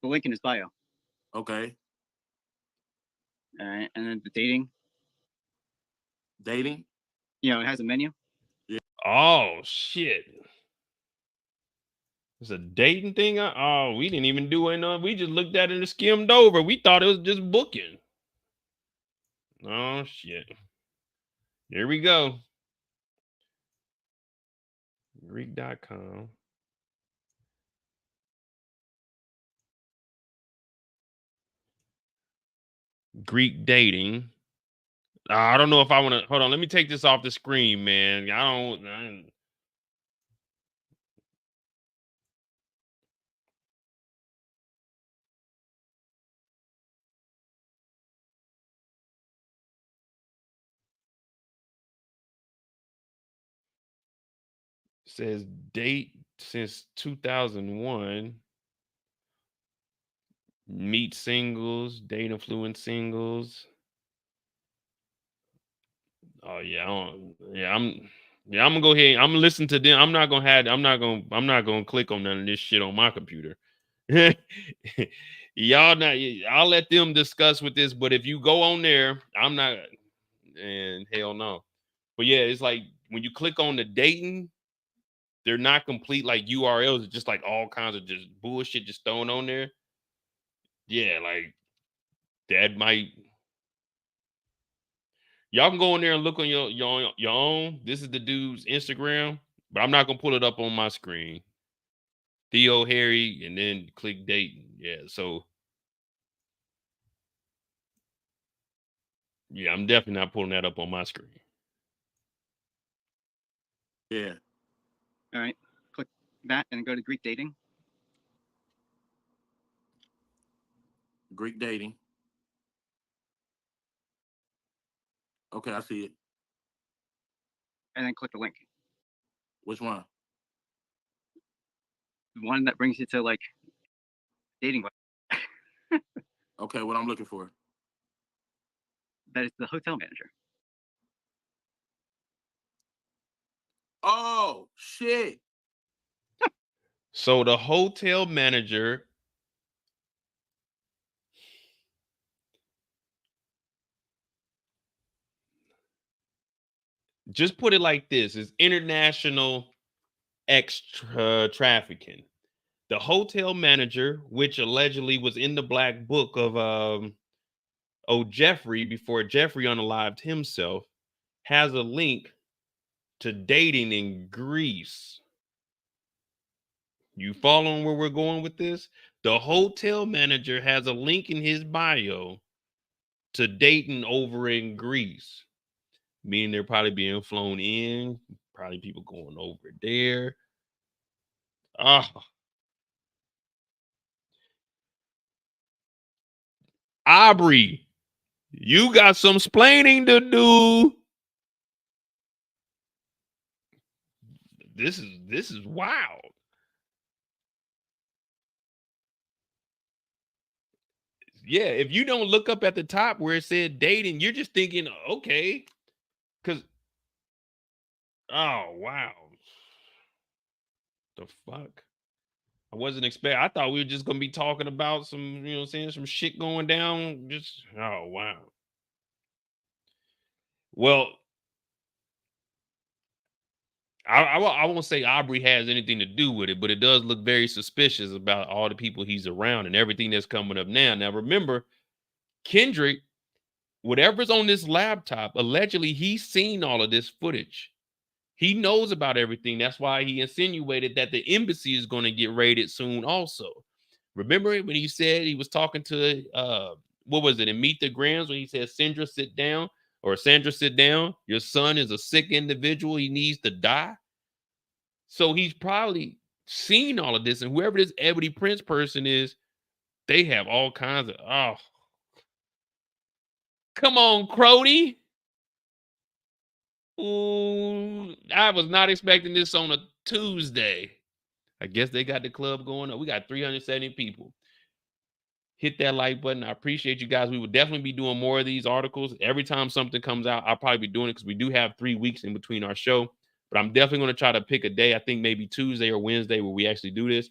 The link in his bio. Okay. All right, and then the dating. Dating? You know, it has a menu. Yeah. Oh shit. It's a dating thing. Oh, we didn't even do it. We just looked at it and skimmed over. We thought it was just booking. Oh shit. Here we go. Greek.com. Greek dating. I don't know if I want to. Hold on. Let me take this off the screen, man. Says date since 2001. Meet singles, date influence singles. Oh yeah, I'm gonna go ahead. I'm gonna listen to them. I'm not gonna click on none of this shit on my computer. I'll let them discuss with this, but if you go on there, I'm not, and hell no. But yeah, it's like when you click on the dating, they're not complete like URLs. It's just like all kinds of just bullshit just thrown on there. Yeah, like that might. Y'all can go in there and look on your own. This is the dude's Instagram, but I'm not gonna pull it up on my screen. Theo Harry, and then click dating. Yeah, so yeah, I'm definitely not pulling that up on my screen. Yeah. All right, click that and go to Greek dating. Greek dating. Okay, I see it. And then click the link. Which one? The one that brings you to like dating. Okay, what I'm looking for. That is the hotel manager. Oh shit. So the hotel manager just put it like this: is international extra trafficking. The hotel manager, which allegedly was in the black book of Jeffrey before Jeffrey unalived himself, has a link to dating in Greece. You following where we're going with this? The hotel manager has a link in his bio to Dayton over in Greece, meaning they're probably being flown in, probably people going over there. Aubrey, you got some splaining to do. This is wild. Yeah, if you don't look up at the top where it said Dayton, you're just thinking, okay, because oh wow, the fuck. I wasn't expecting. I thought we were just gonna be talking about some, you know, saying some shit going down. Just oh wow. Well, I won't say Aubrey has anything to do with it, but it does look very suspicious about all the people he's around and everything that's coming up now. Now remember, Kendrick, whatever's on this laptop, allegedly he's seen all of this footage. He knows about everything. That's why he insinuated that the embassy is going to get raided soon also. Remember when he said he was talking to, what was it, in Meet the Grams when he said, Sandra, sit down, or Sandra, sit down. Your son is a sick individual. He needs to die. So he's probably seen all of this. And whoever this Ebony Prince person is, they have all kinds of, oh. Come on, Crody. Ooh, I was not expecting this on a Tuesday. I guess they got the club going on. We got 370 people. Hit that like button. I appreciate you guys. We will definitely be doing more of these articles. Every time something comes out, I'll probably be doing it because we do have 3 weeks in between our show. But I'm definitely going to try to pick a day. I think maybe Tuesday or Wednesday where we actually do this.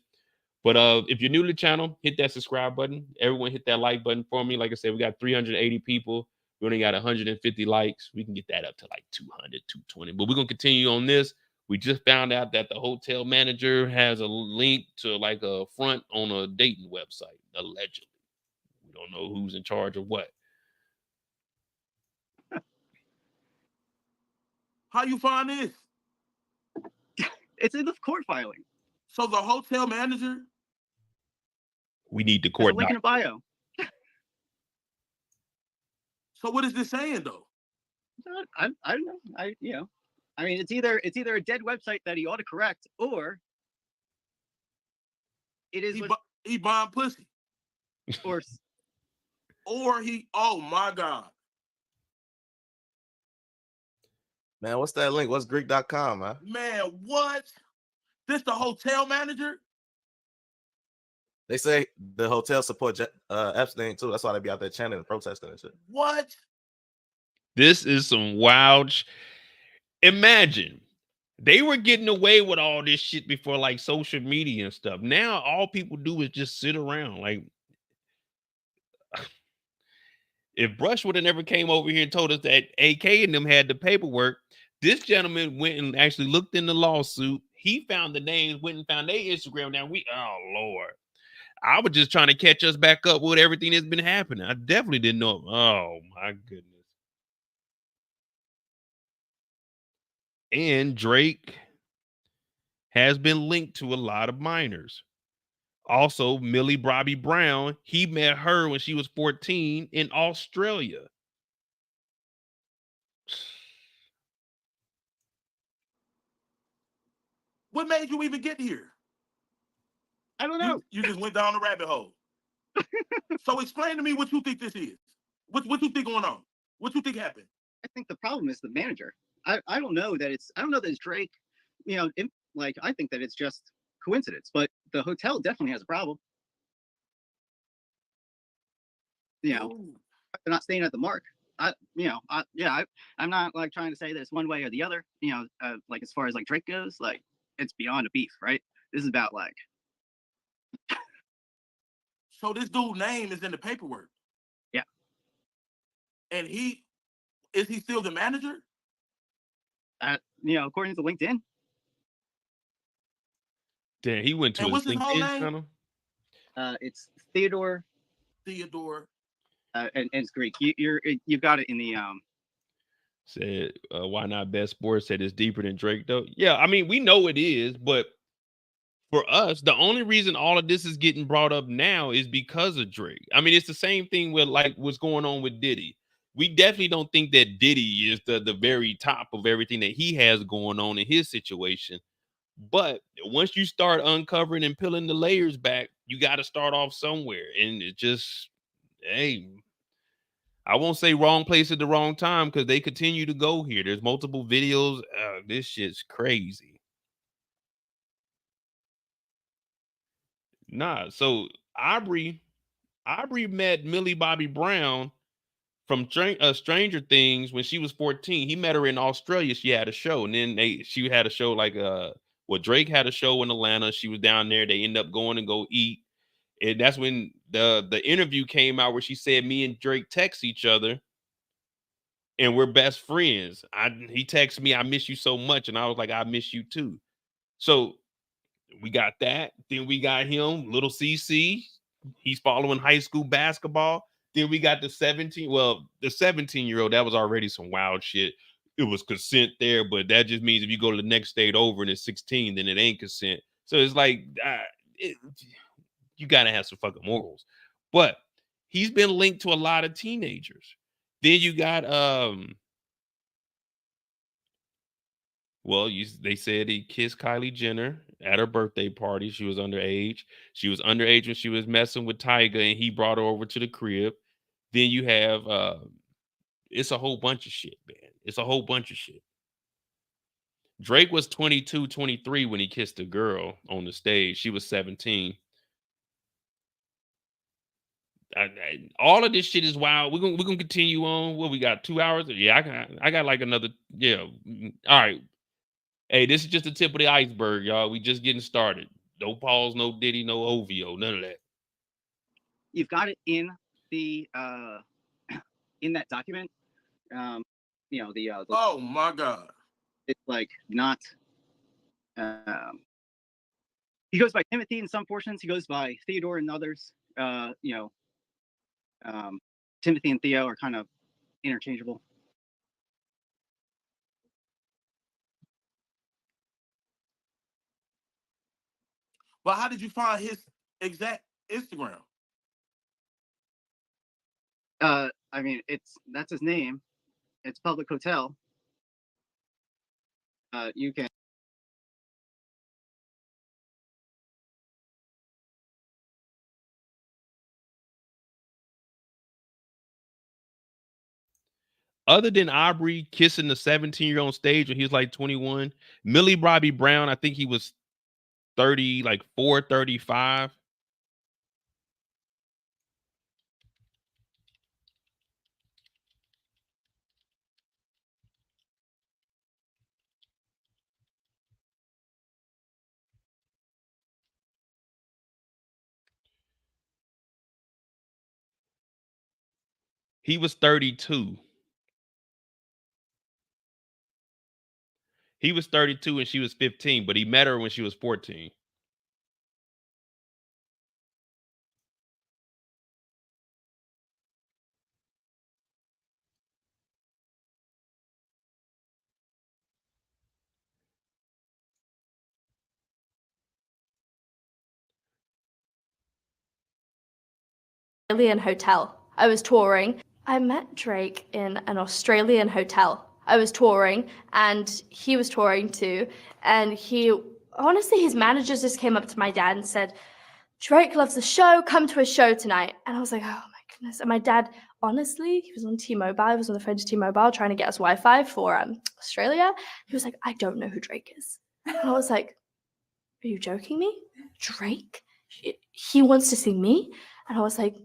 But if you're new to the channel, hit that subscribe button. Everyone hit that like button for me. Like I said, we got 380 people. We only got 150 likes. We can get that up to like 200, 220. But we're going to continue on this. We just found out that the hotel manager has a link to like a front on a Dayton website, allegedly. We don't know who's in charge of what. How you find this? It's in the court filing. So the hotel manager? We need the There's court. a link in the bio. So what is this saying though? I don't know. I mean, it's either a dead website that he ought to correct, or it is he buying pussy, or he. Oh my God, man, what's that link? What's Greek.com, man? Man, what? This the hotel manager? They say the hotel support Epstein too. That's why they be out there chanting and protesting and shit. What? This is some wild. Imagine they were getting away with all this shit before, like social media and stuff. Now all people do is just sit around. Like, if Brush would have never came over here and told us that AK and them had the paperwork, this gentleman went and actually looked in the lawsuit. He found the names, went and found their Instagram. Now oh Lord. I was just trying to catch us back up with everything that's been happening. I definitely didn't know. Oh my goodness. And Drake has been linked to a lot of minors. Also, Millie Bobby Brown, he met her when she was 14 in Australia. What made you even get here? I don't know. You just went down the rabbit hole. So explain to me what you think this is. What you think going on? What you think happened? I think the problem is the manager. I don't know that it's Drake. You know, I think that it's just coincidence, but the hotel definitely has a problem. You know, they're not staying at the Mark. I'm not like trying to say this one way or the other. You know, like as far as like Drake goes, like it's beyond a beef, right? This is about like. So this dude's name is in the paperwork. Yeah. And is he still the manager? You know, according to LinkedIn. Damn, he went to his LinkedIn channel. It's Theodore. And it's Greek. You've got it in the Said why not Bet Sports said it's deeper than Drake though. Yeah, I mean we know it is, but for us, the only reason all of this is getting brought up now is because of Drake. I mean, it's the same thing with like what's going on with Diddy. We definitely don't think that Diddy is the very top of everything that he has going on in his situation. But once you start uncovering and peeling the layers back, you got to start off somewhere. And it just, hey, I won't say wrong place at the wrong time because they continue to go here. There's multiple videos. This shit's crazy. Nah, so Aubrey met Millie Bobby Brown from Stranger Things when she was 14. He met her in Australia. She had a show, and then she had a show like Drake had a show in Atlanta. She was down there. They end up going and go eat, and that's when the interview came out where she said me and Drake text each other, and we're best friends. He texted me, "I miss you so much," and I was like, "I miss you too." So we got that. Then we got him, little CC. He's following high school basketball. Then we got the 17-year-old. That was already some wild shit. It was consent there, but that just means if you go to the next state over and it's 16, then it ain't consent. So it's like you gotta have some fucking morals. But he's been linked to a lot of teenagers. Then you got they said he kissed Kylie Jenner at her birthday party. She was underage. She was underage when she was messing with Tyga, and he brought her over to the crib. Then you have it's a whole bunch of shit, man. It's a whole bunch of shit. Drake was 22, 23 when he kissed a girl on the stage. She was 17. All of this shit is wild. We're gonna continue on. What we got? 2 hours? Yeah, I got like another. Yeah. All right. Hey, this is just the tip of the iceberg, y'all. We just getting started. No Pauls, no Diddy, no OVO, none of that. You've got it in the in that document. You know, the oh my God. It's like not he goes by Timothy in some portions, he goes by Theodore in others. You know, Timothy and Theo are kind of interchangeable. But how did you find his exact Instagram? I mean, that's his name. It's Public Hotel. You can. Other than Aubrey kissing the 17-year-old on stage when he was like 21, Millie Bobby Brown, I think he was 30, like 35. He was 32. He was 32 and she was 15, but he met her when she was 14. Australian hotel. I was touring. I met Drake in an Australian hotel. I was touring and he was touring too. And honestly, his managers just came up to my dad and said, Drake loves the show, come to a show tonight. And I was like, oh my goodness. And my dad, honestly, he was on T-Mobile. I was on the phone to T-Mobile trying to get us Wi-Fi for Australia. He was like, I don't know who Drake is. And I was like, are you joking me? Drake? He wants to see me? And I was like,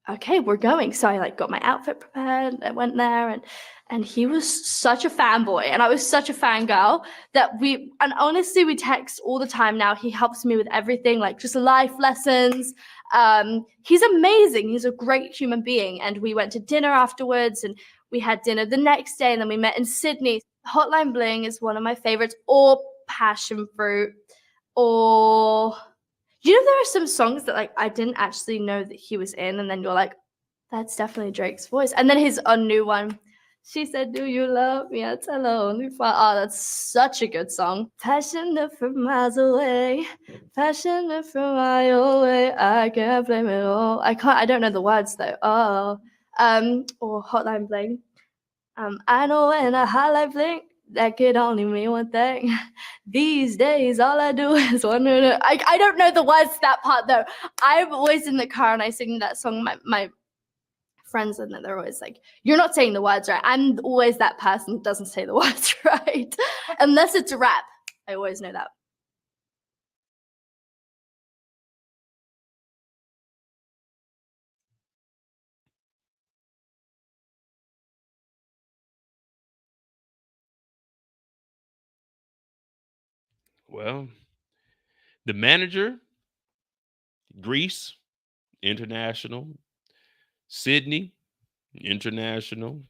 okay, we're going. So I got my outfit prepared. I went there and he was such a fanboy and I was such a fangirl that and honestly, we text all the time now. He helps me with everything, like just life lessons. He's amazing. He's a great human being. And we went to dinner afterwards and we had dinner the next day and then we met in Sydney. Hotline Bling is one of my favorites, or Passion Fruit, or... You know, there are some songs that I didn't actually know that he was in, and then you're like, that's definitely Drake's voice. And then his new one, She said, "Do you love me?" I tell her only for. Oh, that's such a good song. Passionate from miles away, passionate from miles away. I can't blame it all. I don't know the words though. Oh, or Hotline Bling. I know when a highlight blink, that could only mean one thing. These days, all I do is wonder. I don't know the words to that part though. I'm always in the car and I sing that song. My friends and they're always like, "You're not saying the words right." I'm always that person that doesn't say the words right, unless it's a rap. I always know that. Well, the manager, Greece, international. Sydney, international.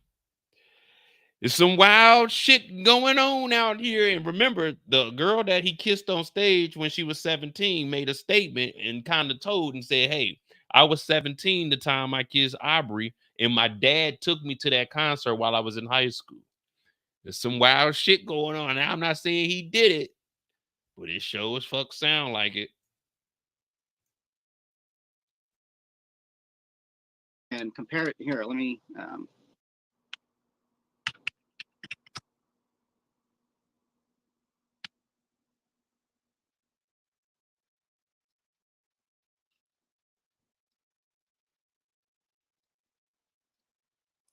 There's some wild shit going on out here. And remember, the girl that he kissed on stage when she was 17 made a statement and kind of told and said, "Hey, I was 17 the time I kissed Aubrey, and my dad took me to that concert while I was in high school." There's some wild shit going on. Now, I'm not saying he did it, but it sure as fuck sound like it. And compare it here. Let me.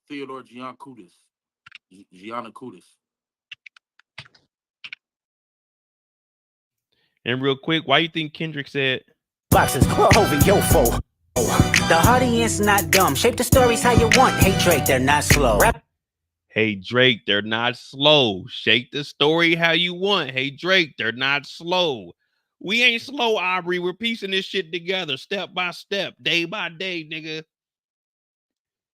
Theodore Giannakoudis. Giannakoudis. And real quick, why you think Kendrick said Boxes, over your foe. The audience not dumb. Shape the stories how you want. Hey Drake, they're not slow. "Hey Drake, they're not slow. Shake the story how you want. Hey Drake, they're not slow. We ain't slow, Aubrey. We're piecing this shit together step by step, day by day, nigga.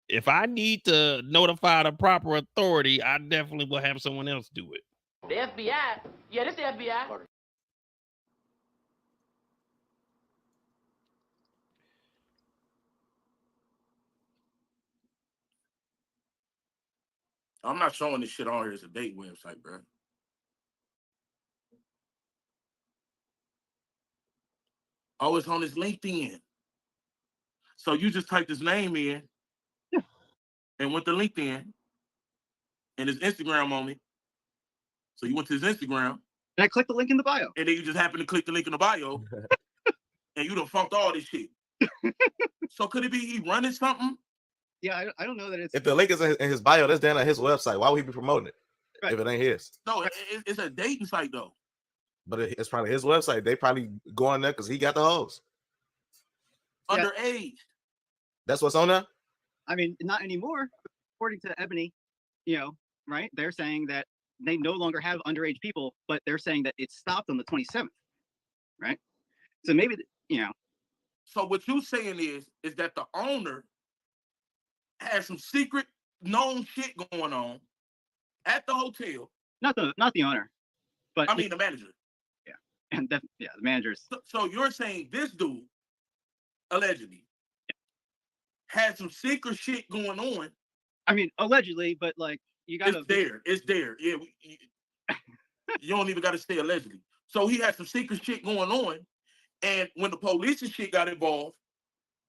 If I need to notify the proper authority, I definitely will have someone else do it." The FBI. Yeah, this the FBI. I'm not showing this shit on here as a date website, bro. Oh, it's on his LinkedIn. So you just typed his name in and went to LinkedIn and his Instagram on it. So you went to his Instagram. And I clicked the link in the bio. And then you just happened to click the link in the bio. And you done funked all this shit. So could it be he running something? Yeah, I don't know that it's. If the link is in his bio, that's down at his website. Why would he be promoting it if it ain't his? No, it's a dating site though. But it's probably his website. They probably go on there because he got the hoes. Underage. That's what's on there? I mean, not anymore. According to Ebony, right? They're saying that they no longer have underage people, but they're saying that it stopped on the 27th, right? So maybe, So what you saying is that the owner has some secret known shit going on at the hotel. Not the owner, but I mean the manager. Yeah, and the managers. So you're saying this dude allegedly had some secret shit going on. I mean, allegedly, but like you gotta. It's there. Yeah, you don't even got to say allegedly. So he had some secret shit going on, and when the police and shit got involved,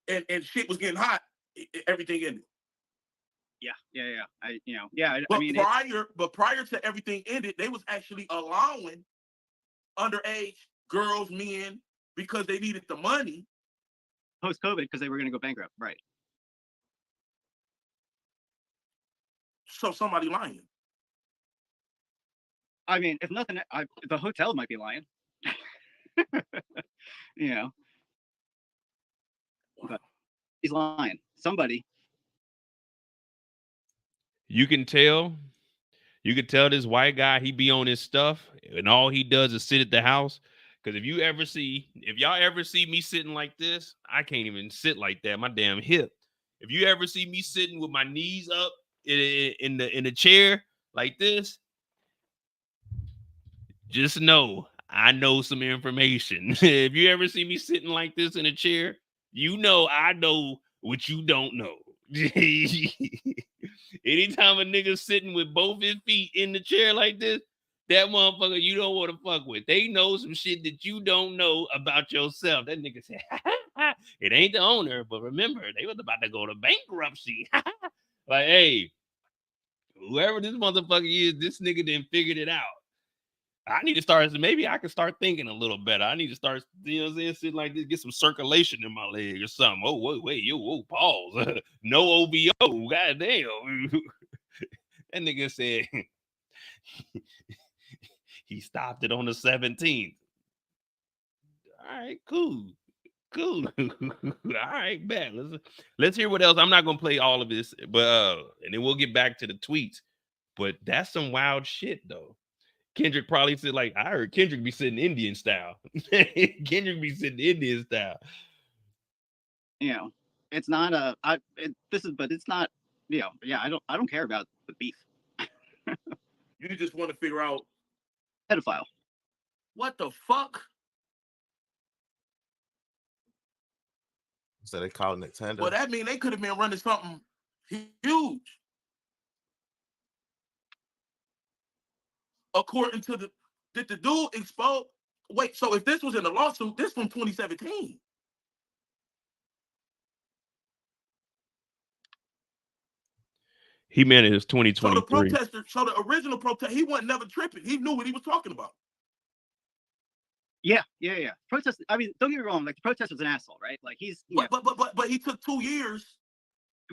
and shit was getting hot, everything ended. Yeah. But prior to everything ended, they was actually allowing underage girls, men, because they needed the money. Post-COVID, because they were going to go bankrupt, right? So somebody lying. I mean, if nothing, the hotel might be lying. But he's lying. Somebody. You can tell this white guy, he be on his stuff and all he does is sit at the house. Because if y'all ever see me sitting like this, I can't even sit like that. My damn hip. If you ever see me sitting with my knees up in the chair like this, just know I know some information. If you ever see me sitting like this in a chair, I know what you don't know. It Anytime a nigga sitting with both his feet in the chair like this, that motherfucker you don't want to fuck with. They know some shit that you don't know about yourself. That nigga said, it ain't the owner, but remember, they was about to go to bankruptcy. Like, hey, whoever this motherfucker is, this nigga done figured it out. I need to start, maybe I can start thinking a little better. I need to start, you know what I'm saying, sitting like this, get some circulation in my leg or something. Oh, wait, yo, pause. No OVO, goddamn. That nigga said he stopped it on the 17th. All right, cool. All right, bet. Let's hear what else. I'm not gonna play all of this, but and then we'll get back to the tweets. But that's some wild shit, though. Kendrick probably said, like, I heard Kendrick be sitting Indian style. Kendrick be sitting Indian style. You know, it's not but it's not, you know, yeah, I don't care about the beef. You just want to figure out pedophile. What the fuck? So they calling it tender. Well, that mean they could have been running something huge. According to did the dude expose? Wait, so if this was in a lawsuit, this from 2017. He meant it was 2023. So the original protest, he wasn't never tripping. He knew what he was talking about. Yeah. Protest. I mean, don't get me wrong. Like, the protest was an asshole, right? Like, he's but he took 2 years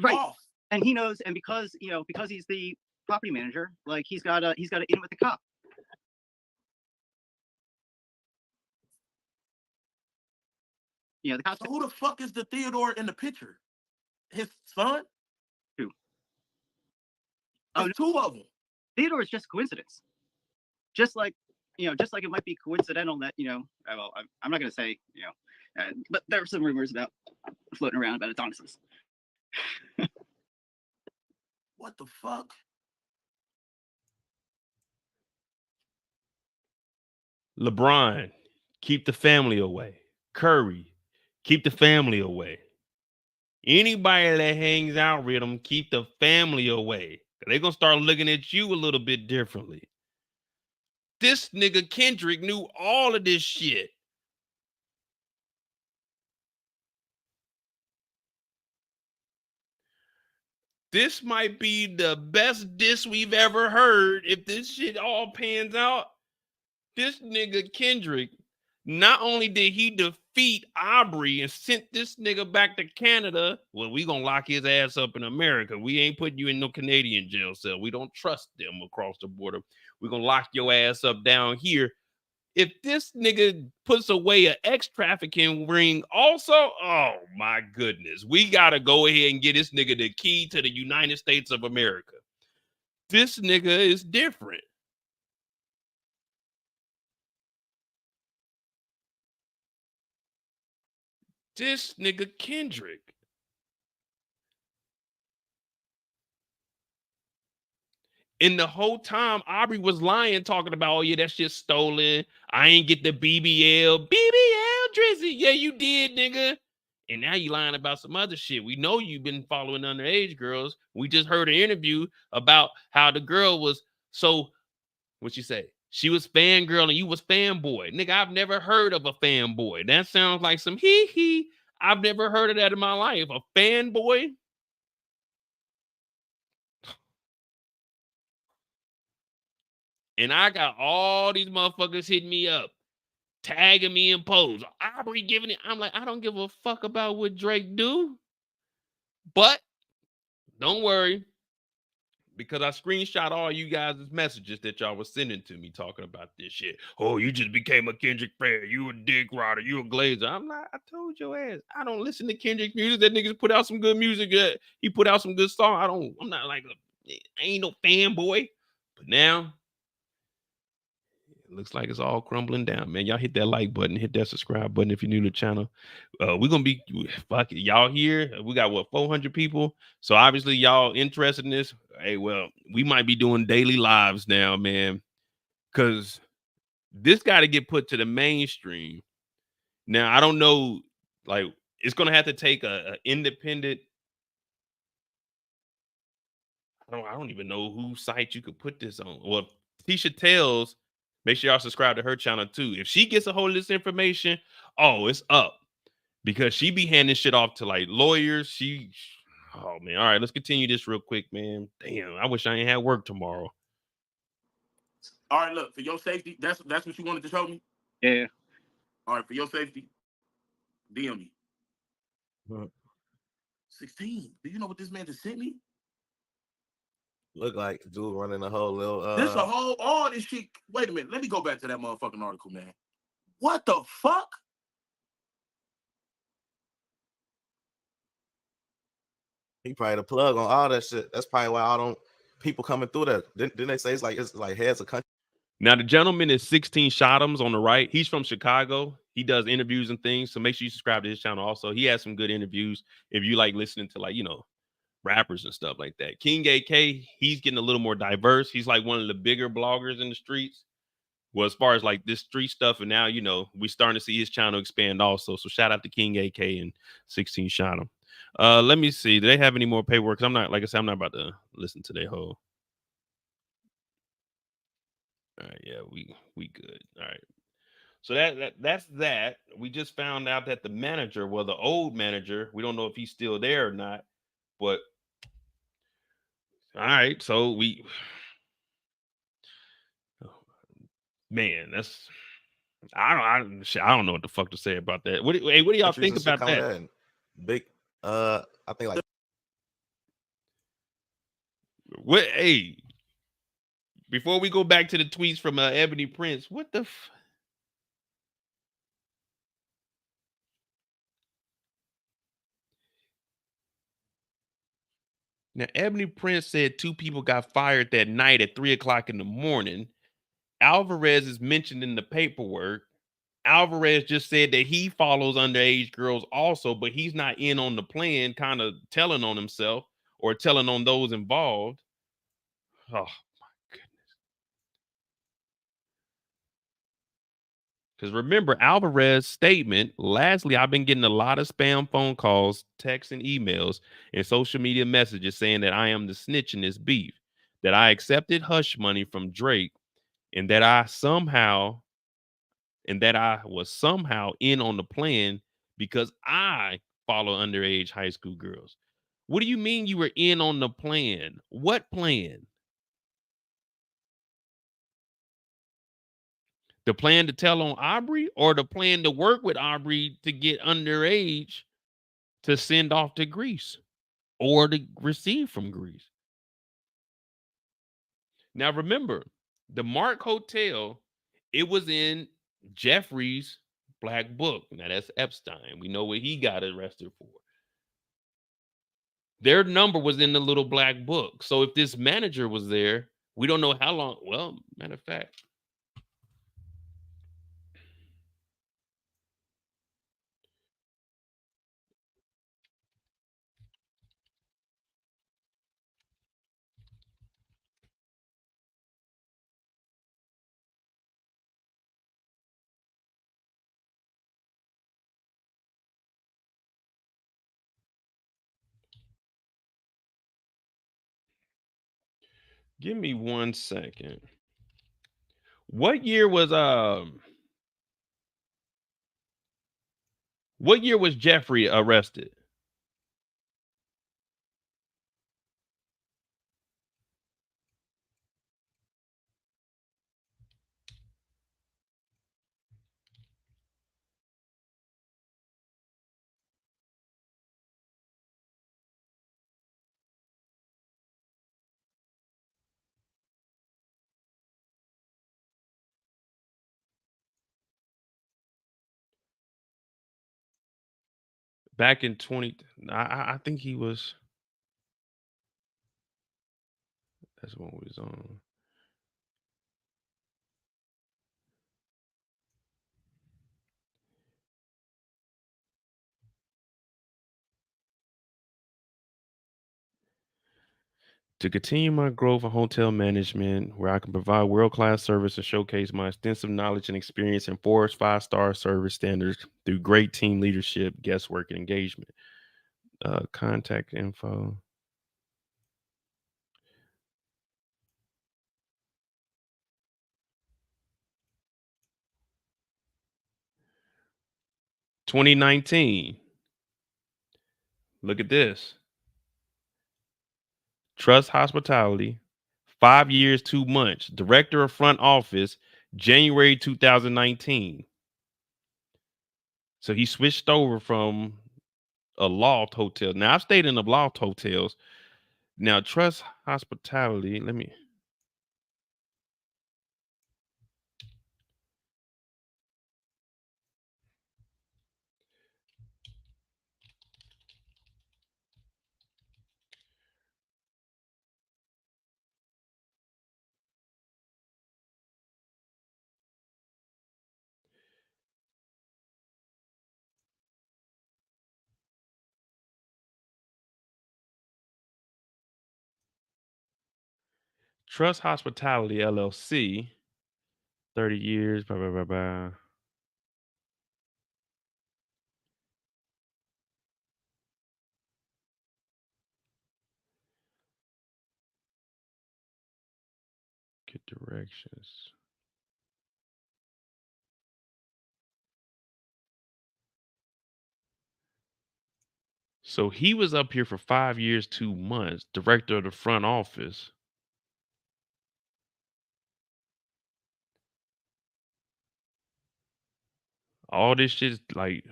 off, and he knows, and because he's the property manager, like, he's got to in with the cop. You know, the cops. So who the fuck is the Theodore in the picture? His son? Who? There's 2 of them. Theodore is just coincidence. Just like it might be coincidental that, you know, well, I'm not going to say, you know, but there are some rumors about floating around about Adonis's. What the fuck? LeBron, keep the family away. Curry, keep the family away. Anybody that hangs out with them, keep the family away. They're going to start looking at you a little bit differently. This nigga Kendrick knew all of this shit. This might be the best diss we've ever heard. If this shit all pans out, this nigga Kendrick, not only did he defeat Aubrey and sent this nigga back to Canada, well, we gonna lock his ass up in America. We ain't putting you in no Canadian jail cell. We don't trust them across the border. We're gonna lock your ass up down here. If this nigga puts away an ex-trafficking ring also, oh my goodness, we gotta go ahead and get this nigga the key to the United States of America. This nigga is different. This nigga Kendrick. And the whole time, Aubrey was lying, talking about, oh, yeah, that shit's stolen. I ain't get the BBL. BBL, Drizzy. Yeah, you did, nigga. And now you lying about some other shit. We know you've been following underage girls. We just heard an interview about how the girl was so, what you say? She was fangirl and you was fanboy. Nigga, I've never heard of a fanboy. That sounds like some hee-hee. I've never heard of that in my life. A fanboy? And I got all these motherfuckers hitting me up, tagging me in posts. Aubrey giving it. I'm like, I don't give a fuck about what Drake do. But don't worry, because I screenshot all you guys' messages that y'all was sending to me talking about this shit. Oh, you just became a Kendrick fan. You a dick rider. You a glazer. I'm like, I told your ass. I don't listen to Kendrick music. That nigga put out some good music. He put out some good songs. I'm not like I ain't no fanboy. But now, it looks like it's all crumbling down, man. Y'all hit that like button, hit that subscribe button if you're new to the channel. We're gonna be fuck it. Y'all here. We got what 400 people. So obviously y'all interested in this. Hey, well, we might be doing daily lives now, man. Cause this got to get put to the mainstream. Now, I don't know, like, it's gonna have to take a independent. I don't even know whose site you could put this on. Well, Tisha Tells, make sure y'all subscribe to her channel too. If she gets a hold of this information, oh, it's up because she be handing shit off to like lawyers. Oh man. All right, let's continue this real quick, man. Damn, I wish I ain't had work tomorrow. All right, look, for your safety, that's what you wanted to show me? Yeah. All right, for your safety, DM me. 16. Do you know what this man just sent me? Look like dude running a whole little This a whole all this shit. Wait a minute. Let me go back to that motherfucking article, man. What the fuck? he probably the plug on all that shit. That's probably why all them people coming through that. Didn't they say it's like heads of country? Now the gentleman is 16 Shotums on the right. He's from Chicago. He does interviews and things. So make sure you subscribe to his channel also. He has some good interviews if you like listening to, like, you know, rappers and stuff like that. King AK, he's getting a little more diverse. He's like one of the bigger bloggers in the streets. Well, as far as like this street stuff, and now, you know, we starting to see his channel expand also. So shout out to King AK and 16 Shotum. Let me see. Do they have any more paperwork? 'Cause I'm not, like I said, I'm not about to listen to their whole. All right, yeah, we good. All right. So that's that. We just found out that the manager, well, the old manager, we don't know if he's still there or not, but all right, so man, that's I don't know what the fuck to say about that. What do y'all think about that? Big I think like what before we go back to the tweets from Ebony Prince, what the Now, Ebony Prince said 2 people got fired that night at 3 o'clock in the morning. Alvarez is mentioned in the paperwork. Alvarez just said that he follows underage girls also, but he's not in on the plan, kind of telling on himself or telling on those involved. Oh, my goodness. Because remember, Alvarez's statement, lastly, I've been getting a lot of spam phone calls, texts, and emails and social media messages saying that I am the snitch in this beef, that I accepted hush money from Drake, and that I was somehow in on the plan because I follow underage high school girls. What do you mean you were in on the plan? What plan? The plan to tell on Aubrey, or the plan to work with Aubrey to get underage to send off to Greece or to receive from Greece? Now, remember, the Mark Hotel, it was in Jeffrey's black book. Now, that's Epstein. We know what he got arrested for. Their number was in the little black book. So if this manager was there, we don't know how long. Well, matter of fact, give me 1 second. What year was Jeffrey arrested? Back in 20, I think he was. That's when we was on. To continue my growth in hotel management, where I can provide world-class service and showcase my extensive knowledge and experience in 4 5-star service standards through great team leadership, guest work, and engagement. Contact info. 2019. Look at this. Trust Hospitality, 5 years, 2 months. Director of Front Office, January 2019. So he switched over from a loft hotel. Now, I've stayed in the loft hotels. Now, Trust Hospitality, let me... Trust Hospitality, LLC, 30 years, blah, blah, blah, blah. Get directions. So he was up here for 5 years, 2 months, director of the front office. All this shit is like,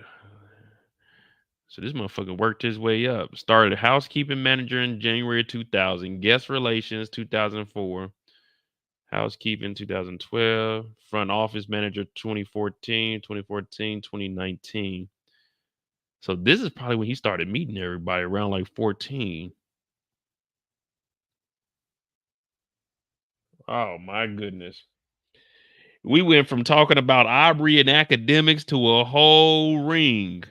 so this motherfucker worked his way up. Started housekeeping manager in January 2000, guest relations 2004, housekeeping 2012, front office manager 2014, 2019. So this is probably when he started meeting everybody, around like 14. Oh my goodness. We went from talking about Aubrey and academics to a whole ring.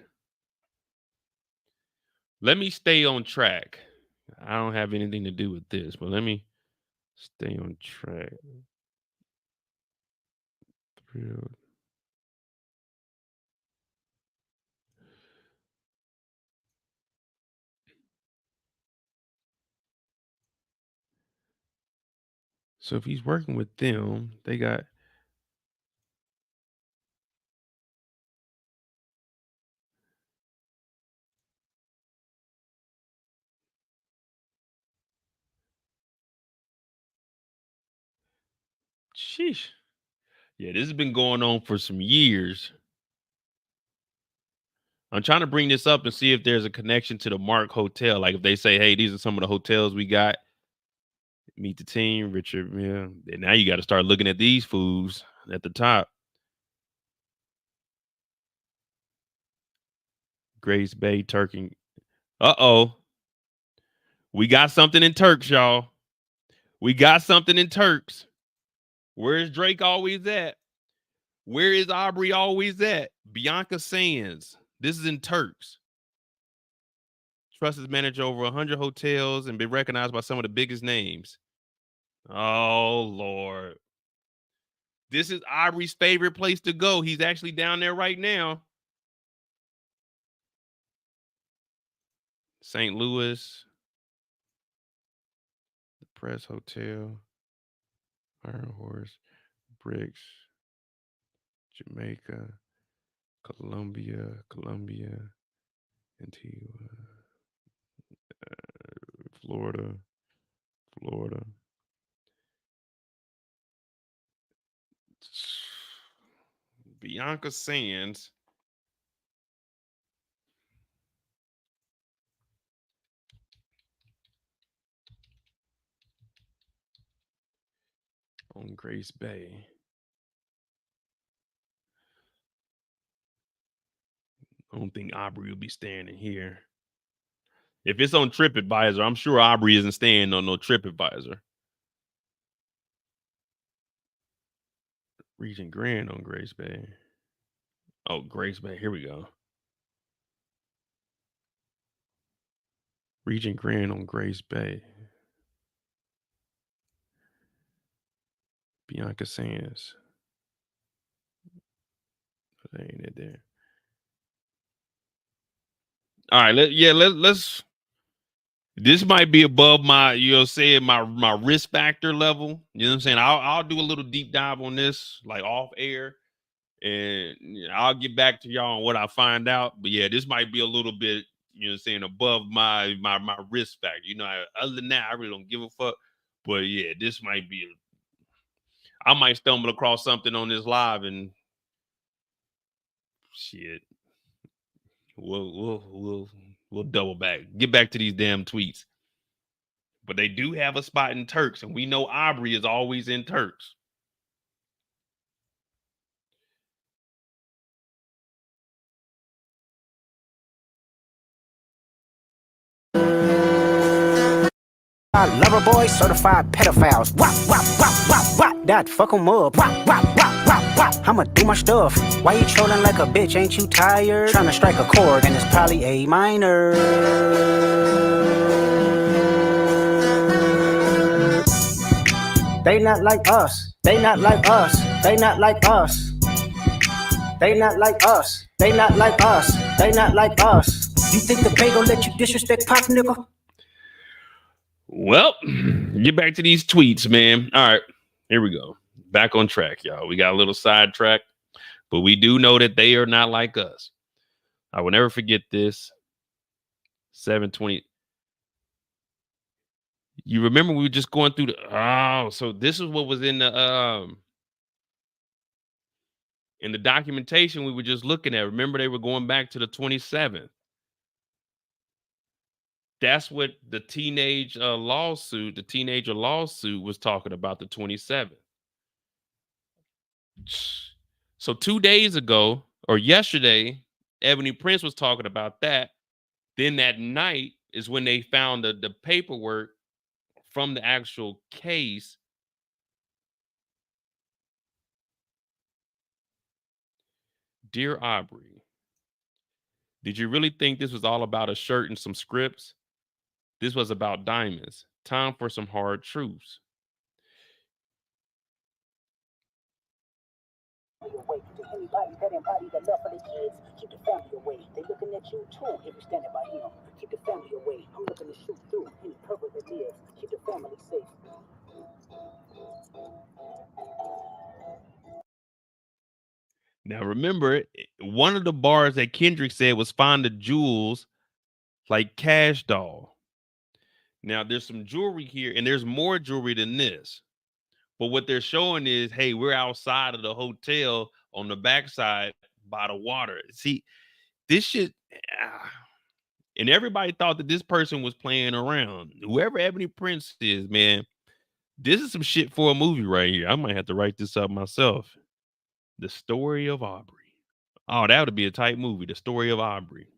Let me stay on track. I don't have anything to do with this, but let me stay on track. Thrilled. So if he's working with them, they got... Sheesh. Yeah, this has been going on for some years. I'm trying to bring this up and see if there's a connection to the Mark Hotel. Like if they say, hey, these are some of the hotels we got. Meet the team, Richard. Yeah. And now you got to start looking at these fools at the top. Grace Bay, Turkey. Uh-oh. We got something in Turks, y'all. We got something in Turks. Where is Drake always at? Where is Aubrey always at? Bianca Sands. This is in Turks. Trust has managed over 100 hotels and been recognized by some of the biggest names. Oh, Lord. This is Aubrey's favorite place to go. He's actually down there right now. St. Louis. The Press Hotel. Iron Horse. Bricks. Jamaica. Colombia. Antigua. Florida. Bianca Sands. On Grace Bay. I don't think Aubrey will be staying in here. If it's on TripAdvisor, I'm sure Aubrey isn't staying on no TripAdvisor. Regent Grand on Grace Bay. Oh, Grace Bay. Here we go. Regent Grand on Grace Bay. Bianca Sands. That ain't it there. All right, let's. This might be above my, my risk factor level. You know what I'm saying? I'll do a little deep dive on this, like off air. And I'll get back to y'all on what I find out. But yeah, this might be a little bit, you know what I'm saying, above my risk factor. You know, other than that, I really don't give a fuck. But yeah, this might be, I might stumble across something on this live and shit. We'll double back. Get back to these damn tweets. But they do have a spot in Turks, and we know Aubrey is always in Turks. Lover boy, certified pedophiles. Wop, wop, wop, wop, wop. That fuck 'em up. Wop, wop, wop, wop, wop. I'ma do my stuff. Why you trolling like a bitch? Ain't you tired? Trying to strike a chord, and it's probably A minor. They not like us. They not like us. They not like us. They not like us. They not like us. They not like us. You think the Bay gon' let you disrespect Pop, nigga? Well, get back to these tweets, man. All right, here we go. Back on track, y'all. We got a little sidetrack, but we do know that they are not like us. I will never forget this. 720. You remember we were just going through the so this is what was in the documentation we were just looking at. Remember, they were going back to the 27th. That's what the teenager lawsuit was talking about, the 27th. So 2 days ago or yesterday, Ebony Prince was talking about that. Then that night is when they found the paperwork from the actual case. Dear Aubrey, did you really think this was all about a shirt and some scripts? This was about diamonds. Time for some hard truths. Anybody that embody the love for the kids, keep the family away. They looking at you too if you're standing by him. Keep the family away. I'm looking to shoot through any purpose it is. Keep the family safe. Now remember, one of the bars that Kendrick said was find the jewels like Cash Doll. Now there's some jewelry here, and there's more jewelry than this. But what they're showing is, hey, we're outside of the hotel on the backside by the water. See, this shit, and everybody thought that this person was playing around. Whoever Ebony Prince is, man, this is some shit for a movie right here. I might have to write this up myself. The Story of Aubrey. Oh, that would be a tight movie. The Story of Aubrey.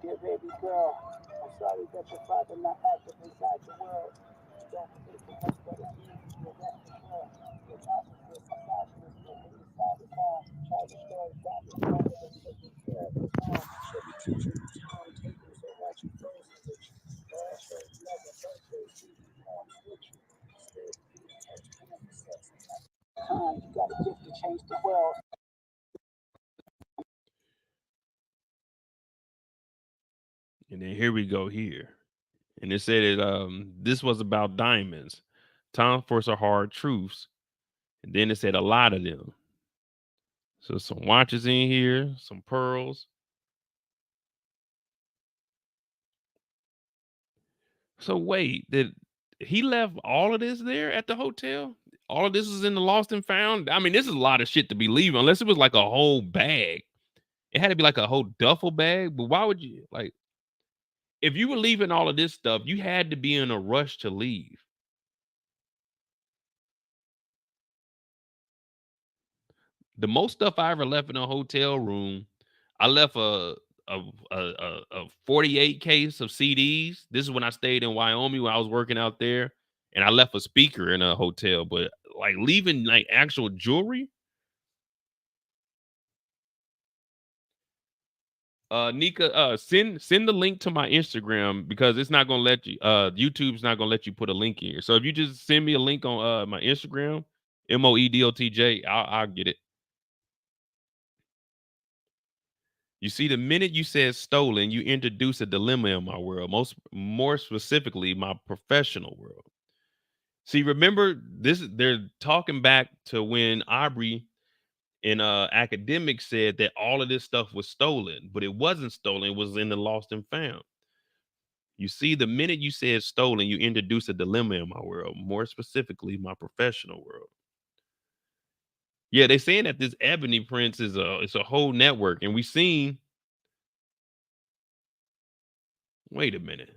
Dear baby girl, I'm sorry that your father not active inside your world. Don't think too much, but it's easy to rest assured. Your consciousness, subconsciousness, inside the home. Try to destroy family, father that's taking care of the home. Should be teaching you timetables or watching frozen with you. Lord, show you love and birthday, see you home with you. Instead, you catch family sex. Time, you got a gift to change the world. And then here we go here. And it said this was about diamonds. Time for some hard truths. And then it said a lot of them. So some watches in here, some pearls. So wait, did he left all of this there at the hotel? All of this was in the lost and found? I mean, this is a lot of shit to be leaving, unless it was like a whole bag. It had to be like a whole duffel bag. But why would you, like, if you were leaving all of this stuff, you had to be in a rush to leave. The most stuff I ever left in a hotel room, I left a 48 case of CDs. This is when I stayed in Wyoming when I was working out there, and I left a speaker in a hotel. But like leaving like actual jewelry. Nika, send the link to my Instagram because it's not gonna let you. YouTube's not gonna let you put a link in here. So if you just send me a link on my Instagram, MOEDOTJ, I'll get it. You see, the minute you said stolen, you introduce a dilemma in my world, more specifically my professional world. See, remember this? They're talking back to when Aubrey and Academics said that all of this stuff was stolen, but it wasn't stolen. It was in the lost and found. You see, the minute you said stolen, you introduced a dilemma in my world, more specifically, my professional world. Yeah, they're saying that this Ebony Prince is it's a whole network, and we seen. Wait a minute.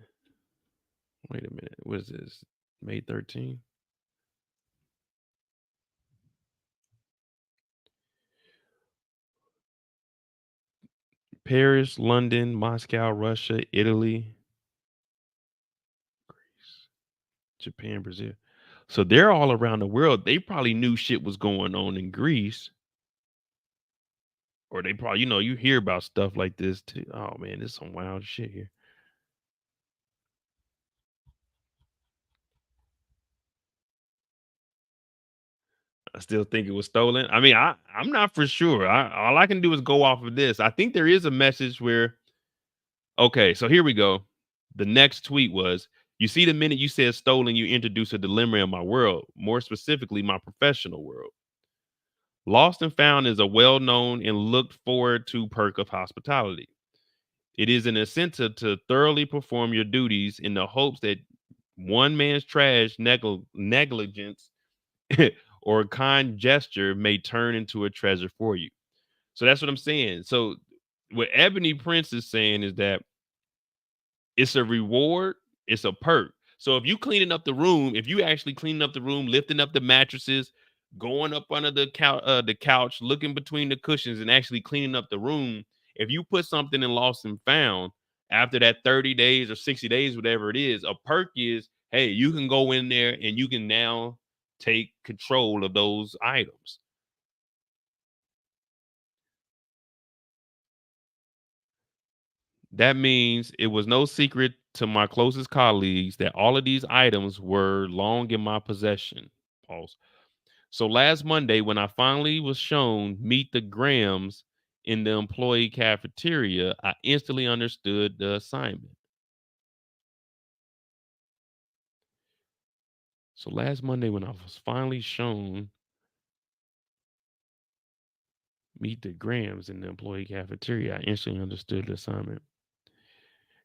What is this? May 13th? Paris, London, Moscow, Russia, Italy, Greece, Japan, Brazil. So they're all around the world. They probably knew shit was going on in Greece. Or they probably, you hear about stuff like this too. Oh man, there's some wild shit here. I still think it was stolen. I mean, I'm not for sure. All I can do is go off of this. I think there is a message where, okay, so here we go. The next tweet was, you see, the minute you said stolen, you introduce a dilemma in my world, more specifically, my professional world. Lost and Found is a well-known and looked forward to perk of hospitality. It is an incentive to thoroughly perform your duties in the hopes that one man's trash, negligence, or a kind gesture may turn into a treasure for you. So that's what I'm saying. So what Ebony Prince is saying is that it's a reward, it's a perk. So if you cleaning up the room, if you actually cleaning up the room, lifting up the mattresses, going up under the couch, looking between the cushions, and actually cleaning up the room, if you put something in Lost and Found after that 30 days or 60 days, whatever it is, a perk is, hey, you can go in there and you can now take control of those items. That means it was no secret to my closest colleagues that all of these items were long in my possession. Pause. So last Monday, when I finally was shown Meet the Grahams in the employee cafeteria, I instantly understood the assignment. So last Monday, when I was finally shown Meet the Grahams in the employee cafeteria, I instantly understood the assignment.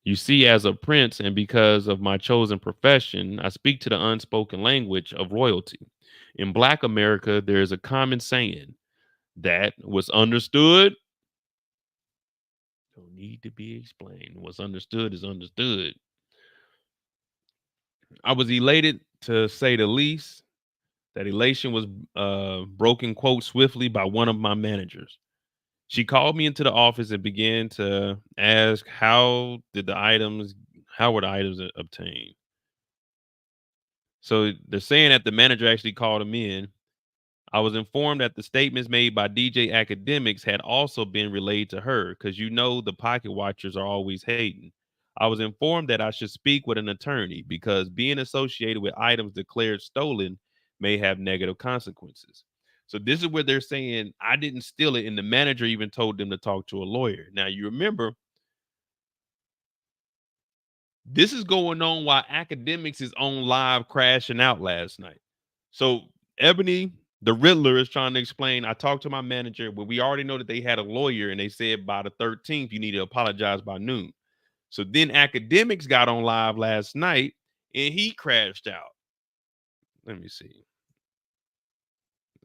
You see, as a prince, and because of my chosen profession, I speak to the unspoken language of royalty. In Black America, there is a common saying that what's understood don't need to be explained. What's understood is understood. I was elated, to say the least. That elation was broken, quote, swiftly by one of my managers. She called me into the office and began to ask how were the items obtained. So they're saying that the manager actually called him in. I was informed that the statements made by DJ Academics had also been relayed to her, because the pocket watchers are always hating. I was informed that I should speak with an attorney because being associated with items declared stolen may have negative consequences. So this is where they're saying I didn't steal it, and the manager even told them to talk to a lawyer. Now you remember, this is going on while Academics is on live crashing out last night. So Ebony, the Riddler, is trying to explain, I talked to my manager, but we already know that they had a lawyer, and they said by the 13th, you need to apologize by noon. So then Academics got on live last night, and he crashed out. Let me see.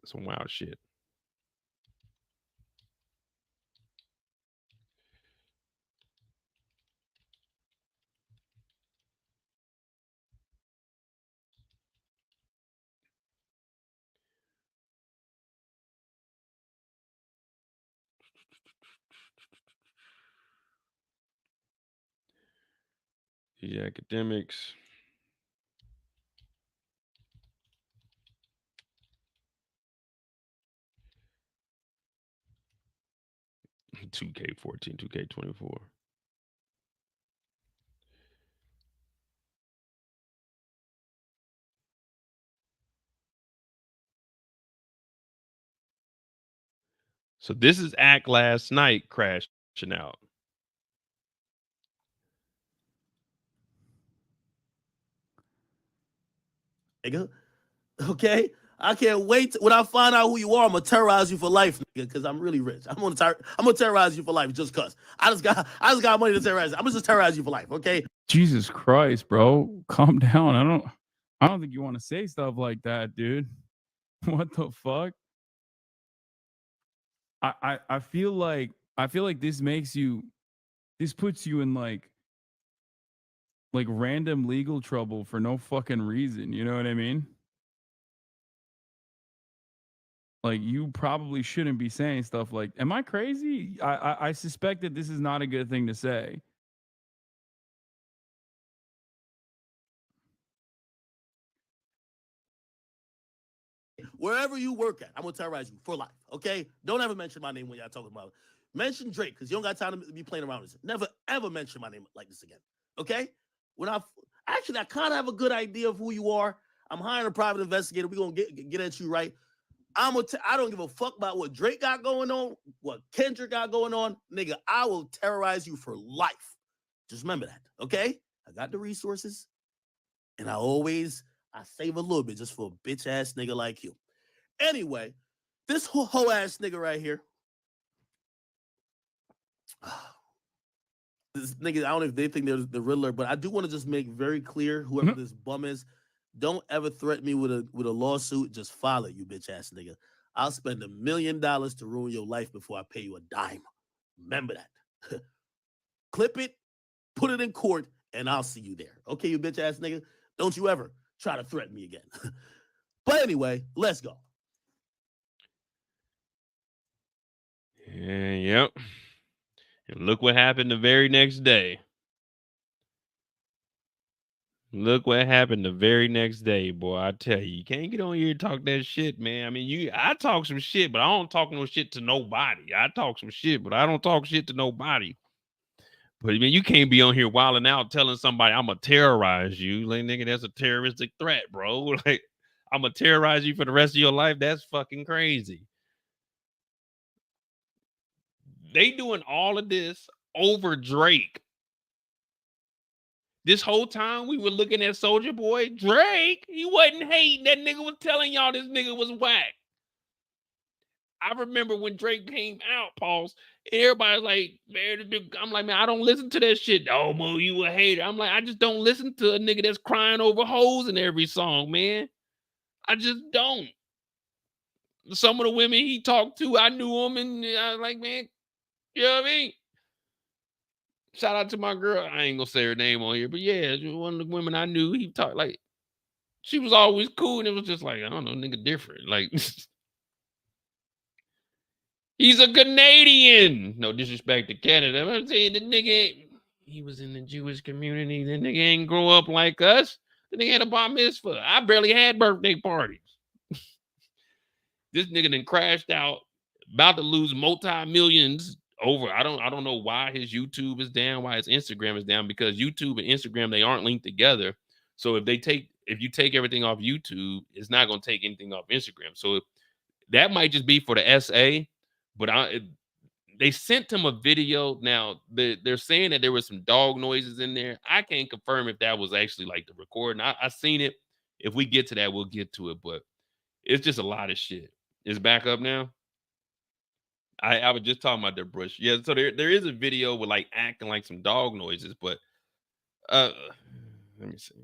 Some wild shit. The Academics. $2K14, $2K24. So this is Act last night crashing out. Nigga, Okay? I can't wait. When I find out who you are, I'm gonna terrorize you for life, nigga, because I'm really rich. I'm gonna terrorize you for life just cause. I just got money to terrorize. I'm gonna just terrorize you for life, okay? Jesus Christ, bro. Calm down. I don't think you want to say stuff like that, dude. What the fuck? I feel like this puts you in like random legal trouble for no fucking reason. You know what I mean? Like, you probably shouldn't be saying stuff like, am I crazy? I suspect that this is not a good thing to say. Wherever you work at, I'm gonna terrorize you for life, okay? Don't ever mention my name when y'all talking about it. Mention Drake, because you don't got time to be playing around with this. Never, ever mention my name like this again, okay? I kind of have a good idea of who you are. I'm hiring a private investigator. We're gonna get at you, right? I don't give a fuck about what Drake got going on, what Kendrick got going on. Nigga, I will terrorize you for life. Just remember that, okay? I got the resources, and I save a little bit just for a bitch ass nigga like you. Anyway, this whole ass nigga right here. This nigga, I don't know if they think they're the Riddler, but I do want to just make very clear, whoever this bum is, don't ever threaten me with a lawsuit. Just file it, you bitch ass nigga. I'll spend $1 million to ruin your life before I pay you a dime. Remember that. Clip it, put it in court, and I'll see you there. Okay, you bitch ass nigga? Don't you ever try to threaten me again. But anyway, let's go. Yep. And look what happened the very next day. Look what happened the very next day, boy. I tell you can't get on here and talk that shit, man. I mean, I talk some shit, but I don't talk no shit to nobody. I talk some shit, but I don't talk shit to nobody. But I mean, you can't be on here wilding out telling somebody I'm gonna terrorize you. Like, nigga, that's a terroristic threat, bro. Like, I'm gonna terrorize you for the rest of your life. That's fucking crazy. They doing all of this over Drake. This whole time we were looking at Soulja Boy, Drake, he wasn't hating. That nigga was telling y'all this nigga was whack. I remember when Drake came out, pause, everybody's like, man, I'm like, man, I don't listen to that shit. Oh, Mo, you a hater. I'm like, I just don't listen to a nigga that's crying over hoes in every song, man. I just don't. Some of the women he talked to, I knew them, and I was like, man, you know what I mean? Shout out to my girl. I ain't gonna say her name on here, but yeah, one of the women I knew, he talked like, she was always cool, and it was just like, I don't know, nigga different. Like, he's a Canadian. No disrespect to Canada. I'm saying the nigga, he was in the Jewish community. The nigga ain't grow up like us. The nigga had a bar mitzvah. I barely had birthday parties. This nigga then crashed out, about to lose multi-millions over. I don't know why his YouTube is down, why his Instagram is down, because YouTube and Instagram, they aren't linked together. So if you take everything off YouTube, it's not going to take anything off Instagram. So that might just be for the SA, but they sent him a video. Now they're saying that there was some dog noises in there. I can't confirm if that was actually like the recording. I seen it. If we get to that, we'll get to it, but it's just a lot of shit. It's back up now. I was just talking about their brush. Yeah, so there is a video with like acting like some dog noises, but let me see.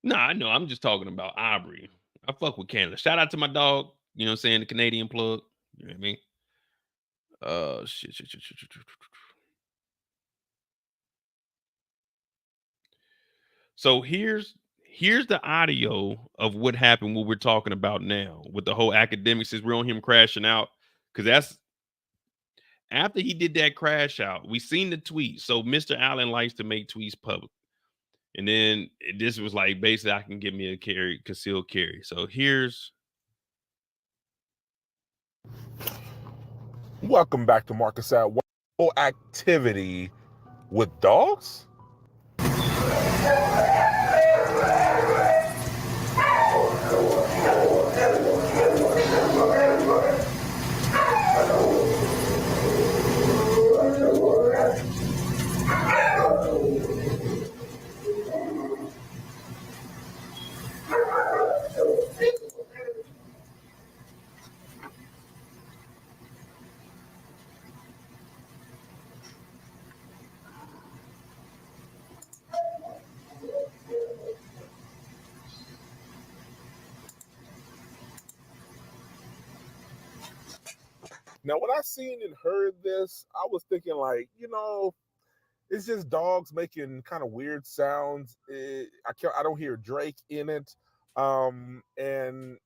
Nah, I know. I'm just talking about Aubrey. I fuck with Canada. Shout out to my dog. You know what I'm saying? The Canadian plug. You know what I mean? Shit. So here's the audio of what happened, what we're talking about now with the whole academics. Since we're on him crashing out, because that's after he did that crash out. We seen the tweet. So Mr. Allen likes to make tweets public, and then this was like basically I can give me a concealed carry. So here's. Welcome back to Marcus at Work. Activity with dogs? Now, when I seen and heard this, I was thinking like, it's just dogs making kind of weird sounds. I don't hear Drake in it, and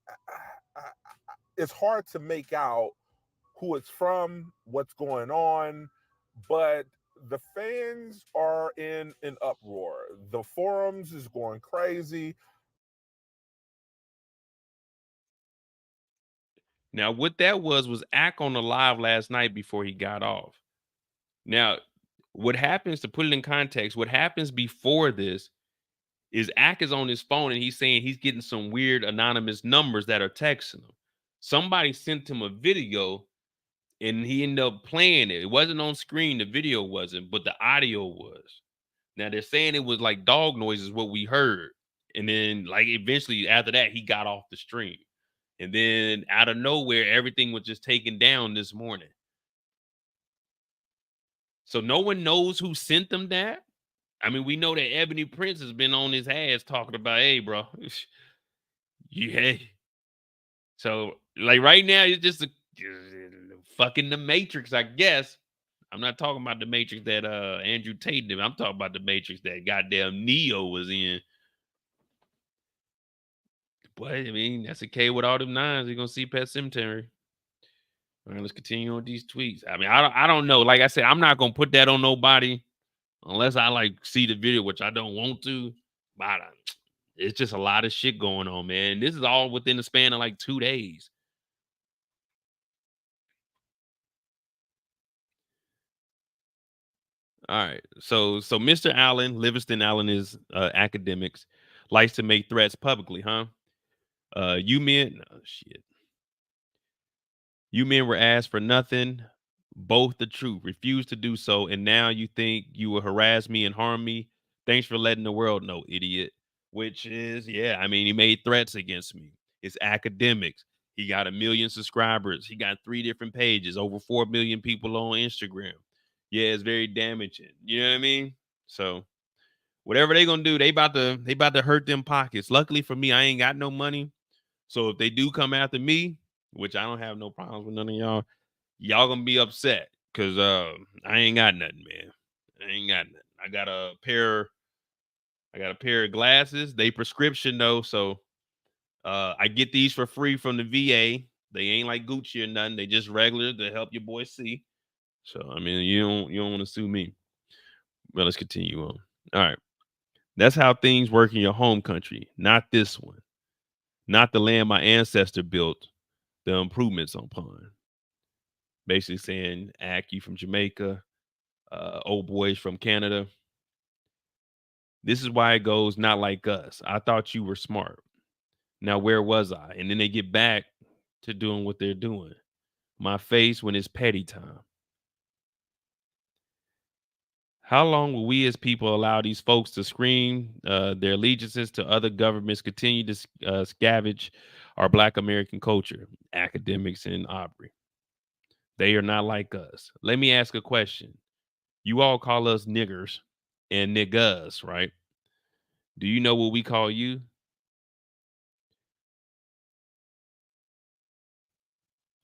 it's hard to make out who it's from, what's going on, but the fans are in an uproar. The forums is going crazy. Now, what that was Ack on the live last night before he got off. Now, what happens, to put it in context, what happens before this is Ack is on his phone and he's saying he's getting some weird anonymous numbers that are texting him. Somebody sent him a video and he ended up playing it. It wasn't on screen, the video wasn't, but the audio was. Now, they're saying it was like dog noises, what we heard. And then, like, eventually after that, he got off the stream. And then out of nowhere, everything was just taken down this morning. So no one knows who sent them that. I mean, we know that Ebony Prince has been on his ass talking about, hey, bro, yeah. So, like, right now, it's just fucking the Matrix, I guess. I'm not talking about the Matrix that Andrew Tate did. I'm talking about the Matrix that goddamn Neo was in. But I mean, that's okay with all them nines. You're gonna see Pet Cemetery. All right, let's continue on these tweets. I mean, I don't know. Like I said, I'm not gonna put that on nobody unless I like see the video, which I don't want to. But it's just a lot of shit going on, man. This is all within the span of like 2 days. All right. So Mr. Allen, Livingston Allen is academics, likes to make threats publicly, huh? You men, oh, shit. You men were asked for nothing, both the truth, refused to do so, and now you think you will harass me and harm me. Thanks for letting the world know, idiot. Which is, yeah, I mean, he made threats against me. It's academics. He got 1 million subscribers. He got 3 different pages, over 4 million people on Instagram. Yeah, it's very damaging. You know what I mean? So whatever they gonna do, they about to hurt them pockets. Luckily for me, I ain't got no money. So if they do come after me, which I don't have no problems with none of y'all gonna be upset because I ain't got nothing, man. I ain't got nothing. I got a pair of glasses. They prescription though, so I get these for free from the VA. They ain't like Gucci or nothing. They just regular to help your boy see. So I mean, you don't want to sue me. Well, let's continue on. All right. That's how things work in your home country, not this one. Not the land my ancestor built the improvements upon. Basically saying, Ack, you from Jamaica, old boys from Canada. This is why it goes not like us. I thought you were smart. Now, where was I? And then they get back to doing what they're doing. My face when it's petty time. How long will we as people allow these folks to scream their allegiances to other governments, continue to scavenge our Black American culture? Academics and Aubrey. They are not like us. Let me ask a question. You all call us niggers and niggas, right? Do you know what we call you?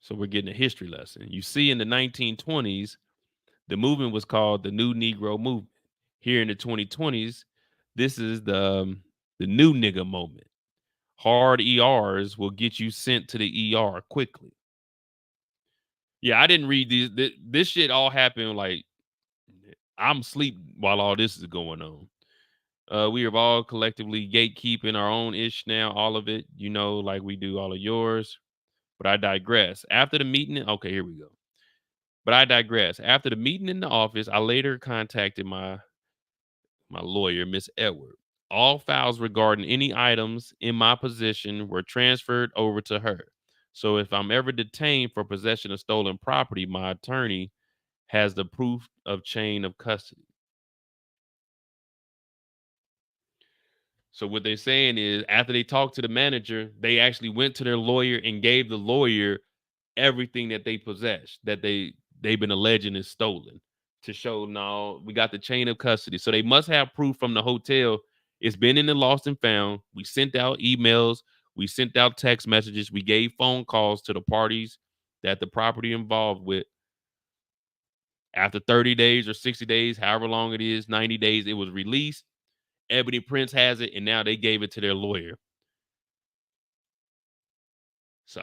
So we're getting a history lesson. You see, in the 1920s, the movement was called the New Negro Movement. Here in the 2020s, this is the new nigga moment. Hard ERs will get you sent to the ER quickly. Yeah, I didn't read these. This shit all happened like I'm asleep while all this is going on. We are all collectively gatekeeping our own ish now, all of it, like we do all of yours. But I digress. After the meeting, okay, here we go. But I digress. After the meeting in the office, I later contacted my lawyer, Miss Edward. All files regarding any items in my possession were transferred over to her. So if I'm ever detained for possession of stolen property, my attorney has the proof of chain of custody. So what they're saying is after they talked to the manager, they actually went to their lawyer and gave the lawyer everything that they possessed, that they've been alleging is stolen, to show now we got the chain of custody. So they must have proof from the hotel. It's been in the lost and found. We sent out emails. We sent out text messages. We gave phone calls to the parties that the property involved with, after 30 days or 60 days, however long it is, 90 days, it was released. Ebony Prince has it, and now they gave it to their lawyer. So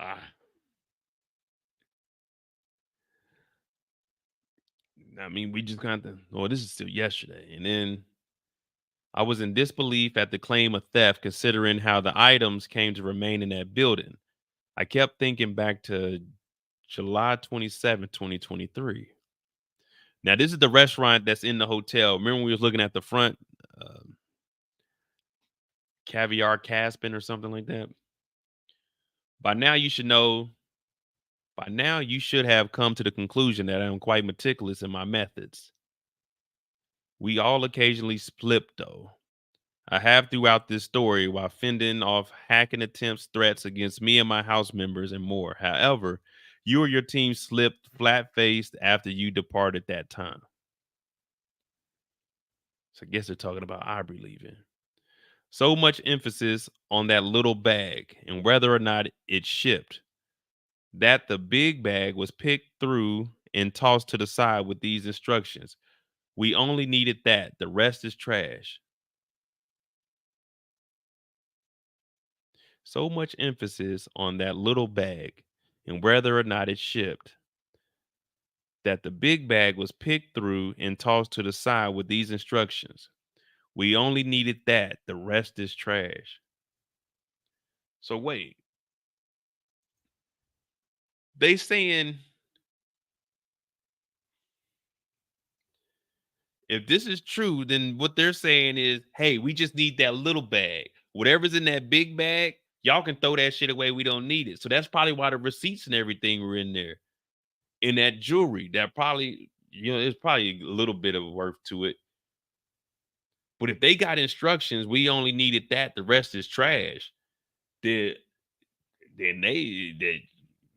I mean, we just got the, oh, this is still yesterday. And then I was in disbelief at the claim of theft, considering how the items came to remain in that building. I kept thinking back to July 27, 2023. Now, this is the restaurant that's in the hotel. Remember we was looking at the front, Caviar Caspin or something like that? By now you should know, by now you should have come to the conclusion that I'm quite meticulous in my methods. We all occasionally slip, though. I have throughout this story while fending off hacking attempts, threats against me and my house members, and more. However, you or your team slipped flat-faced after you departed that time. So I guess they're talking about Aubrey leaving. So much emphasis on that little bag and whether or not it shipped, that the big bag was picked through and tossed to the side with these instructions. We only needed that. The rest is trash. So much emphasis on that little bag and whether or not it shipped, that the big bag was picked through and tossed to the side with these instructions. We only needed that. The rest is trash. So wait. They saying if this is true, then what they're saying is, hey, we just need that little bag. Whatever's in that big bag, y'all can throw that shit away. We don't need it. So that's probably why the receipts and everything were in there. In that jewelry, that probably, you know, it's probably a little bit of worth to it. But if they got instructions, we only needed that, the rest is trash, then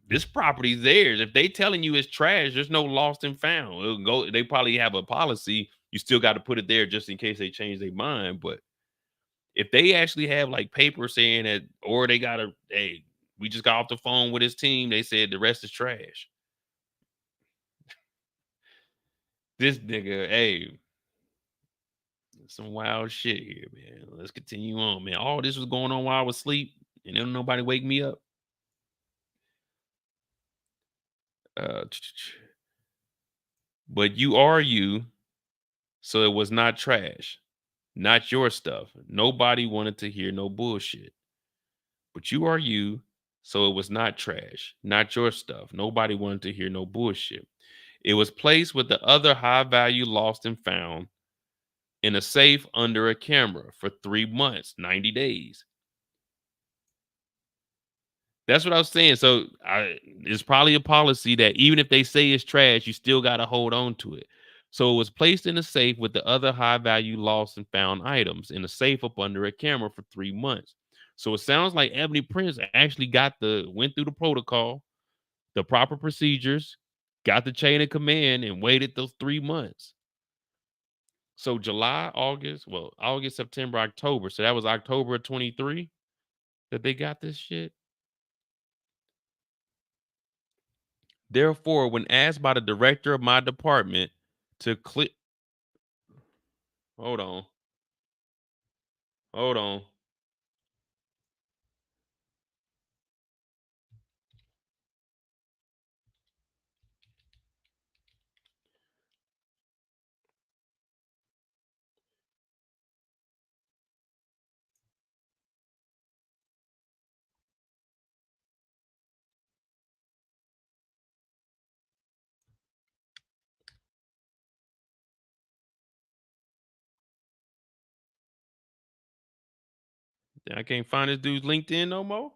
this property's theirs. If they telling you it's trash, there's no lost and found. It'll go, they probably have a policy. You still got to put it there just in case they change their mind. But if they actually have like paper saying that, or they got to, hey, we just got off the phone with his team, they said the rest is trash. This nigga, hey, some wild shit here, man. Let's continue on, man. All this was going on while I was asleep, and then nobody wake me up. But you are you, so it was not trash, not your stuff. Nobody wanted to hear no bullshit. But you are you, so it was not trash, not your stuff. Nobody wanted to hear no bullshit. It was placed with the other high value lost and found in a safe under a camera for 3 months, 90 days. That's what I was saying. So it's probably a policy that even if they say it's trash, you still got to hold on to it. So it was placed in a safe with the other high value lost and found items in a safe up under a camera for 3 months. So it sounds like Ebony Prince actually went through the protocol, the proper procedures, got the chain of command, and waited those 3 months. So July, August, September, October. So that was October of 23 that they got this shit. Therefore, when asked by the director of my department to click, hold on. I can't find this dude's LinkedIn no more.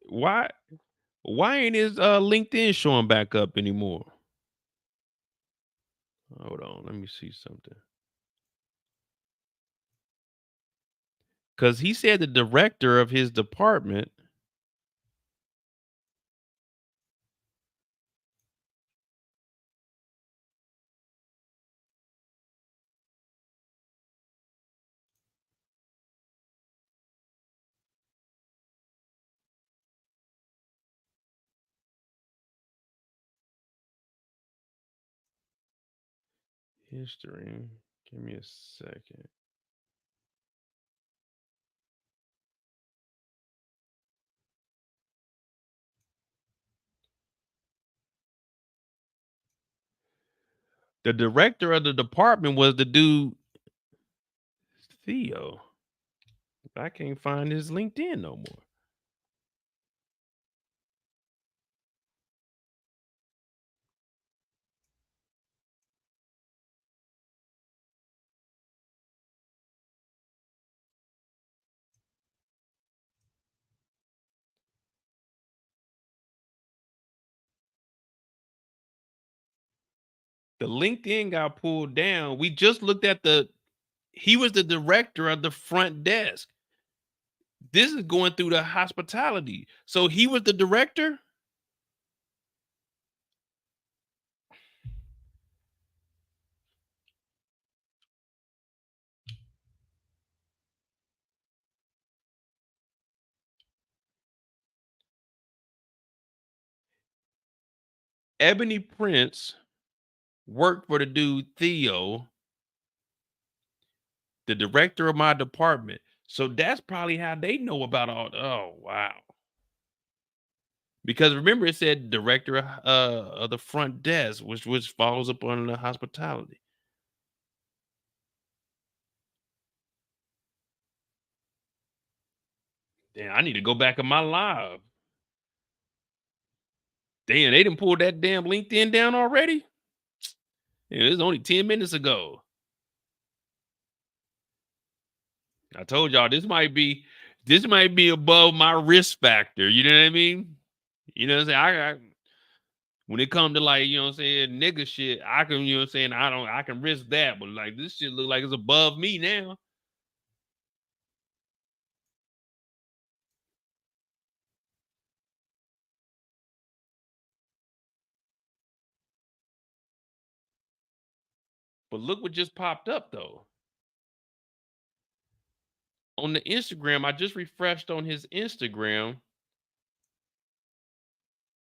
Why ain't his LinkedIn showing back up anymore? Hold on, let me see something. Because he said the director of his department. history. Give me a second. The director of the department was the dude, Theo. I can't find his LinkedIn no more. The LinkedIn got pulled down. We just looked at he was the director of the front desk. This is going through the hospitality. So he was the director? Ebony Prince worked for the dude Theo, the director of my department. So that's probably how they know about all. Oh, wow. Because remember, it said director of the front desk, which falls up under the hospitality. Damn, I need to go back in my live. Damn, they didn't pull that damn LinkedIn down already? Yeah, it was only 10 minutes ago. I told y'all this might be above my risk factor. You know what I mean? You know what I'm saying? When it comes to, like, you know what I'm saying, nigga shit, I can, you know what I'm saying, I can risk that, but like this shit look like it's above me now. But look what just popped up though. On the Instagram, I just refreshed on his Instagram.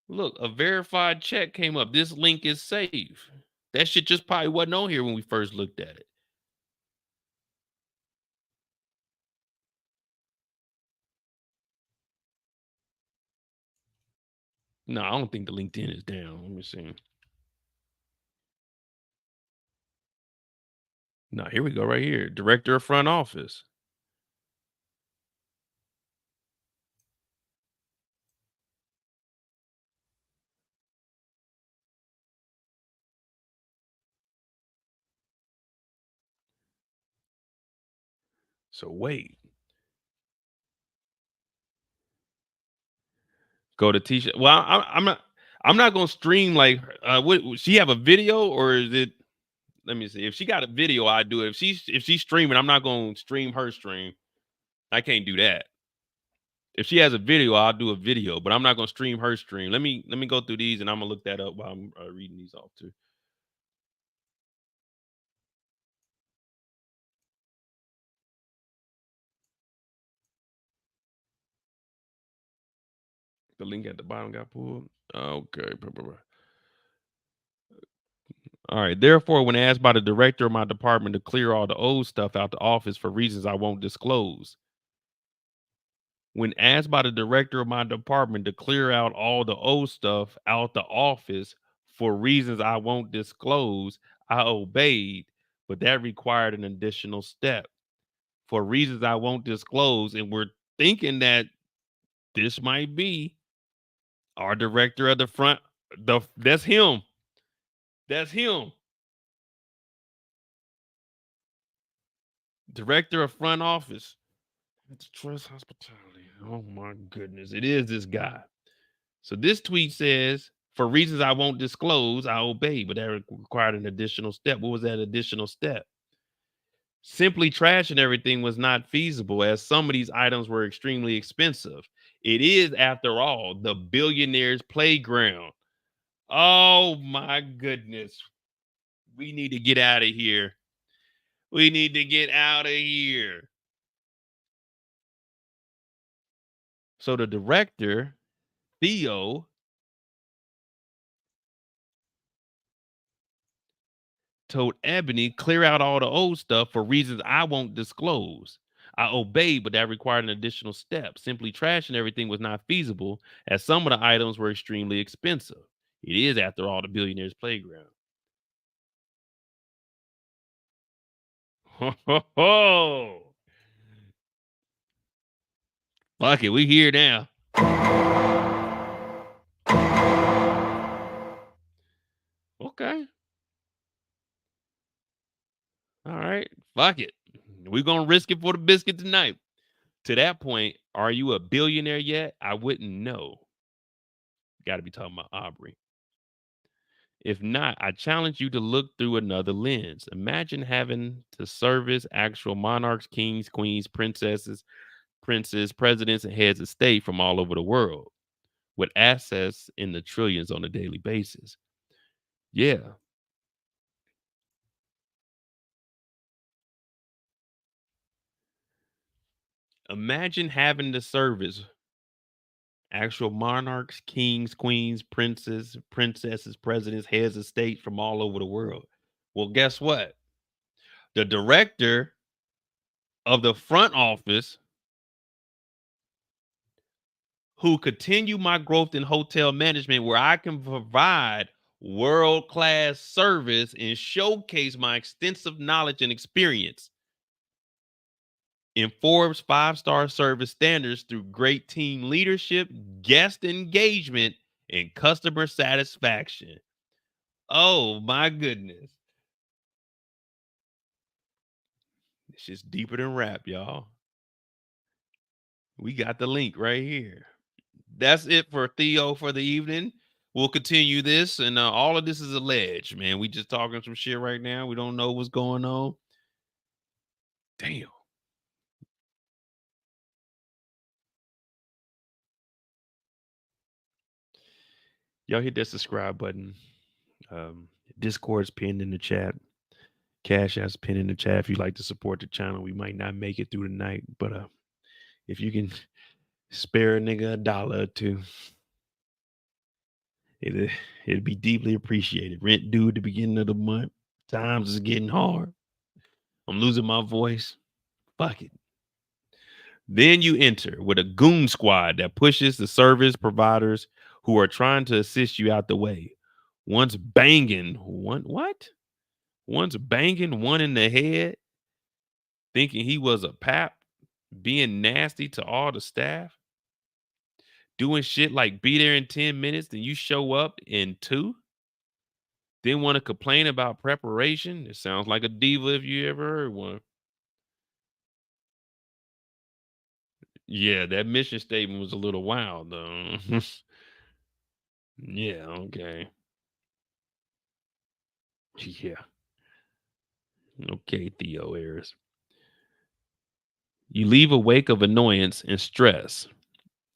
Look, a verified check came up. This link is safe. That shit just probably wasn't on here when we first looked at it. No, I don't think the LinkedIn is down. Let me see. No, here we go right here. Director of front office. So wait. Go to Tisha. Well, I'm not gonna stream like what she have a video, or is it, let me see. If she got a video, I do it. If she's streaming, I'm not gonna stream her stream. I can't do that. If she has a video, I'll do a video, but I'm not gonna stream her stream. Let me go through these, and I'm gonna look that up while I'm reading these off too. The link at the bottom got pulled. Okay. All right. Therefore, when asked by the director of my department to clear all the old stuff out the office for reasons I won't disclose. When asked by the director of my department to clear out all the old stuff out the office for reasons I won't disclose, I obeyed, but that required an additional step. For reasons I won't disclose, and we're thinking that this might be our director of the front. That's him. That's him. Director of front office. It's Trust Hospitality. Oh my goodness. It is this guy. So this tweet says, for reasons I won't disclose, I obey, but that required an additional step. What was that additional step? Simply trashing everything was not feasible, as some of these items were extremely expensive. It is, after all, the billionaire's playground. Oh my goodness. We need to get out of here. We need to get out of here. So the director, Theo, told Ebony, clear out all the old stuff for reasons I won't disclose. I obeyed, but that required an additional step. Simply trashing everything was not feasible, as some of the items were extremely expensive. It is, after all, the billionaire's playground. Ho, ho, ho. Fuck it, we here now. Okay. All right. Fuck it. We're going to risk it for the biscuit tonight. To that point, are you a billionaire yet? I wouldn't know. Got to be talking about Aubrey. If not, I challenge you to look through another lens. Imagine having to service actual monarchs, kings, queens, princesses, princes, presidents, and heads of state from all over the world with assets in the trillions on a daily basis. Yeah. Imagine having to service actual monarchs, kings, queens, princes, princesses, presidents, heads of state from all over the world. Well, guess what? The director of the front office who continue my growth in hotel management, where I can provide world-class service and showcase my extensive knowledge and experience in Forbes 5-star service standards through great team leadership, guest engagement, and customer satisfaction. Oh my goodness. It's just deeper than rap, y'all. We got the link right here. That's it for Theo for the evening. We'll continue this, and all of this is alleged, man. We just talking some shit right now. We don't know what's going on. Damn. Y'all hit that subscribe button. Discord's pinned in the chat. Cash App's pinned in the chat. If you'd like to support the channel, we might not make it through the night, but if you can spare a nigga $1 or $2, it'd be deeply appreciated. Rent due at the beginning of the month. Times is getting hard. I'm losing my voice. Fuck it. Then you enter with a goon squad that pushes the service providers who are trying to assist you out the way. Once banging one in the head, thinking he was a pap, being nasty to all the staff, doing shit like be there in 10 minutes, then you show up in 2, then want to complain about preparation. It sounds like a diva if you ever heard one. Yeah, that mission statement was a little wild, though. Yeah, okay. Yeah. Okay, Theo Ayers. You leave a wake of annoyance and stress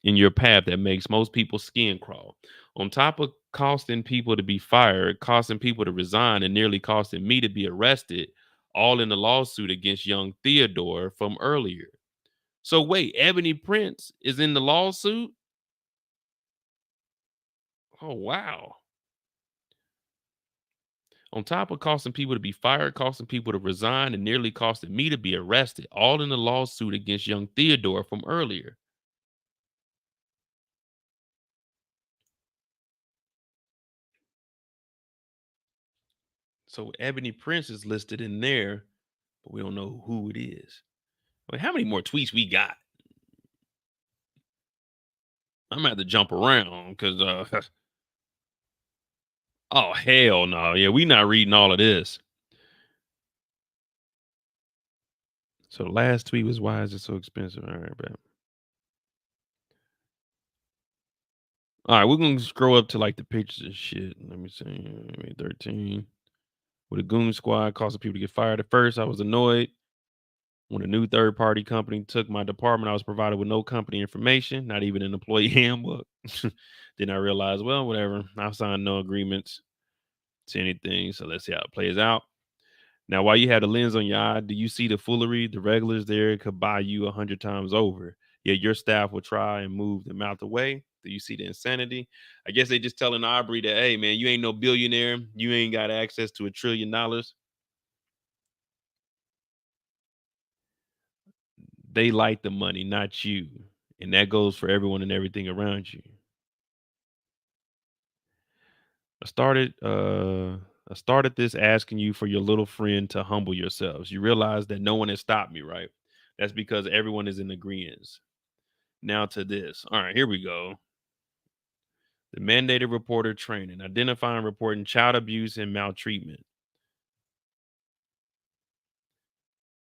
in your path that makes most people's skin crawl. On top of costing people to be fired, costing people to resign, and nearly costing me to be arrested, all in the lawsuit against young Theodore from earlier. So wait, Ebony Prince is in the lawsuit? Oh, wow. On top of costing people to be fired, costing people to resign, and nearly costing me to be arrested, all in the lawsuit against young Theodore from earlier. So Ebony Prince is listed in there, but we don't know who it is. Wait, how many more tweets we got? I'm gonna have to jump around because oh hell no. Yeah, we not reading all of this. So the last tweet was, why is it so expensive? All right, bet. All right, we're gonna scroll up to like the pictures and shit. Let me see. 13. With a goon squad causing people to get fired. At first, I was annoyed when a new third-party company took my department. I was provided with no company information, not even an employee handbook. Then I realized, well, whatever. I've signed no agreements to anything, so let's see how it plays out. Now, while you had a lens on your eye, do you see the foolery? The regulars there could buy you 100 times over. Yet your staff will try and move them out the way. Do you see the insanity? I guess they just telling Aubrey that, hey, man, you ain't no billionaire. You ain't got access to $1 trillion. they like the money, not you. And that goes for everyone and everything around you. I started this asking you for your little friend to humble yourselves. You realize that no one has stopped me, right? That's because everyone is in agreement. Now to this. All right, here we go. The mandated reporter training, identifying, reporting child abuse and maltreatment.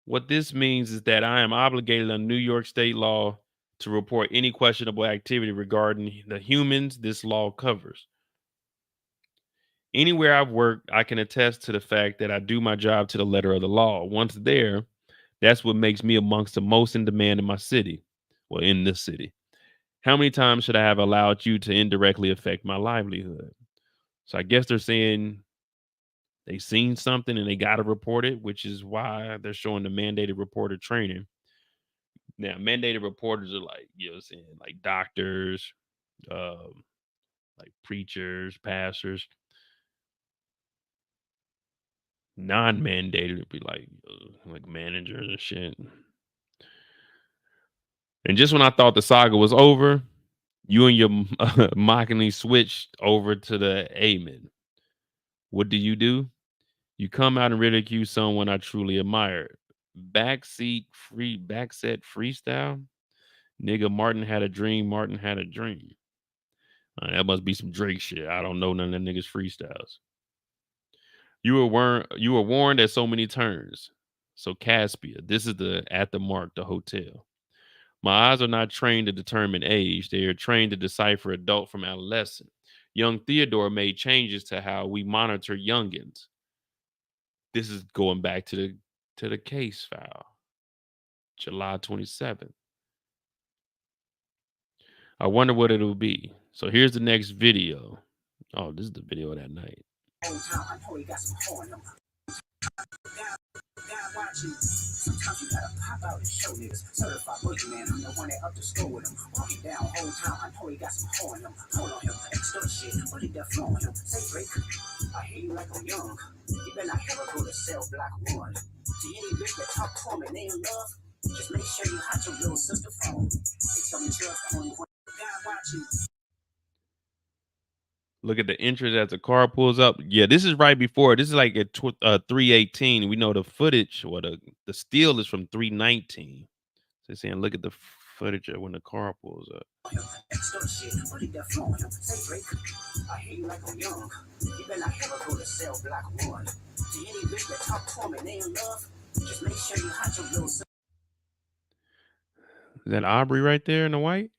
What this means is that I am obligated under New York state law to report any questionable activity regarding the humans this law covers. Anywhere I've worked, I can attest to the fact that I do my job to the letter of the law. Once there, that's what makes me amongst the most in demand in my city. Well, in this city. How many times should I have allowed you to indirectly affect my livelihood? So I guess they're saying they seen something and they got to report it, which is why they're showing the mandated reporter training. Now, mandated reporters are like, you know what I'm saying, like doctors, like preachers, pastors. Non-mandated would be like managers and shit. And just when I thought the saga was over, you and your mockingly switched over to the amen. What do? You come out and ridicule someone I truly admire. Backset freestyle. Nigga, Martin had a dream. Martin had a dream. That must be some Drake shit. I don't know none of that niggas freestyles. You were warned at so many turns. So Caspia, this is the At the Mark, the hotel. My eyes are not trained to determine age. They are trained to decipher adult from adolescent. Young Theodore made changes to how we monitor youngins. This is going back to the case file. July 27th. I wonder what it'll be. So here's the next video. Oh, this is the video of that night. Sometimes you gotta pop out and show niggas. Certified boogeyman, I'm the one that up the score with him. Walking down whole time, I know he got some hoe in him. Hold on him, extra shit, what did that flow on him? Say Drake, I hear you like I'm young. You better not ever go to cell block 1. To any bitch that talk to him and they in love, just make sure you hide your little sister phone. They tell me trust the only one God watching. Look at the entrance as the car pulls up. Yeah, this is right before. This is like at 3:18. We know the footage, or the steal is from 3:19. So they're saying, look at the footage of when the car pulls up. Extra shit, what did that flow on him? Say Drake, I hear you like I'm young. You better not ever go to cell block 1. To any bitch that talk to him and they in love, just make sure you hide your little sister. Is that Aubrey right there in the white?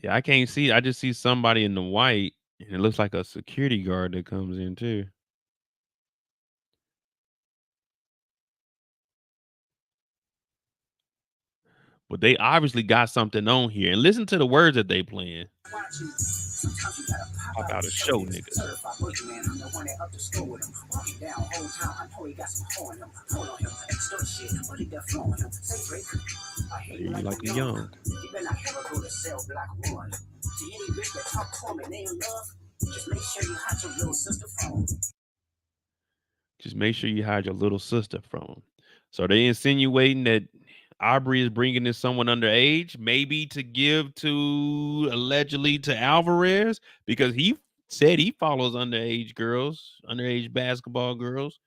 Yeah, I can't see. I just see somebody in the white, and it looks like a security guard that comes in too. But they obviously got something on here. And listen to the words that they playing. Pop out a show, niggas. You like a young. Just make sure you hide your little sister from them. So they insinuating that Aubrey is bringing in someone underage, maybe to give to allegedly to Alvarez, because he said he follows underage girls, underage basketball girls,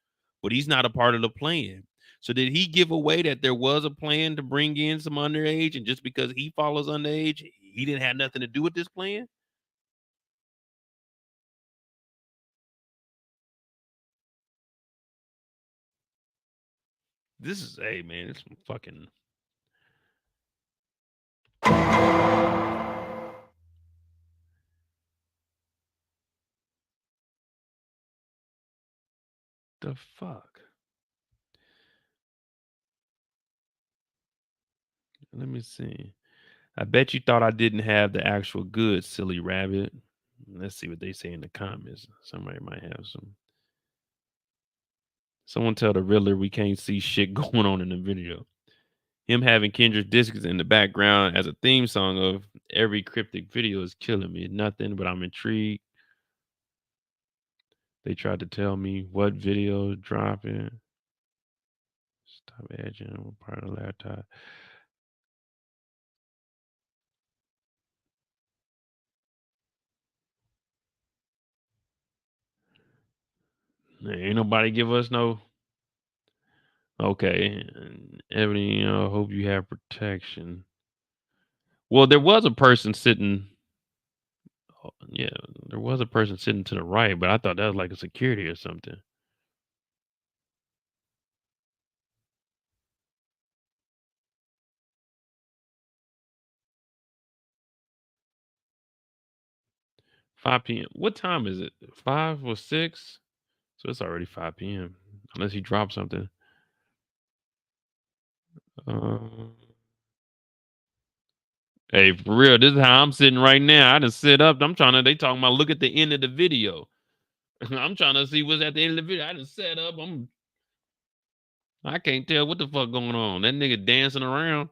but he's not a part of the plan. So did he give away that there was a plan to bring in some underage, and just because he follows underage, he didn't have nothing to do with this plan? This is, hey man, it's fucking. The fuck? Let me see. I bet you thought I didn't have the actual goods, silly rabbit. Let's see what they say in the comments. Somebody might have some. Someone tell the Riddler we can't see shit going on in the video. Him having Kendrick Discs in the background as a theme song of every cryptic video is killing me. Nothing, but I'm intrigued. They tried to tell me what video dropping. Stop edging. I'm part of the laptop. Ain't nobody give us no. Okay, Ebony, hope you have protection. Well, there was a person sitting. Yeah, there was a person sitting to the right, but I thought that was like a security or something. $5 p.m. What time is it? 5 or 6? So it's already 5 p.m. Unless he dropped something. Hey, for real, this is how I'm sitting right now. I done sit up. They talking about look at the end of the video. I'm trying to see what's at the end of the video. I done set up. I can't tell what the fuck going on. That nigga dancing around.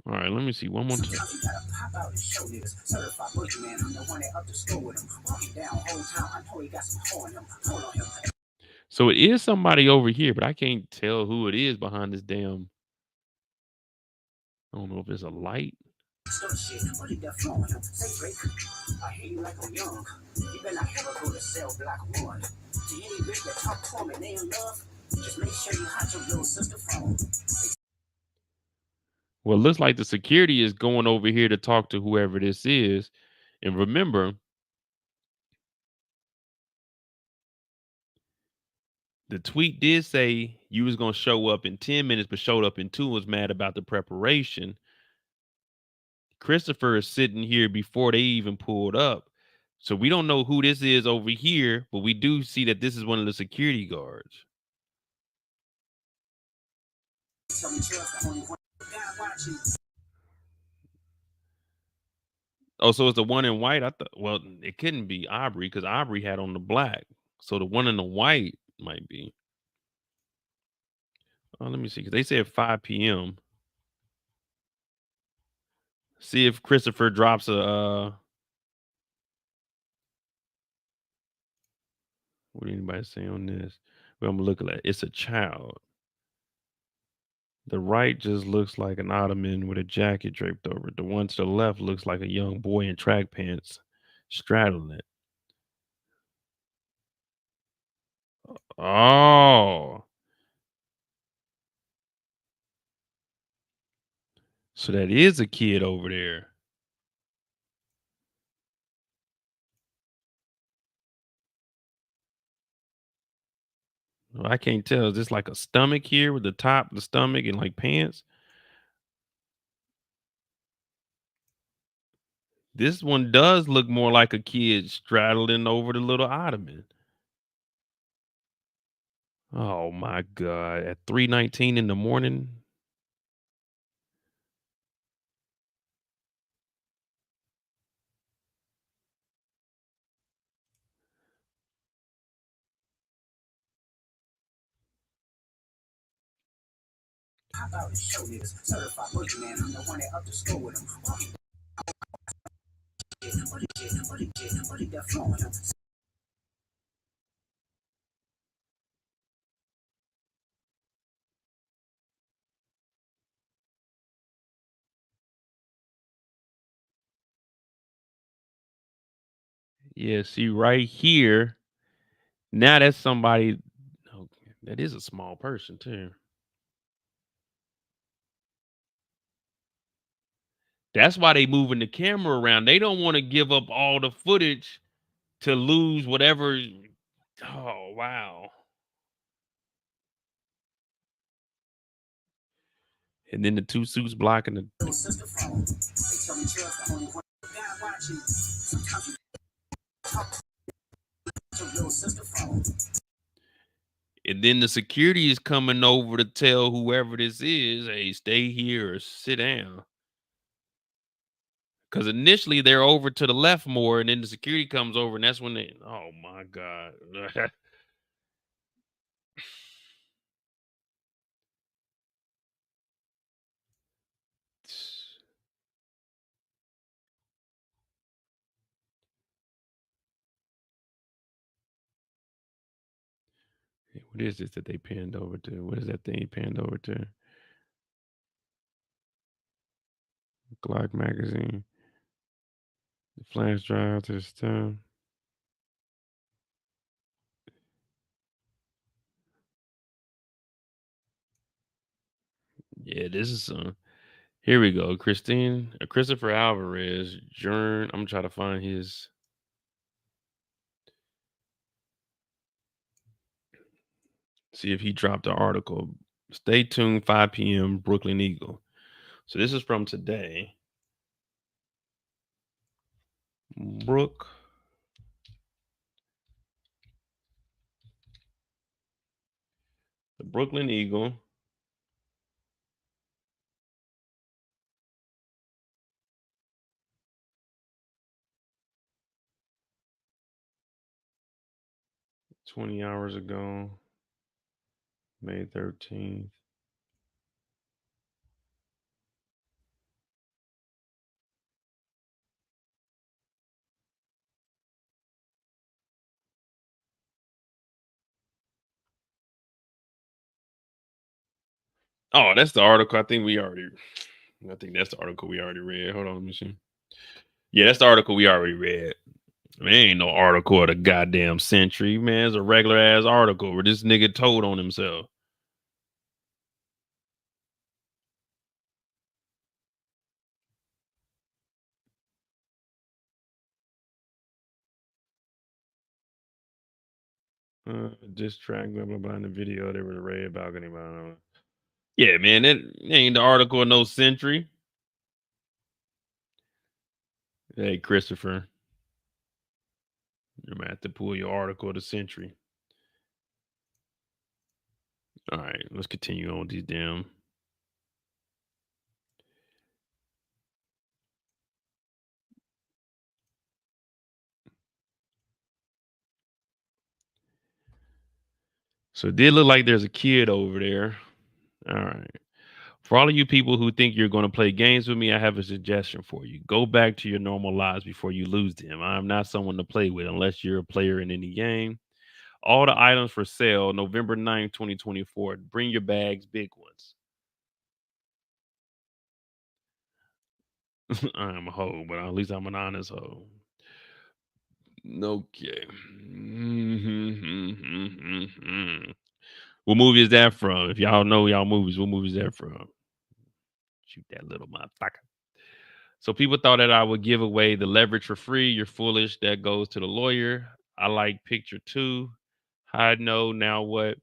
All right, let me see one more time. So it is somebody over here, but I can't tell who it is behind this damn. I don't know if it's a light. Well, it looks like the security is going over here to talk to whoever this is. And remember, the tweet did say you was going to show up in 10 minutes, but showed up in 2, was mad about the preparation. Christopher is sitting here before they even pulled up. So we don't know who this is over here, but we do see that this is one of the security guards. Oh, so it's the one in white? I thought, well, it couldn't be Aubrey because Aubrey had on the black. So the one in the white might be. Oh, let me see, because they said 5 p.m. See if Christopher drops a what did anybody say on this? Well, I'm looking at it's a child. The right just looks like an ottoman with a jacket draped over it. The one to the left looks like a young boy in track pants straddling it. Oh. So that is a kid over there. I can't tell. Is this like a stomach here with the top, the stomach, and like pants? This one does look more like a kid straddling over the little ottoman. Oh my God. At 3:19 in the morning. How about the show niggas? Certified boogeyman, I'm the one that up to school with him. Yeah, see right here. Now that's somebody. Okay, that is a small person too. That's why they moving the camera around. They don't want to give up all the footage to lose whatever. Oh wow. And then the two suits blocking the. And then the security is coming over to tell whoever this is, hey, stay here or sit down. Because initially they're over to the left more, and then the security comes over, and that's when they. Oh my God. What is this that they panned over to? What is that thing he panned over to? Glock magazine. The flash drive to the stuff. Yeah, this is here we go. Christopher Alvarez, I'm gonna try to find his. See if he dropped the article. Stay tuned, 5 p.m. Brooklyn Eagle. So this is from today. The Brooklyn Eagle. $20 hours ago, May 13th. Oh, that's the article. I think that's the article we already read. Hold on, let me see. Yeah, that's the article we already read. Man, ain't no article of the goddamn century, man. It's a regular ass article where this nigga told on himself. Diss track, blah blah blah. In the video, they were the red balcony. Yeah, man, that ain't the article of no century. Hey, Christopher, you're gonna have to pull your article of the century. All right, let's continue on with these damn. So it did look like there's a kid over there. All right. For all of you people who think you're going to play games with me, I have a suggestion for you. Go back to your normal lives before you lose them. I'm not someone to play with unless you're a player in any game. All the items for sale, November 9th, 2024. Bring your bags, big ones. I'm a hoe, but at least I'm an honest hoe. Okay. What movie is that from? If y'all know y'all movies, what movie is that from? Shoot that little motherfucker. So people thought that I would give away the leverage for free. You're foolish. That goes to the lawyer. I like picture 2. I know now what.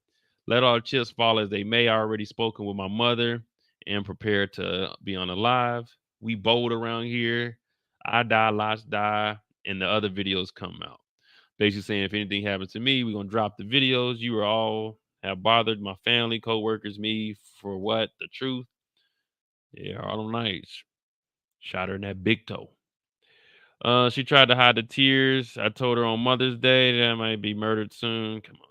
Let all chips fall as they may. I already spoken with my mother and prepared to be on the live. We bold around here. I die, lots die, and the other videos come out. Basically saying if anything happens to me, we're gonna drop the videos. You are all have bothered my family, co-workers, me for what? The truth. Yeah, Harlem Nights. Shot her in that big toe. She tried to hide the tears. I told her on Mother's Day that I might be murdered soon. Come on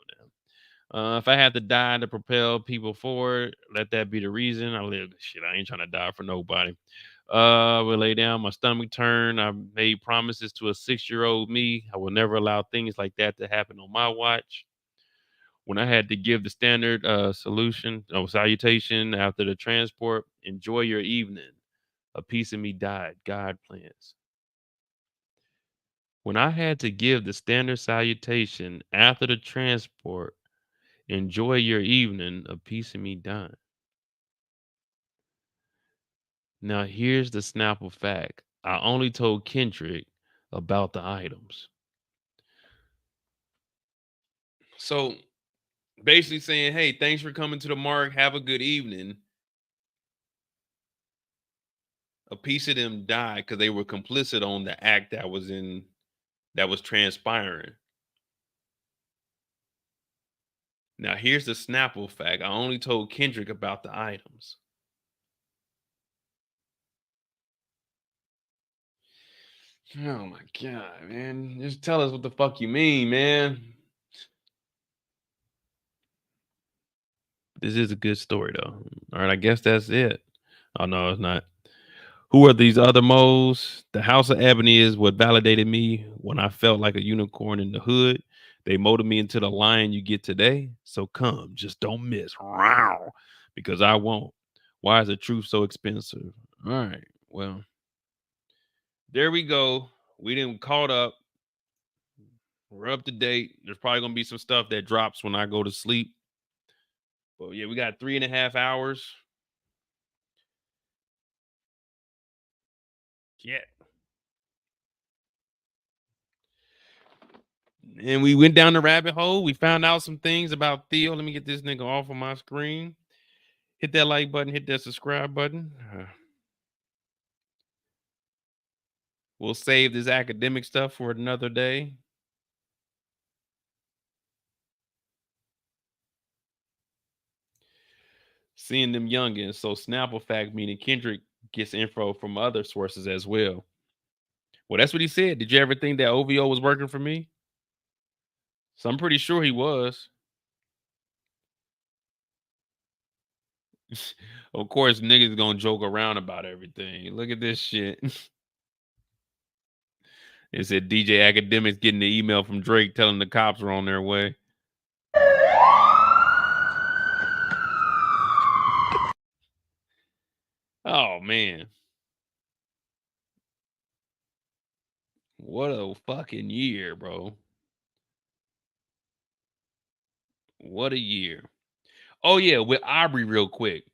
now. If I had to die to propel people forward, let that be the reason. I live. Shit, I ain't trying to die for nobody. Will lay down. My stomach turned. I made promises to a 6-year-old me. I will never allow things like that to happen on my watch. When I had to give the standard salutation after the transport, enjoy your evening. A piece of me died. God plans. When I had to give the standard salutation after the transport, enjoy your evening, a piece of me died. Now here's the Snapple fact. I only told Kendrick about the items. So basically saying, hey, thanks for coming to the mark. Have a good evening. A piece of them died because they were complicit on the act that was transpiring. Now here's the Snapple fact. I only told Kendrick about the items. Oh my God, man. Just tell us what the fuck you mean, man. This is a good story though. All right, I guess that's it. Oh no, it's not. Who are these other moles? The House of Ebony is what validated me when I felt like a unicorn in the hood. They molded me into the lion you get today. So come, just don't miss. Wow. Because I won't. Why is the truth so expensive? All right. Well, there we go. We didn't caught up. We're up to date. There's probably gonna be some stuff that drops when I go to sleep. But yeah, we got 3.5 hours. Yeah. And we went down the rabbit hole. We found out some things about Theo. Let me get this nigga off of my screen. Hit that like button, hit that subscribe button. We'll save this academic stuff for another day. Seeing them youngins. So Snapple fact, meaning Kendrick gets info from other sources as well. Well, that's what he said. Did you ever think that OVO was working for me? So I'm pretty sure he was. Of course, niggas gonna joke around about everything. Look at this shit. It said DJ Academics getting the email from Drake telling the cops were on their way. Oh, man. What a fucking year, bro. What a year. Oh, yeah, with Aubrey real quick.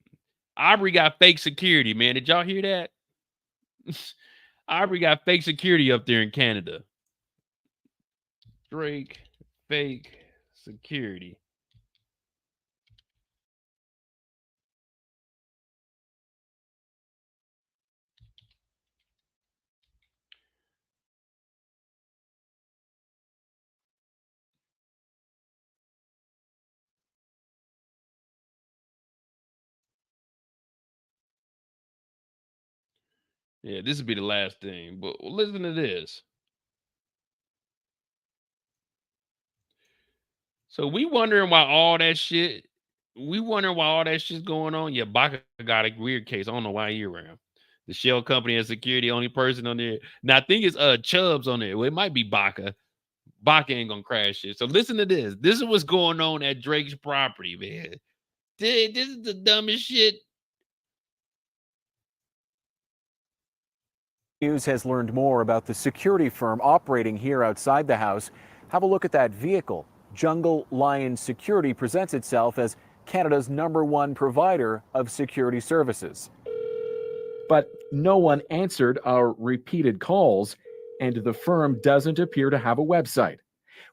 Aubrey got fake security, man. Did y'all hear that? Aubrey got fake security up there in Canada. Drake, fake security. Yeah, this would be the last thing, but listen to this. So we wondering why all that shit's going on. Yeah, Baca got a weird case. I don't know why he around. The shell company has security, only person on there. Now I think it's Chubbs on there. Well, it might be Baca. Baca ain't gonna crash it. So listen to this. This is what's going on at Drake's property, man. Dude, this is the dumbest shit. News has learned more about the security firm operating here outside the house. Have a look at that vehicle. Jungle Lion Security presents itself as Canada's #1 provider of security services. But no one answered our repeated calls, and the firm doesn't appear to have a website.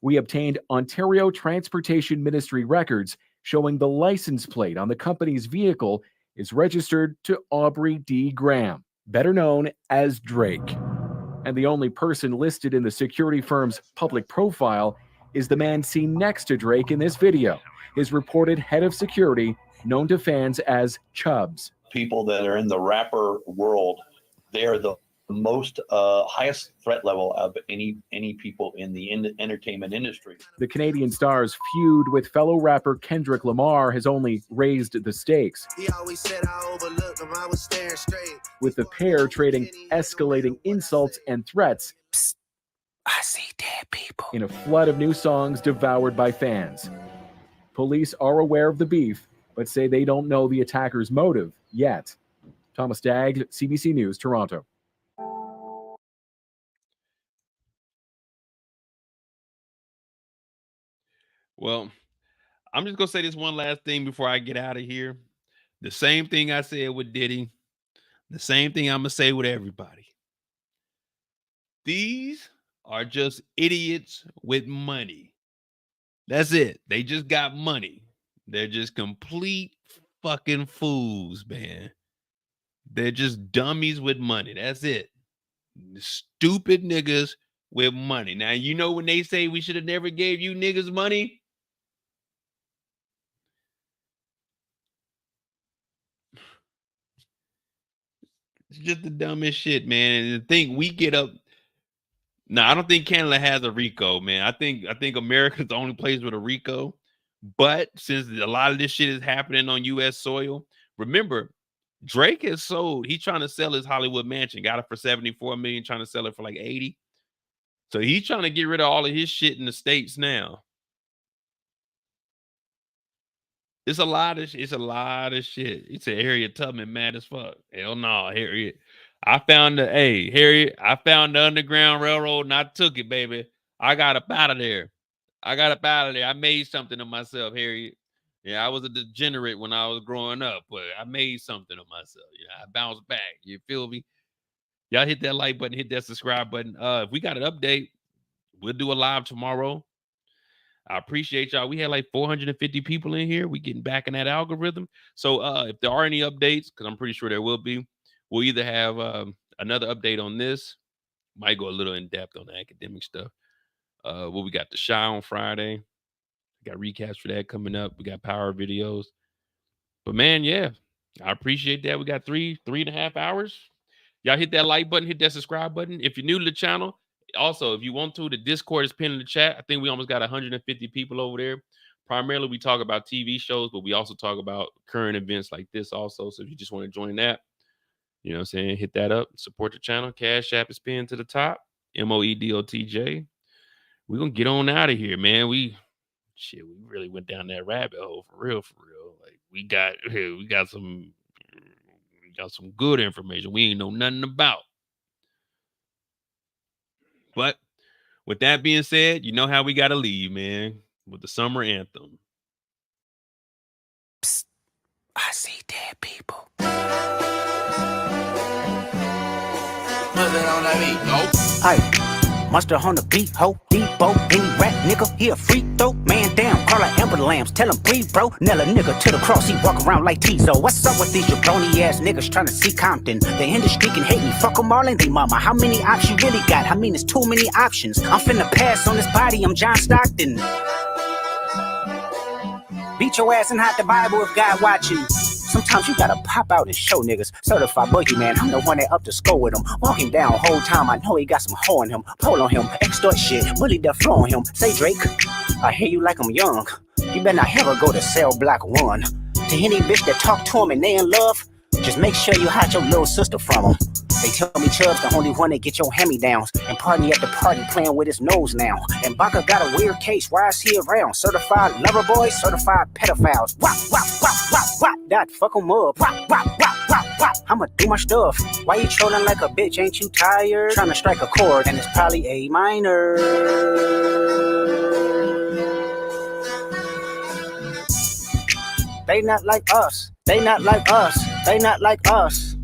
We obtained Ontario Transportation Ministry records showing the license plate on the company's vehicle is registered to Aubrey D. Graham, better known as Drake. And the only person listed in the security firm's public profile is the man seen next to Drake in this video, his reported head of security, known to fans as Chubbs. People that are in the rapper world, they are the most highest threat level of any people in the entertainment industry. The Canadian star's feud with fellow rapper Kendrick Lamar has only raised the stakes, with the pair trading escalating insults and threats. Psst, I see dead people. In a flood of new songs devoured by fans. Police are aware of the beef, but say they don't know the attacker's motive yet. Thomas Stagg, CBC News, Toronto. Well, I'm just going to say this one last thing before I get out of here. The same thing I said with Diddy, the same thing I'm going to say with everybody. These are just idiots with money. That's it. They just got money. They're just complete fucking fools, man. They're just dummies with money. That's it. Stupid niggas with money. Now, you know when they say we should have never gave you niggas money? It's just the dumbest shit, man. And the thing we get up. Now, I don't think Canada has a RICO, man. I think America's the only place with a RICO. But since a lot of this shit is happening on U.S. soil, remember, Drake has sold. He's trying to sell his Hollywood mansion. Got it for $74 million, trying to sell it for like $80. So he's trying to get rid of all of his shit in the States now. It's a lot of it's a lot of shit. He said Harriet Tubman mad as fuck. Hell no, Harriet. Harriet, I found the Underground Railroad and I took it, baby. I got up out of there. I made something of myself, Harriet. Yeah, I was a degenerate when I was growing up, but I made something of myself. I bounced back. You feel me? Y'all hit that like button, hit that subscribe button. If we got an update, we'll do a live tomorrow. I appreciate y'all. We had like 450 people in here. We getting back in that algorithm. So if there are any updates, because I'm pretty sure there will be, we'll either have another update on this. Might go a little in depth on the academic stuff. We got the Shy on Friday. We got recaps for that coming up. We got power videos. But man, yeah, I appreciate that. We got 3.5 hours. Y'all hit that like button, hit that subscribe button. If you're new to the channel, also, if you want to, the Discord is pinned in the chat. I think we almost got 150 people over there. Primarily, we talk about TV shows, but we also talk about current events like this also. So if you just want to join that, you know what I'm saying, hit that up. Support the channel. Cash App is pinned to the top. MOEDOTJ. We're going to get on out of here, man. We really went down that rabbit hole for real, for real. Like we got some good information we ain't know nothing about. But with that being said, you know how we got to leave, man, with the summer anthem. Psst, I see dead people. Aye, monster on the beat, ho, Debo, any rap nigga, he a freak though. Man down, call like Amber Lambs, tell him breathe, bro. Nail a nigga to the cross, he walk around like Tizo. What's up with these jabroni ass niggas trying to see Compton? The industry can hate me, fuck them all and they mama. How many options you really got? I mean, it's too many options. I'm finna pass on this body, I'm John Stockton. Beat your ass and hide the Bible if God watching. Sometimes you gotta pop out and show niggas. Certified boogeyman, I'm the one that up to score with him. Walk him down whole time, I know he got some hoe in him. Pull on him, extort shit, bully the flow on him. Say Drake, I hear you like I'm young. You better not ever go to cell block 1. To any bitch that talk to him and they in love, just make sure you hide your little sister from him. They tell me Chubb's the only one that get your hand-me-downs. And party at the party playing with his nose now. And Baca got a weird case, why is he around? Certified lover boys, certified pedophiles. Wop, wop, wop, wop, wop, that fuck em up. Wop, wop, wop, wop, wop, I'ma do my stuff. Why you trolling like a bitch, ain't you tired? Trying to strike a chord and it's probably A minor. They not like us, they not like us, they not like us.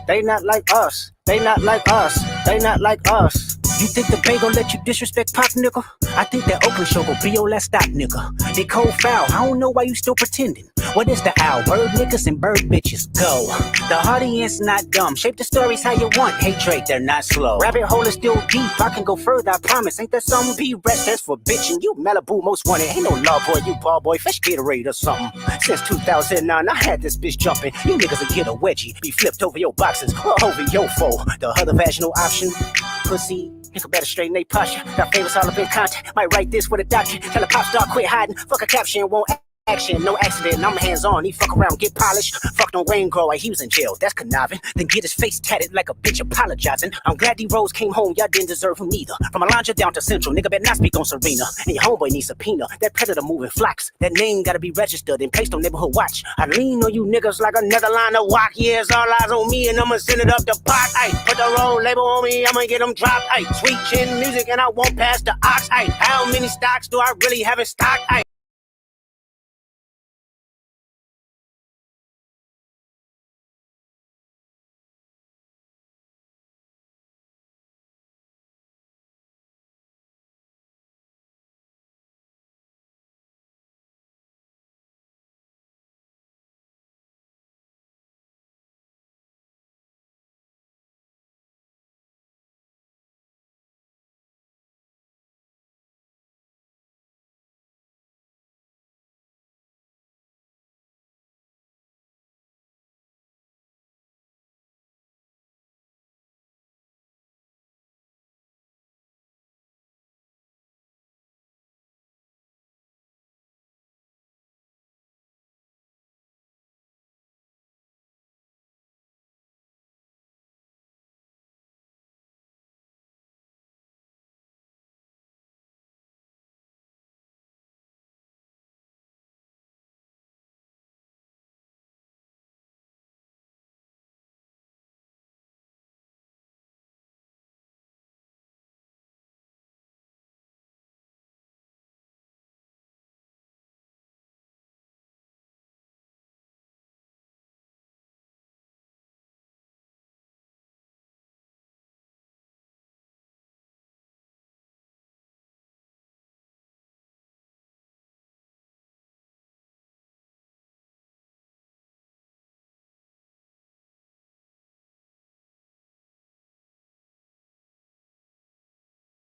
They not like us, they not like us, they not like us. You think the Bay gon' let you disrespect Pop, nigga? I think that Oakland show gon' be your last stop, nigga. They cold foul, I don't know why you still pretending. What is the owl? Bird niggas and bird bitches, go. The audience not dumb, shape the stories how you want. Hey Drake, they're not slow. Rabbit hole is still deep, I can go further, I promise. Ain't that something? B-Rest stands for bitchin'. You Malibu most wanted, ain't no love boy, you ball boy, fish Gatorade or something. Since 2009, I had this bitch jumping. You niggas will get a wedgie, be flipped over your boxes, or over your foe. The other vaginal option, pussy. Nigga better straighten they posture. Got favors all up in contact. Might write this with a doctor. Tell a pop star quit hiding. Fuck a caption, won't action. No accident, I'm hands on. He fuck around, get polished. Fucked on Wayne Grow, he was in jail. That's conniving. Then get his face tatted like a bitch apologizing. I'm glad D-Rose came home, y'all didn't deserve him neither. From Alondra down to Central, nigga better not speak on Serena. And your homeboy needs subpoena. That predator moving flocks. That name gotta be registered and placed on neighborhood watch. I lean on you niggas like another line of walk. Yeah, it's all eyes on me and I'ma send it up the pot. Ay, put the roll label on me, I'ma get them dropped. Ay, sweet chin music and I won't pass the ox. Ay, how many stocks do I really have in stock? Ay.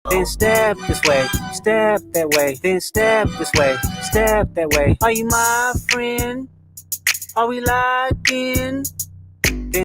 Then step this way, step that way, then step this way, step that way. Are you my friend? Are we locked in?